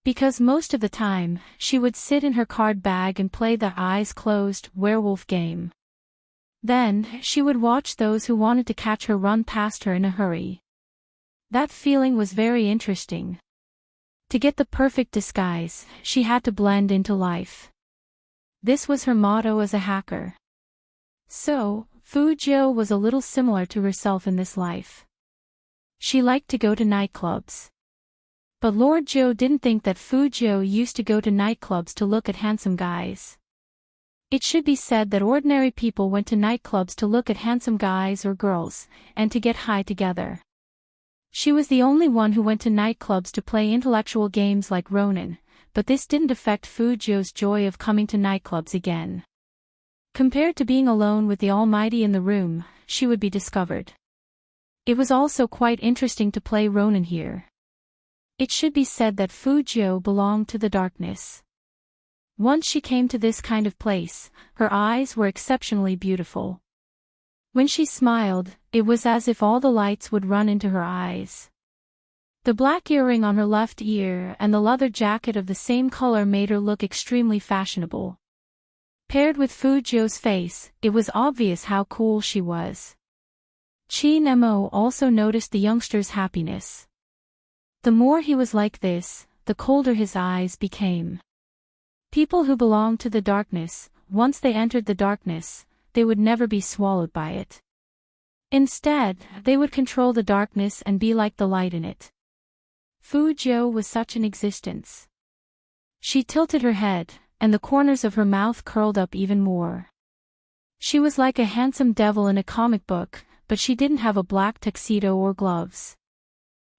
Because most of the time, she would sit in her card bag and play the eyes-closed werewolf game. Then, she would watch those who wanted to catch her run past her in a hurry. That feeling was very interesting. To get the perfect disguise, she had to blend into life. This was her motto as a hacker. So, Fujio was a little similar to herself in this life. She liked to go to nightclubs. But Lord Joe didn't think that Fujio used to go to nightclubs to look at handsome guys. It should be said that ordinary people went to nightclubs to look at handsome guys or girls, and to get high together. She was the only one who went to nightclubs to play intellectual games like Ronin, but this didn't affect Fujio's joy of coming to nightclubs again. Compared to being alone with the Almighty in the room, she would be discovered. It was also quite interesting to play Ronin here. It should be said that Fujio belonged to the darkness. Once she came to this kind of place, her eyes were exceptionally beautiful. When she smiled, it was as if all the lights would run into her eyes. The black earring on her left ear and the leather jacket of the same color made her look extremely fashionable. Paired with Fujio's face, it was obvious how cool she was. Chin-mo also noticed the youngster's happiness. The more he was like this, the colder his eyes became. People who belonged to the darkness, once they entered the darkness, they would never be swallowed by it. Instead, they would control the darkness and be like the light in it. Fujio was such an existence. She tilted her head, and the corners of her mouth curled up even more. She was like a handsome devil in a comic book, but she didn't have a black tuxedo or gloves.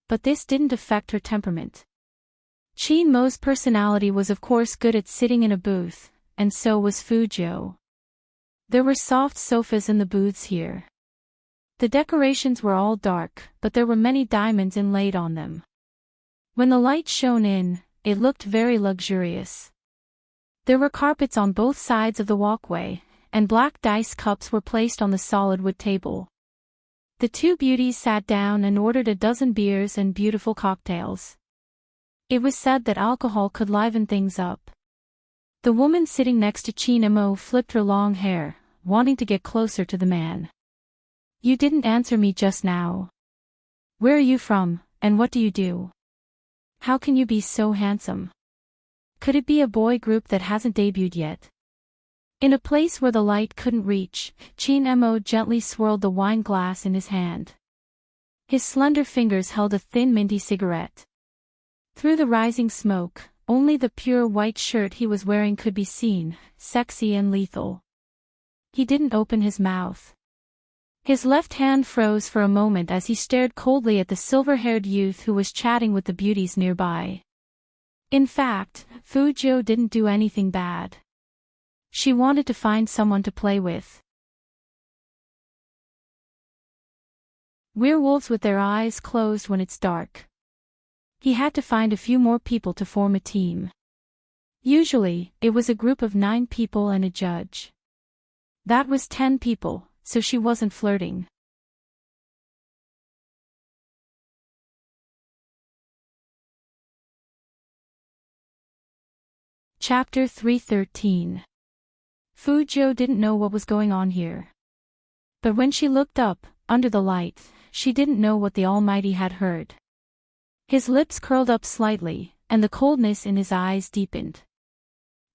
But this didn't affect her temperament. Chin-mo's personality was of course good at sitting in a booth, and so was Fujio. There were soft sofas in the booths here. The decorations were all dark, but there were many diamonds inlaid on them. When the light shone in, it looked very luxurious. There were carpets on both sides of the walkway, and black dice cups were placed on the solid wood table. The two beauties sat down and ordered a dozen beers and beautiful cocktails. It was said that alcohol could liven things up. The woman sitting next to Chin-mo flipped her long hair, wanting to get closer to the man. "You didn't answer me just now. Where are you from, and what do you do? How can you be so handsome? Could it be a boy group that hasn't debuted yet?" In a place where the light couldn't reach, Chin-mo gently swirled the wine glass in his hand. His slender fingers held a thin minty cigarette. Through the rising smoke, only the pure white shirt he was wearing could be seen, sexy and lethal. He didn't open his mouth. His left hand froze for a moment as he stared coldly at the silver-haired youth who was chatting with the beauties nearby. In fact, Fujio didn't do anything bad. She wanted to find someone to play with. Werewolves with their eyes closed when it's dark. He had to find a few more people to form a team. Usually, it was a group of 9 people and a judge. That was 10 people, so she wasn't flirting. Chapter 313. Fujio didn't know what was going on here. But when she looked up, under the light, she didn't know what the Almighty had heard. His lips curled up slightly, and the coldness in his eyes deepened.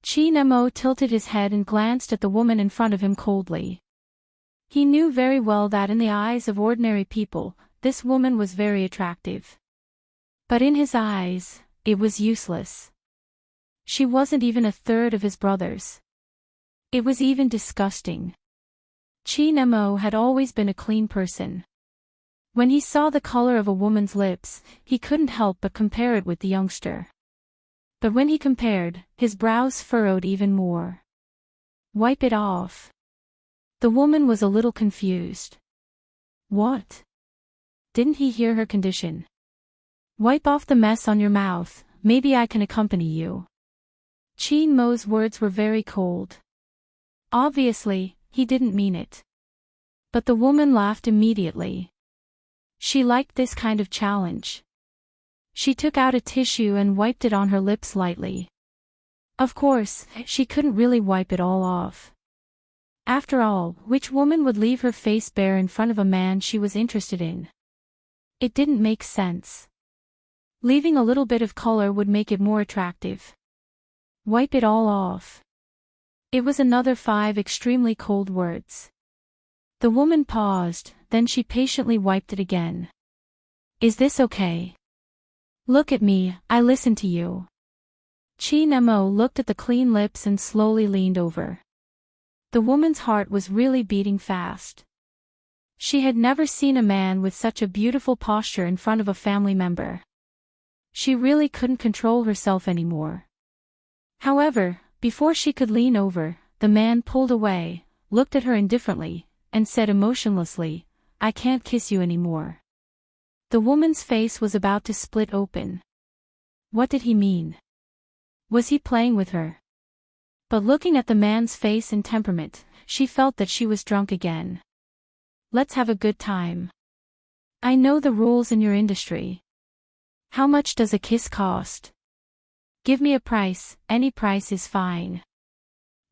Chin-mo tilted his head and glanced at the woman in front of him coldly. He knew very well that in the eyes of ordinary people, this woman was very attractive. But in his eyes, it was useless. She wasn't even a third of his brother's. It was even disgusting. Chin Mo had always been a clean person. When he saw the color of a woman's lips, he couldn't help but compare it with the youngster. But when he compared, his brows furrowed even more. Wipe it off. The woman was a little confused. What? Didn't he hear her condition? Wipe off the mess on your mouth, maybe I can accompany you. Chin Mo's words were very cold. Obviously, he didn't mean it. But the woman laughed immediately. She liked this kind of challenge. She took out a tissue and wiped it on her lips lightly. Of course, she couldn't really wipe it all off. After all, which woman would leave her face bare in front of a man she was interested in? It didn't make sense. Leaving a little bit of color would make it more attractive. Wipe it all off. It was another 5 extremely cold words. The woman paused, then she patiently wiped it again. Is this okay? Look at me, I listen to you. Chin Mo looked at the clean lips and slowly leaned over. The woman's heart was really beating fast. She had never seen a man with such a beautiful posture in front of a family member. She really couldn't control herself anymore. However, before she could lean over, the man pulled away, looked at her indifferently, and said emotionlessly, I can't kiss you anymore. The woman's face was about to split open. What did he mean? Was he playing with her? But looking at the man's face and temperament, she felt that she was drunk again. Let's have a good time. I know the rules in your industry. How much does a kiss cost? Give me a price, any price is fine.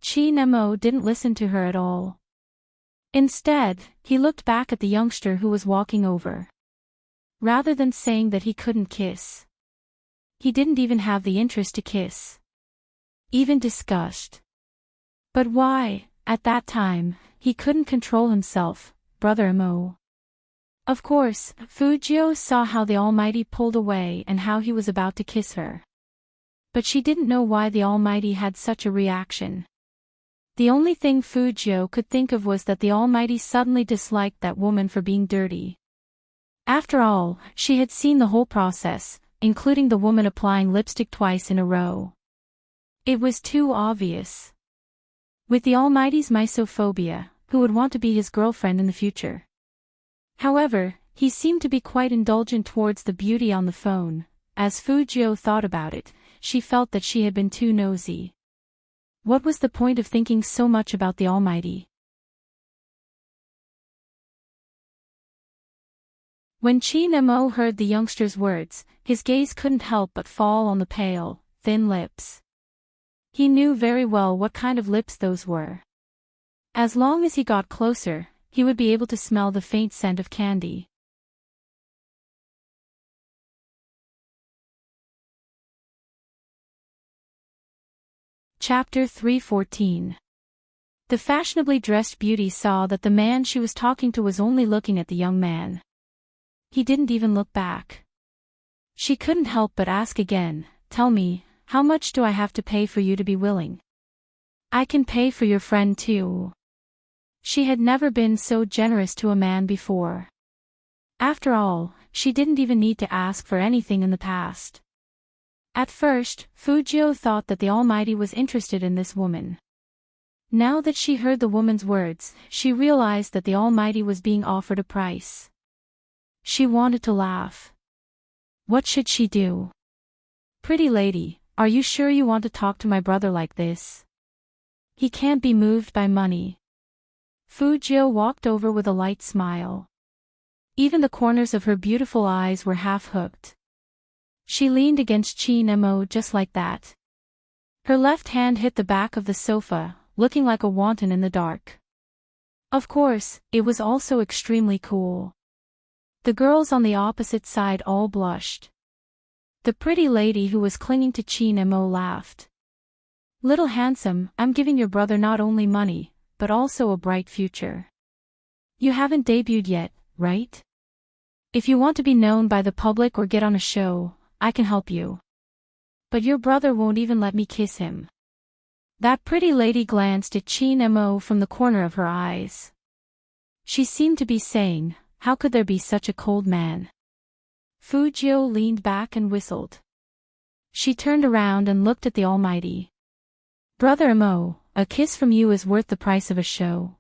Chin Mo didn't listen to her at all. Instead, he looked back at the youngster who was walking over. Rather than saying that he couldn't kiss. He didn't even have the interest to kiss. Even disgust. But why, at that time, he couldn't control himself, Brother Mo. Of course, Fujio saw how the Almighty pulled away and how he was about to kiss her. But she didn't know why the Almighty had such a reaction. The only thing Fujio could think of was that the Almighty suddenly disliked that woman for being dirty. After all, she had seen the whole process, including the woman applying lipstick twice in a row. It was too obvious. With the Almighty's misophobia, who would want to be his girlfriend in the future? However, he seemed to be quite indulgent towards the beauty on the phone. As Fujio thought about it, she felt that she had been too nosy. What was the point of thinking so much about the Almighty? When Chin Mo heard the youngster's words, his gaze couldn't help but fall on the pale, thin lips. He knew very well what kind of lips those were. As long as he got closer, he would be able to smell the faint scent of candy. Chapter 314. The fashionably dressed beauty saw that the man she was talking to was only looking at the young man. He didn't even look back. She couldn't help but ask again, tell me, how much do I have to pay for you to be willing? I can pay for your friend too. She had never been so generous to a man before. After all, she didn't even need to ask for anything in the past. At first, Fujio thought that the Almighty was interested in this woman. Now that she heard the woman's words, she realized that the Almighty was being offered a price. She wanted to laugh. What should she do? Pretty lady, are you sure you want to talk to my brother like this? He can't be moved by money. Fujio walked over with a light smile. Even the corners of her beautiful eyes were half hooked. She leaned against Chin Mo just like that. Her left hand hit the back of the sofa, looking like a wanton in the dark. Of course, it was also extremely cool. The girls on the opposite side all blushed. The pretty lady who was clinging to Chin Mo laughed. Little handsome, I'm giving your brother not only money, but also a bright future. You haven't debuted yet, right? If you want to be known by the public or get on a show, I can help you. But your brother won't even let me kiss him. That pretty lady glanced at Chin Mo from the corner of her eyes. She seemed to be saying, how could there be such a cold man? Fujio leaned back and whistled. She turned around and looked at the Almighty. Brother Imo, a kiss from you is worth the price of a show.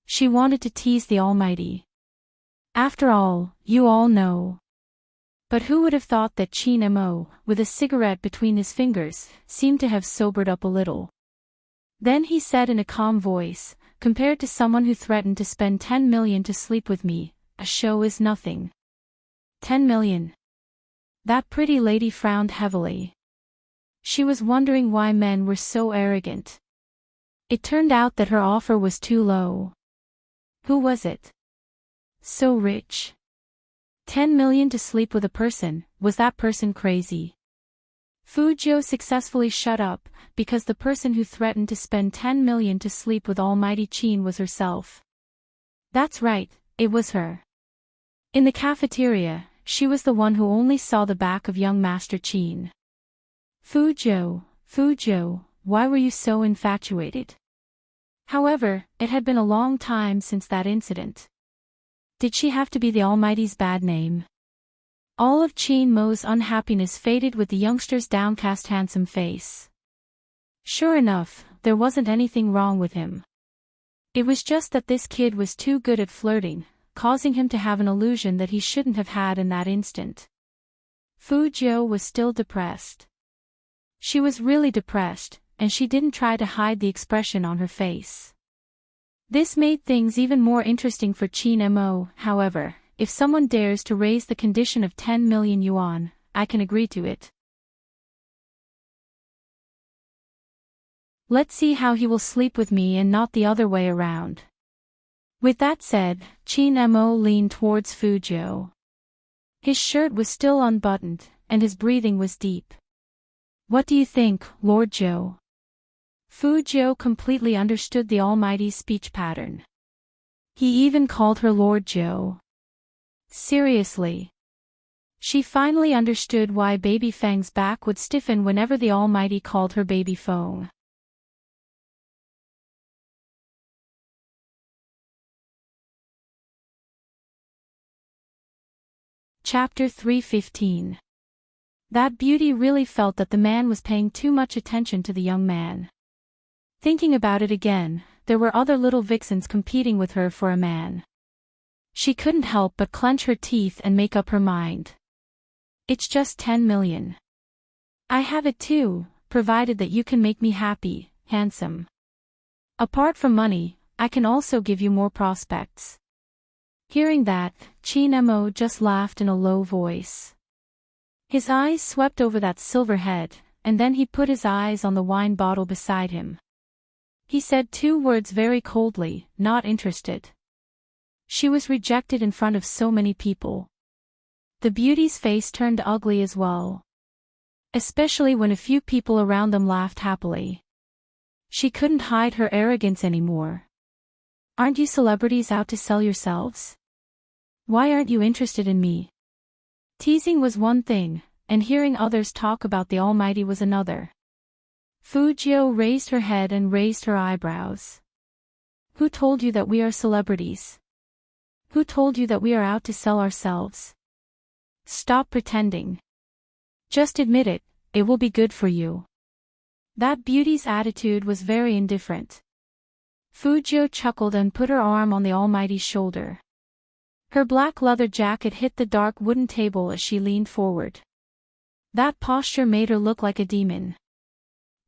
She wanted to tease the Almighty. After all, you all know. But who would have thought that Chin Imo, with a cigarette between his fingers, seemed to have sobered up a little. Then he said in a calm voice, compared to someone who threatened to spend 10 million to sleep with me, a show is nothing. 10 million. That pretty lady frowned heavily. She was wondering why men were so arrogant. It turned out that her offer was too low. Who was it? So rich. 10 million to sleep with a person, was that person crazy? Fujio successfully shut up, because the person who threatened to spend 10 million to sleep with Almighty Chin was herself. That's right, it was her. In the cafeteria, she was the one who only saw the back of young Master Chin. Fujio, why were you so infatuated? However, it had been a long time since that incident. Did she have to be the Almighty's bad name? All of Chin Mo's unhappiness faded with the youngster's downcast handsome face. Sure enough, there wasn't anything wrong with him. It was just that this kid was too good at flirting, causing him to have an illusion that he shouldn't have had in that instant. Fujio was still depressed. She was really depressed, and she didn't try to hide the expression on her face. This made things even more interesting for Chin Mo, however. If someone dares to raise the condition of 10 million yuan, I can agree to it. Let's see how he will sleep with me and not the other way around. With that said, Chin Mo leaned towards Fujio. His shirt was still unbuttoned, and his breathing was deep. What do you think, Lord Zhou? Fujio completely understood the Almighty's speech pattern. He even called her Lord Zhou. Seriously. She finally understood why Baby Feng's back would stiffen whenever the Almighty called her Baby Feng. Chapter 315. That beauty really felt that the man was paying too much attention to the young man. Thinking about it again, there were other little vixens competing with her for a man. She couldn't help but clench her teeth and make up her mind. It's just 10 million. I have it too, provided that you can make me happy, handsome. Apart from money, I can also give you more prospects. Hearing that, Chin Mo just laughed in a low voice. His eyes swept over that silver head, and then he put his eyes on the wine bottle beside him. He said 2 words very coldly, not interested. She was rejected in front of so many people. The beauty's face turned ugly as well. Especially when a few people around them laughed happily. She couldn't hide her arrogance anymore. Aren't you celebrities out to sell yourselves? Why aren't you interested in me? Teasing was one thing, and hearing others talk about the Almighty was another. Fujio raised her head and raised her eyebrows. Who told you that we are celebrities? Who told you that we are out to sell ourselves? Stop pretending. Just admit it, it will be good for you. That beauty's attitude was very indifferent. Fujio chuckled and put her arm on the Almighty's shoulder. Her black leather jacket hit the dark wooden table as she leaned forward. That posture made her look like a demon.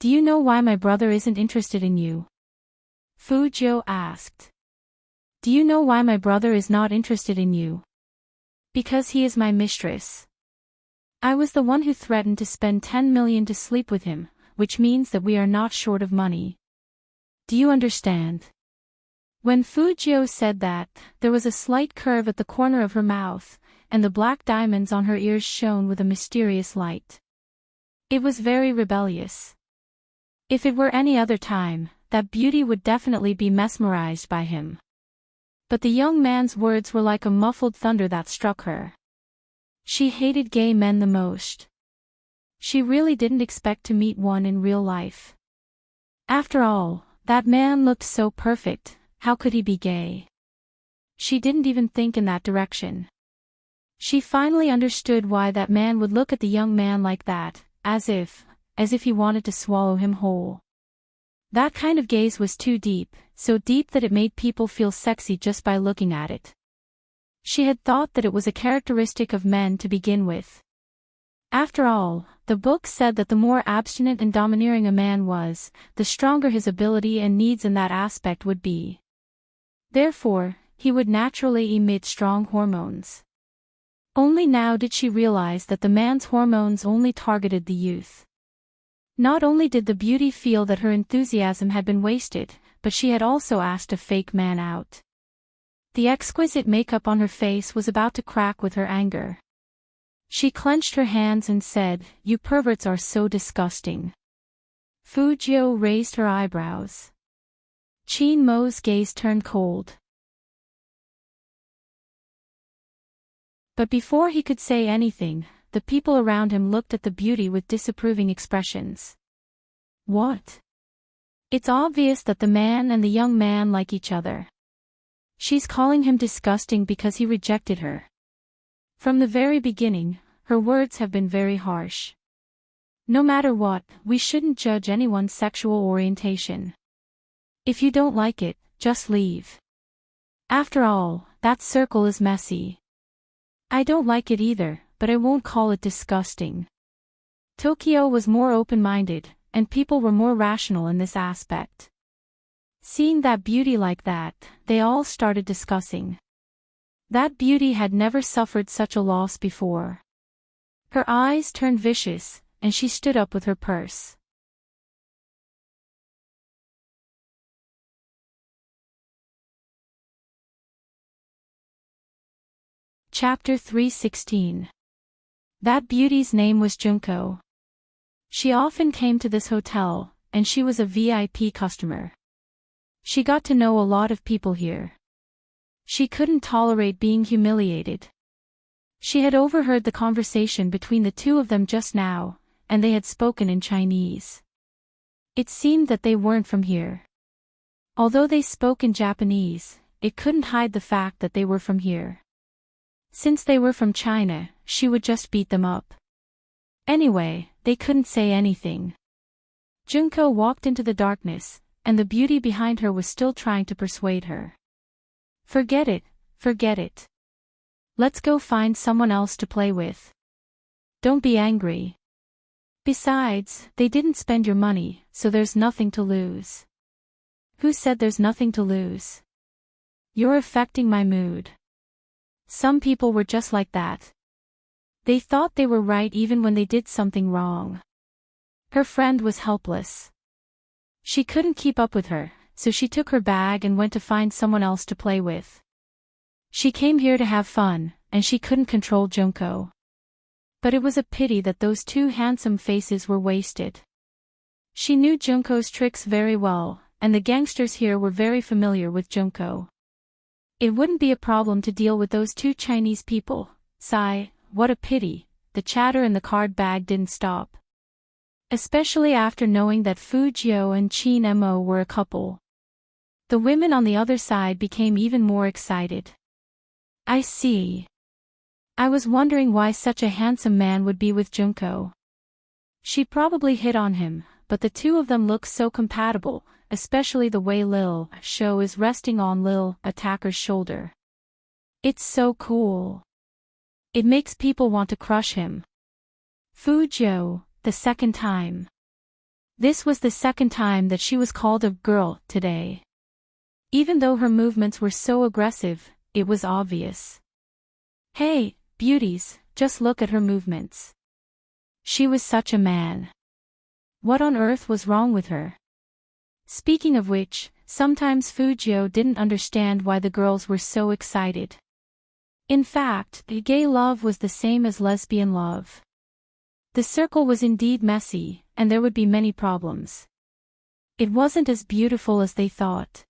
Do you know why my brother isn't interested in you? Fujio asked. Do you know why my brother is not interested in you? Because he is my mistress. I was the one who threatened to spend 10 million to sleep with him, which means that we are not short of money. Do you understand? When Fujio said that, there was a slight curve at the corner of her mouth, and the black diamonds on her ears shone with a mysterious light. It was very rebellious. If it were any other time, that beauty would definitely be mesmerized by him. But the young man's words were like a muffled thunder that struck her. She hated gay men the most. She really didn't expect to meet one in real life. After all, that man looked so perfect, how could he be gay? She didn't even think in that direction. She finally understood why that man would look at the young man like that, as if he wanted to swallow him whole. That kind of gaze was too deep, so deep that it made people feel sexy just by looking at it. She had thought that it was a characteristic of men to begin with. After all, the book said that the more abstinent and domineering a man was, the stronger his ability and needs in that aspect would be. Therefore, he would naturally emit strong hormones. Only now did she realize that the man's hormones only targeted the youth. Not only did the beauty feel that her enthusiasm had been wasted, but she had also asked a fake man out. The exquisite makeup on her face was about to crack with her anger. She clenched her hands and said, "You perverts are so disgusting." Fujio raised her eyebrows. Qin Mo's gaze turned cold. But before he could say anything, the people around him looked at the beauty with disapproving expressions. What? It's obvious that the man and the young man like each other. She's calling him disgusting because he rejected her. From the very beginning, her words have been very harsh. No matter what, we shouldn't judge anyone's sexual orientation. If you don't like it, just leave. After all, that circle is messy. I don't like it either, but I won't call it disgusting. Tokyo was more open-minded, and people were more rational in this aspect. Seeing that beauty like that, they all started discussing. That beauty had never suffered such a loss before. Her eyes turned vicious, and she stood up with her purse. Chapter 316. That beauty's name was Junko. She often came to this hotel, and she was a VIP customer. She got to know a lot of people here. She couldn't tolerate being humiliated. She had overheard the conversation between the two of them just now, and they had spoken in Chinese. It seemed that they weren't from here. Although they spoke in Japanese, it couldn't hide the fact that they were from here. Since they were from China, she would just beat them up. Anyway, they couldn't say anything. Junko walked into the darkness, and the beauty behind her was still trying to persuade her. Forget it, forget it. Let's go find someone else to play with. Don't be angry. Besides, they didn't spend your money, so there's nothing to lose. Who said there's nothing to lose? You're affecting my mood. Some people were just like that. They thought they were right even when they did something wrong. Her friend was helpless. She couldn't keep up with her, so she took her bag and went to find someone else to play with. She came here to have fun, and she couldn't control Junko. But it was a pity that those two handsome faces were wasted. She knew Junko's tricks very well, and the gangsters here were very familiar with Junko. It wouldn't be a problem to deal with those two Chinese people. Sigh, what a pity, the chatter in the card bag didn't stop. Especially after knowing that Fujio and Qin Mo were a couple. The women on the other side became even more excited. I see. I was wondering why such a handsome man would be with Junko. She probably hit on him, but the two of them look so compatible, especially the way Lil Show is resting on Lil Attacker's shoulder. It's so cool. It makes people want to crush him. Fujio, the second time. This was the second time that she was called a girl today. Even though her movements were so aggressive, it was obvious. Hey, beauties, just look at her movements. She was such a man. What on earth was wrong with her? Speaking of which, sometimes Fujio didn't understand why the girls were so excited. In fact, gay love was the same as lesbian love. The circle was indeed messy, and there would be many problems. It wasn't as beautiful as they thought.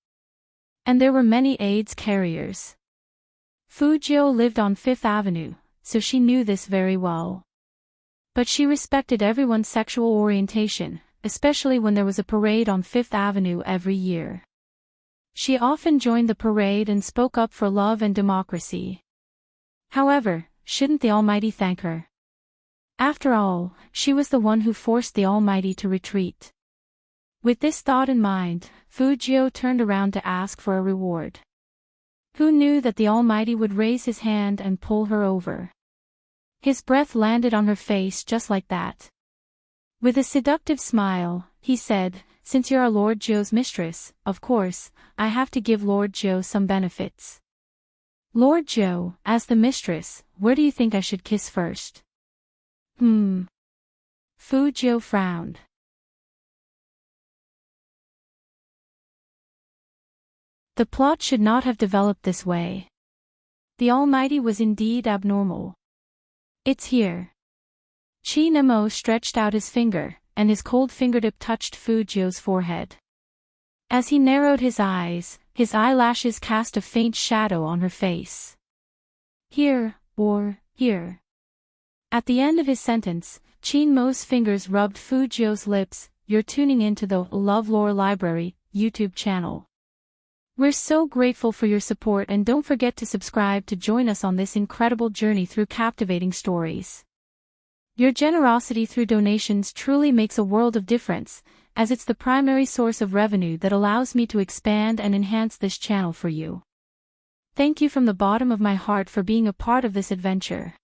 And there were many AIDS carriers. Fujio lived on Fifth Avenue, so she knew this very well. But she respected everyone's sexual orientation, especially when there was a parade on Fifth Avenue every year. She often joined the parade and spoke up for love and democracy. However, shouldn't the Almighty thank her? After all, she was the one who forced the Almighty to retreat. With this thought in mind, Fujio turned around to ask for a reward. Who knew that the Almighty would raise his hand and pull her over? His breath landed on her face just like that. With a seductive smile, he said, "Since you're our Lord Joe's mistress, of course, I have to give Lord Joe some benefits." "Lord Joe, as the mistress, where do you think I should kiss first?" Fujio frowned. The plot should not have developed this way. The Almighty was indeed abnormal. "It's here." Chi-Nemo stretched out his finger, and his cold fingertip touched Fujio's forehead. As he narrowed his eyes, his eyelashes cast a faint shadow on her face. "Here, or here." At the end of his sentence, Chi-Nemo's fingers rubbed Fujio's lips. "You're tuning into the LoveLore Library YouTube channel. We're so grateful for your support, and don't forget to subscribe to join us on this incredible journey through captivating stories. Your generosity through donations truly makes a world of difference, as it's the primary source of revenue that allows me to expand and enhance this channel for you. Thank you from the bottom of my heart for being a part of this adventure.